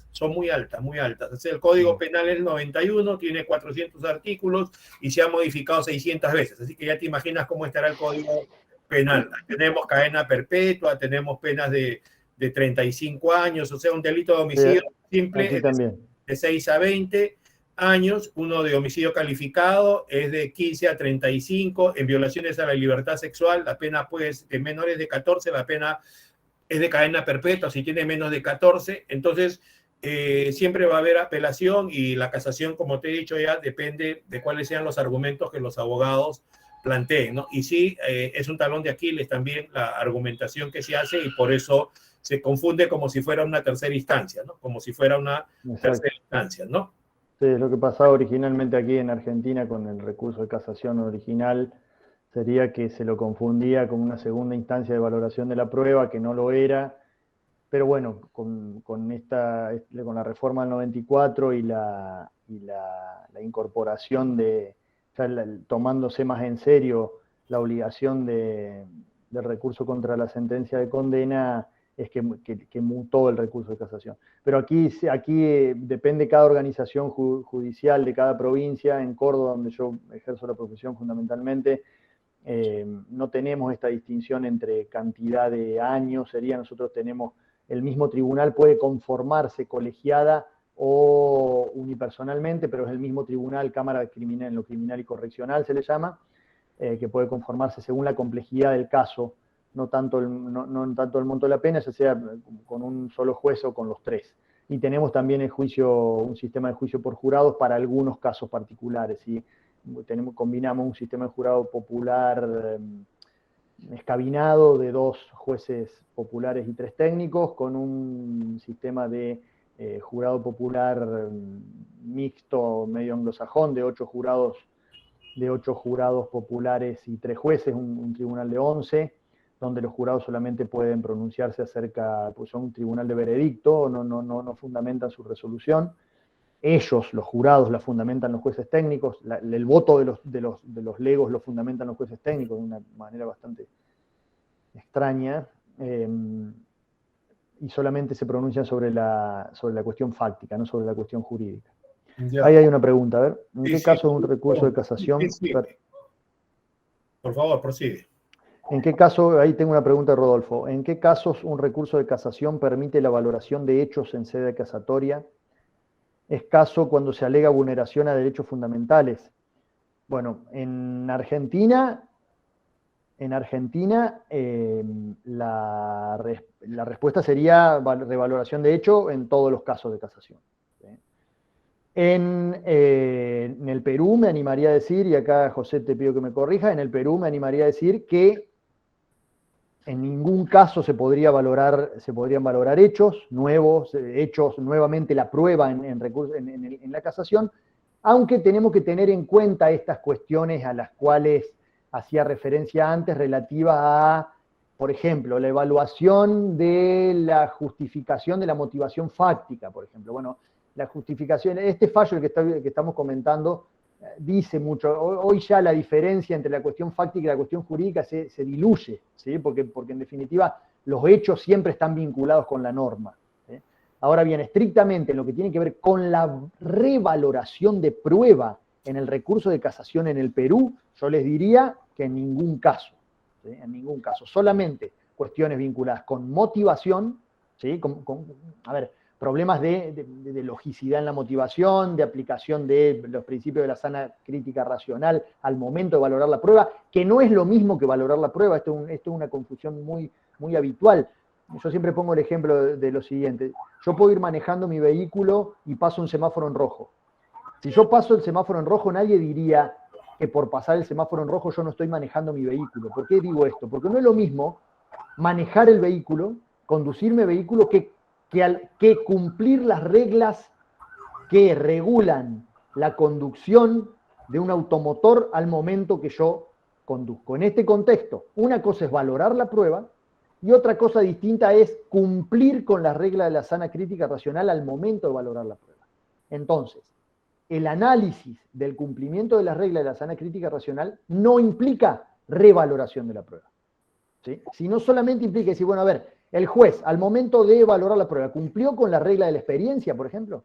muy altas. O sea, el Código Penal es el 91, tiene 400 artículos y se ha modificado 600 veces. Así que ya te imaginas cómo estará el Código Penal. Tenemos cadena perpetua, tenemos penas de 35 años, o sea, un delito de homicidio simple de 6 a 20 años, uno de homicidio calificado es de 15 a 35, en violaciones a la libertad sexual, la pena pues de menores de 14, la pena es de cadena perpetua, si tiene menos de 14, entonces siempre va a haber apelación y la casación, como te he dicho ya, depende de cuáles sean los argumentos que los abogados planteen, ¿no? Y sí, es un talón de Aquiles también la argumentación que se hace y por eso se confunde como si fuera una tercera instancia, ¿no? Como si fuera una tercera instancia, ¿no? Sí, lo que pasaba originalmente aquí en Argentina con el recurso de casación original sería que se lo confundía con una segunda instancia de valoración de la prueba, que no lo era, pero bueno, con la reforma del 94 y la incorporación tomándose más en serio la obligación del recurso contra la sentencia de condena, es que mutó el recurso de casación. Pero aquí depende cada organización judicial de cada provincia. En Córdoba, donde yo ejerzo la profesión fundamentalmente, no tenemos esta distinción entre cantidad de años. Nosotros tenemos, el mismo tribunal puede conformarse colegiada o unipersonalmente, pero es el mismo tribunal, Cámara Criminal, en lo criminal y correccional se le llama, que puede conformarse según la complejidad del caso, no tanto el monto de la pena, ya sea con un solo juez o con los tres. Y tenemos también un sistema de juicio por jurados para algunos casos particulares, ¿sí? Combinamos un sistema de jurado popular escabinado de 2 jueces populares y 3 técnicos, con un sistema de jurado popular mixto, medio anglosajón, de 8 jurados populares y 3 jueces, un tribunal de 11, donde los jurados solamente pueden pronunciarse acerca, pues son un tribunal de veredicto, no fundamentan su resolución. Ellos, los jurados, la fundamentan los jueces técnicos, el voto de los legos lo fundamentan los jueces técnicos de una manera bastante extraña, y solamente se pronuncian sobre la cuestión fáctica, no sobre la cuestión jurídica. Ya. Ahí hay una pregunta, a ver, ¿en qué caso es un recurso de casación? Por favor, prosigue. ¿En qué caso, ahí tengo una pregunta de Rodolfo, ¿en qué casos un recurso de casación permite la valoración de hechos en sede casatoria? ¿Es caso cuando se alega vulneración a derechos fundamentales? Bueno, en Argentina la respuesta sería revaloración de hecho en todos los casos de casación. ¿Sí? En el Perú me animaría a decir, y acá José te pido que me corrija, en el Perú me animaría a decir que en ningún caso se podrían valorar hechos nuevos, nuevamente la prueba en la casación, aunque tenemos que tener en cuenta estas cuestiones a las cuales hacía referencia antes, relativas a, por ejemplo, la evaluación de la justificación de la motivación fáctica, por ejemplo. Bueno, la justificación, este fallo que estamos comentando, dice mucho. Hoy ya la diferencia entre la cuestión fáctica y la cuestión jurídica se diluye, ¿sí? Porque en definitiva los hechos siempre están vinculados con la norma, ¿sí? Ahora bien, estrictamente en lo que tiene que ver con la revaloración de prueba en el recurso de casación en el Perú, yo les diría que en ningún caso, ¿sí? En ningún caso, solamente cuestiones vinculadas con motivación, ¿sí? Problemas de logicidad en la motivación, de aplicación de los principios de la sana crítica racional al momento de valorar la prueba, que no es lo mismo que valorar la prueba. Esto es una confusión muy, muy habitual. Yo siempre pongo el ejemplo de lo siguiente. Yo puedo ir manejando mi vehículo y paso un semáforo en rojo. Si yo paso el semáforo en rojo, nadie diría que por pasar el semáforo en rojo yo no estoy manejando mi vehículo. ¿Por qué digo esto? Porque no es lo mismo manejar el vehículo, conducirme vehículo, que cumplir las reglas que regulan la conducción de un automotor al momento que yo conduzco. En este contexto, una cosa es valorar la prueba y otra cosa distinta es cumplir con las reglas de la sana crítica racional al momento de valorar la prueba. Entonces, el análisis del cumplimiento de las reglas de la sana crítica racional no implica revaloración de la prueba. ¿Sí? Si no solamente implica decir, bueno, a ver, el juez al momento de valorar la prueba, ¿cumplió con la regla de la experiencia, por ejemplo?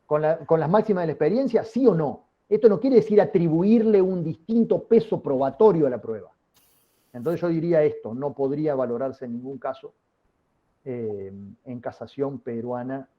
¿Con las máximas de la experiencia? ¿Sí o no? Esto no quiere decir atribuirle un distinto peso probatorio a la prueba. Entonces yo diría esto, no podría valorarse en ningún caso en casación peruana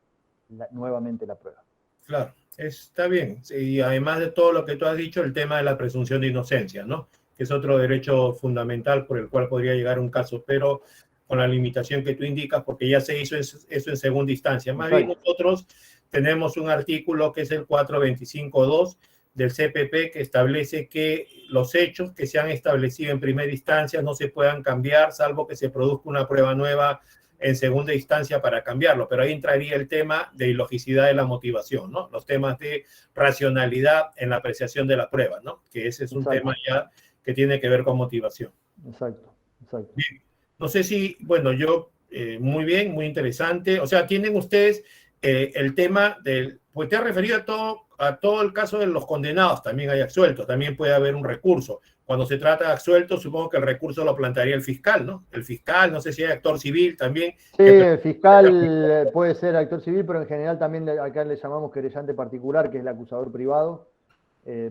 nuevamente la prueba. Claro, está bien. Y además de todo lo que tú has dicho, el tema de la presunción de inocencia, ¿no? Que es otro derecho fundamental por el cual podría llegar un caso, pero con la limitación que tú indicas, porque ya se hizo eso en segunda instancia. Más bien nosotros tenemos un artículo que es el 425.2 del CPP que establece que los hechos que se han establecido en primera instancia no se puedan cambiar, salvo que se produzca una prueba nueva en segunda instancia para cambiarlo, pero ahí entraría el tema de ilogicidad de la motivación, ¿no? Los temas de racionalidad en la apreciación de la prueba, ¿no? Que ese es un tema ya que tiene que ver con motivación. Exacto. Bien. No sé si, bueno, muy bien, muy interesante. O sea, tienen ustedes el tema del, pues te has referido a todo el caso de los condenados, también hay absueltos, también puede haber un recurso. Cuando se trata de absueltos, supongo que el recurso lo plantearía el fiscal, ¿no? El fiscal, no sé si hay actor civil también. Sí, el fiscal puede ser actor civil, pero en general también acá le llamamos querellante particular, que es el acusador privado,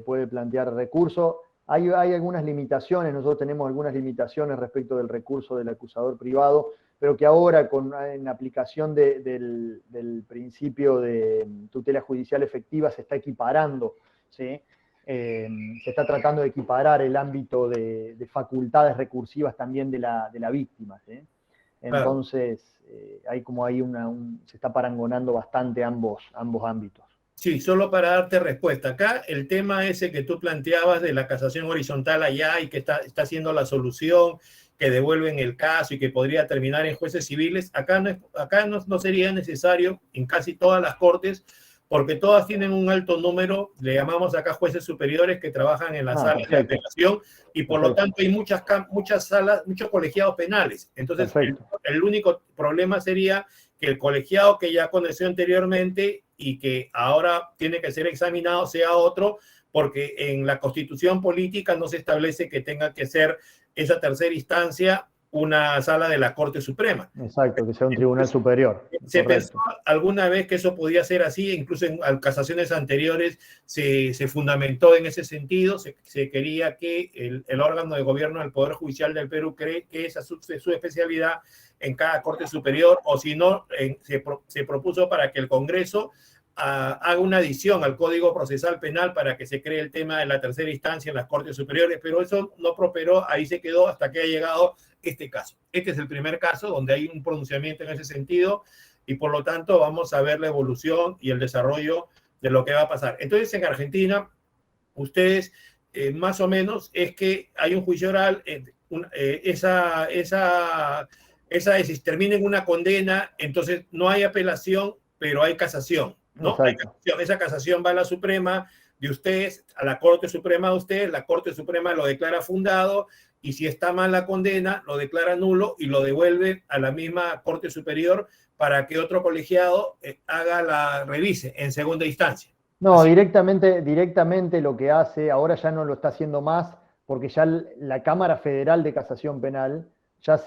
puede plantear recurso. Hay algunas limitaciones, nosotros tenemos algunas limitaciones respecto del recurso del acusador privado, pero que ahora en aplicación del principio de tutela judicial efectiva se está equiparando, ¿sí? Se está tratando de equiparar el ámbito de facultades recursivas también de la víctima, ¿sí? Entonces, se está parangonando bastante ambos ámbitos. Sí, solo para darte respuesta. Acá el tema ese que tú planteabas de la casación horizontal allá y que está haciendo la solución, que devuelven el caso y que podría terminar en jueces civiles, acá no sería necesario en casi todas las cortes, porque todas tienen un alto número, le llamamos acá jueces superiores que trabajan en las salas de apelación y por lo tanto hay muchas salas, muchos colegiados penales. Entonces el único problema sería que el colegiado que ya conoció anteriormente y que ahora tiene que ser examinado sea otro, porque en la Constitución política no se establece que tenga que ser esa tercera instancia una sala de la Corte Suprema. Exacto, que sea un tribunal superior. Se pensó alguna vez que eso podía ser así, incluso en casaciones anteriores se fundamentó en ese sentido, se quería que el órgano de gobierno del Poder Judicial del Perú cree que esa es su especialidad en cada Corte Superior, o si no, se propuso para que el Congreso haga una adición al Código Procesal Penal para que se cree el tema de la tercera instancia en las Cortes Superiores, pero eso no prosperó, ahí se quedó hasta que ha llegado este caso. Este es el primer caso donde hay un pronunciamiento en ese sentido y por lo tanto vamos a ver la evolución y el desarrollo de lo que va a pasar. Entonces en Argentina, ustedes más o menos es que hay un juicio oral, termina en una condena, entonces no hay apelación, pero hay casación, ¿no? Hay casación. Esa casación va a la Suprema de ustedes, a la Corte Suprema de ustedes, la Corte Suprema lo declara fundado y si está mal la condena, lo declara nulo y lo devuelve a la misma Corte Superior para que otro colegiado revise en segunda instancia. No, directamente lo que hace, ahora ya no lo está haciendo más, porque ya la Cámara Federal de Casación Penal ya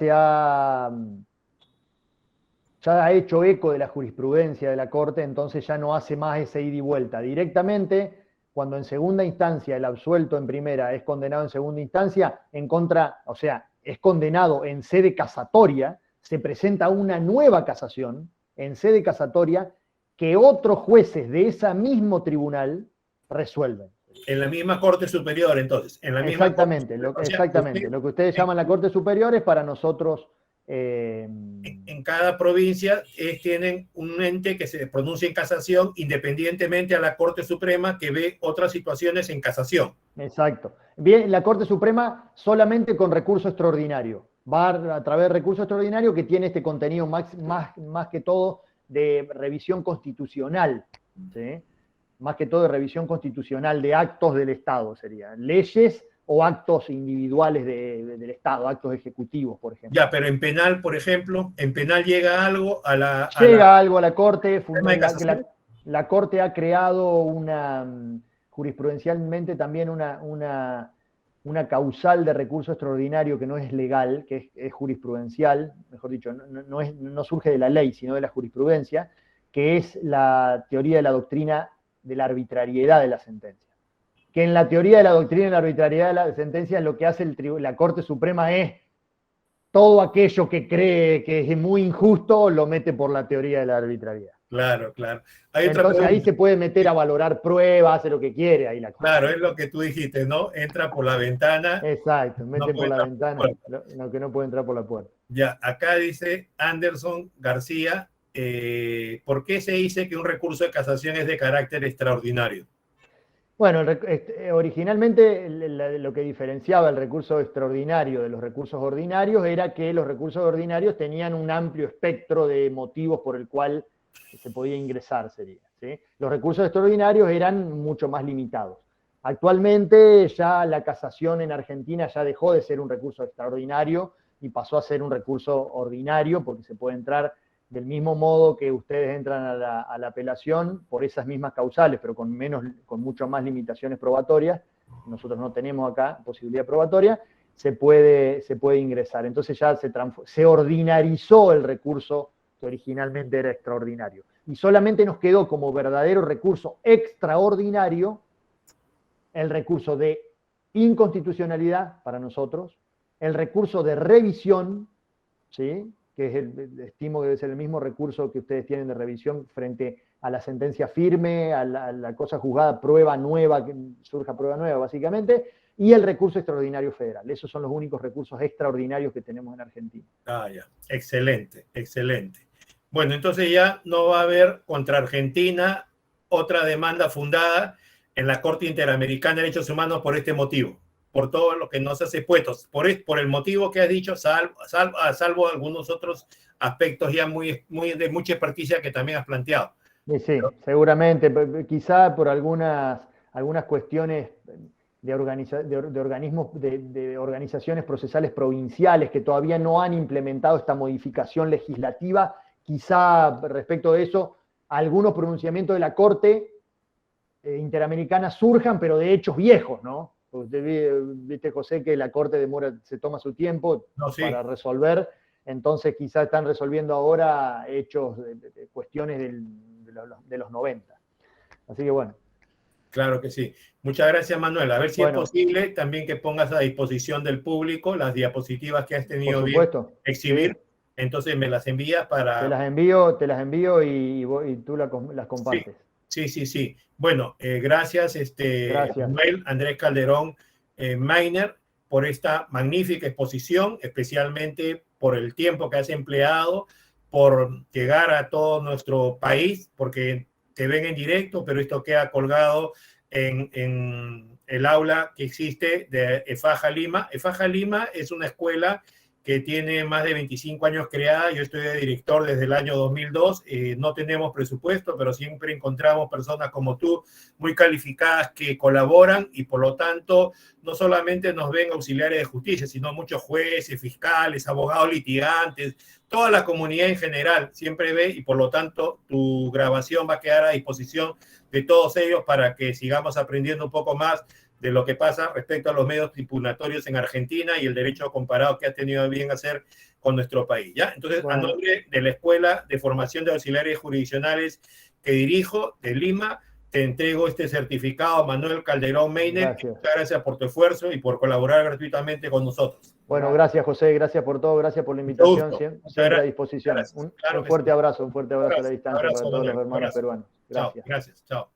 ha hecho eco de la jurisprudencia de la Corte, entonces ya no hace más ese ida y vuelta. Directamente, cuando en segunda instancia el absuelto en primera es condenado en segunda instancia, es condenado en sede casatoria, se presenta una nueva casación en sede casatoria que otros jueces de ese mismo tribunal resuelven. En la misma Corte Superior, entonces. Exactamente, lo que ustedes llaman la Corte Superior es para nosotros... En cada provincia tienen un ente que se pronuncia en casación independientemente a la Corte Suprema que ve otras situaciones en casación. Exacto. Bien, la Corte Suprema solamente con recurso extraordinario. Va a través de recurso extraordinario que tiene este contenido más que todo de revisión constitucional, ¿sí? Más que todo de revisión constitucional de actos del Estado serían leyes o actos individuales del Estado, actos ejecutivos, por ejemplo. Ya, pero en penal, por ejemplo, en penal llega algo a la... algo a la Corte, la Corte ha creado jurisprudencialmente también una una causal de recurso extraordinario que no es legal, que es jurisprudencial, mejor dicho, no surge de la ley, sino de la jurisprudencia, que es la teoría de la doctrina de la arbitrariedad de la sentencia. Que en la teoría de la doctrina de la arbitrariedad de la sentencia lo que hace la Corte Suprema es todo aquello que cree que es muy injusto, lo mete por la teoría de la arbitrariedad. Claro, claro. Entonces ahí se puede meter a valorar pruebas, hace lo que quiere ahí la cosa. Claro, es lo que tú dijiste, ¿no? Entra por la ventana. Exacto, mete por la ventana lo que no puede entrar por la puerta. Ya, acá dice Anderson García, ¿por qué se dice que un recurso de casación es de carácter extraordinario? Bueno, originalmente lo que diferenciaba el recurso extraordinario de los recursos ordinarios era que los recursos ordinarios tenían un amplio espectro de motivos por el cual se podía ingresar, sería, ¿sí? Los recursos extraordinarios eran mucho más limitados. Actualmente ya la casación en Argentina ya dejó de ser un recurso extraordinario y pasó a ser un recurso ordinario, porque se puede entrar del mismo modo que ustedes entran a la apelación por esas mismas causales, pero con mucho más limitaciones probatorias. Nosotros no tenemos acá posibilidad probatoria, se puede ingresar. Entonces ya se ordinarizó el recurso que originalmente era extraordinario. Y solamente nos quedó como verdadero recurso extraordinario el recurso de inconstitucionalidad para nosotros, el recurso de revisión, ¿sí?, que es estimo que debe ser el mismo recurso que ustedes tienen de revisión frente a la sentencia firme, a la cosa juzgada, prueba nueva, que surja prueba nueva básicamente, y el recurso extraordinario federal. Esos son los únicos recursos extraordinarios que tenemos en Argentina. Ah, ya. Excelente, excelente. Bueno, entonces ya no va a haber contra Argentina otra demanda fundada en la Corte Interamericana de Derechos Humanos por este motivo, por todo lo que nos hace puestos, por el motivo que has dicho, salvo algunos otros aspectos ya de mucha experticia que también has planteado. Sí, seguramente, quizá por algunas cuestiones de organismos, de organizaciones procesales provinciales que todavía no han implementado esta modificación legislativa, quizá respecto de eso, algunos pronunciamientos de la Corte Interamericana surjan, pero de hechos viejos, ¿no? Usted viste, José, que la Corte se toma su tiempo para resolver, entonces quizá están resolviendo ahora hechos, cuestiones de los 90. Así que bueno. Claro que sí. Muchas gracias, Manuel. A ver si es posible también que pongas a disposición del público las diapositivas que has tenido bien exhibir. Sí. Entonces me las envías para... Te las envío y tú las compartes. Sí. Bueno, gracias, Manuel Andrés Calderón Meiner, por esta magnífica exposición, especialmente por el tiempo que has empleado, por llegar a todo nuestro país, porque te ven en directo, pero esto queda colgado en el aula que existe de EFAJA Lima. EFAJA Lima es una escuela que tiene más de 25 años creada. Yo estoy de director desde el año 2002. No tenemos presupuesto, pero siempre encontramos personas como tú, muy calificadas, que colaboran y por lo tanto no solamente nos ven auxiliares de justicia, sino muchos jueces, fiscales, abogados litigantes, toda la comunidad en general siempre ve, y por lo tanto tu grabación va a quedar a disposición de todos ellos para que sigamos aprendiendo un poco más de lo que pasa respecto a los medios tributatorios en Argentina y el derecho comparado que has tenido bien hacer con nuestro país, ¿ya? Entonces, a nombre de la Escuela de Formación de Auxiliares Jurisdiccionales que dirijo, de Lima, te entrego este certificado, Manuel Calderón Meiner. Muchas gracias por tu esfuerzo y por colaborar gratuitamente con nosotros. Bueno, gracias, José, gracias por todo, gracias por la invitación, siempre a disposición. Un fuerte abrazo a la distancia para todos los hermanos peruanos. Gracias. Gracias, chao.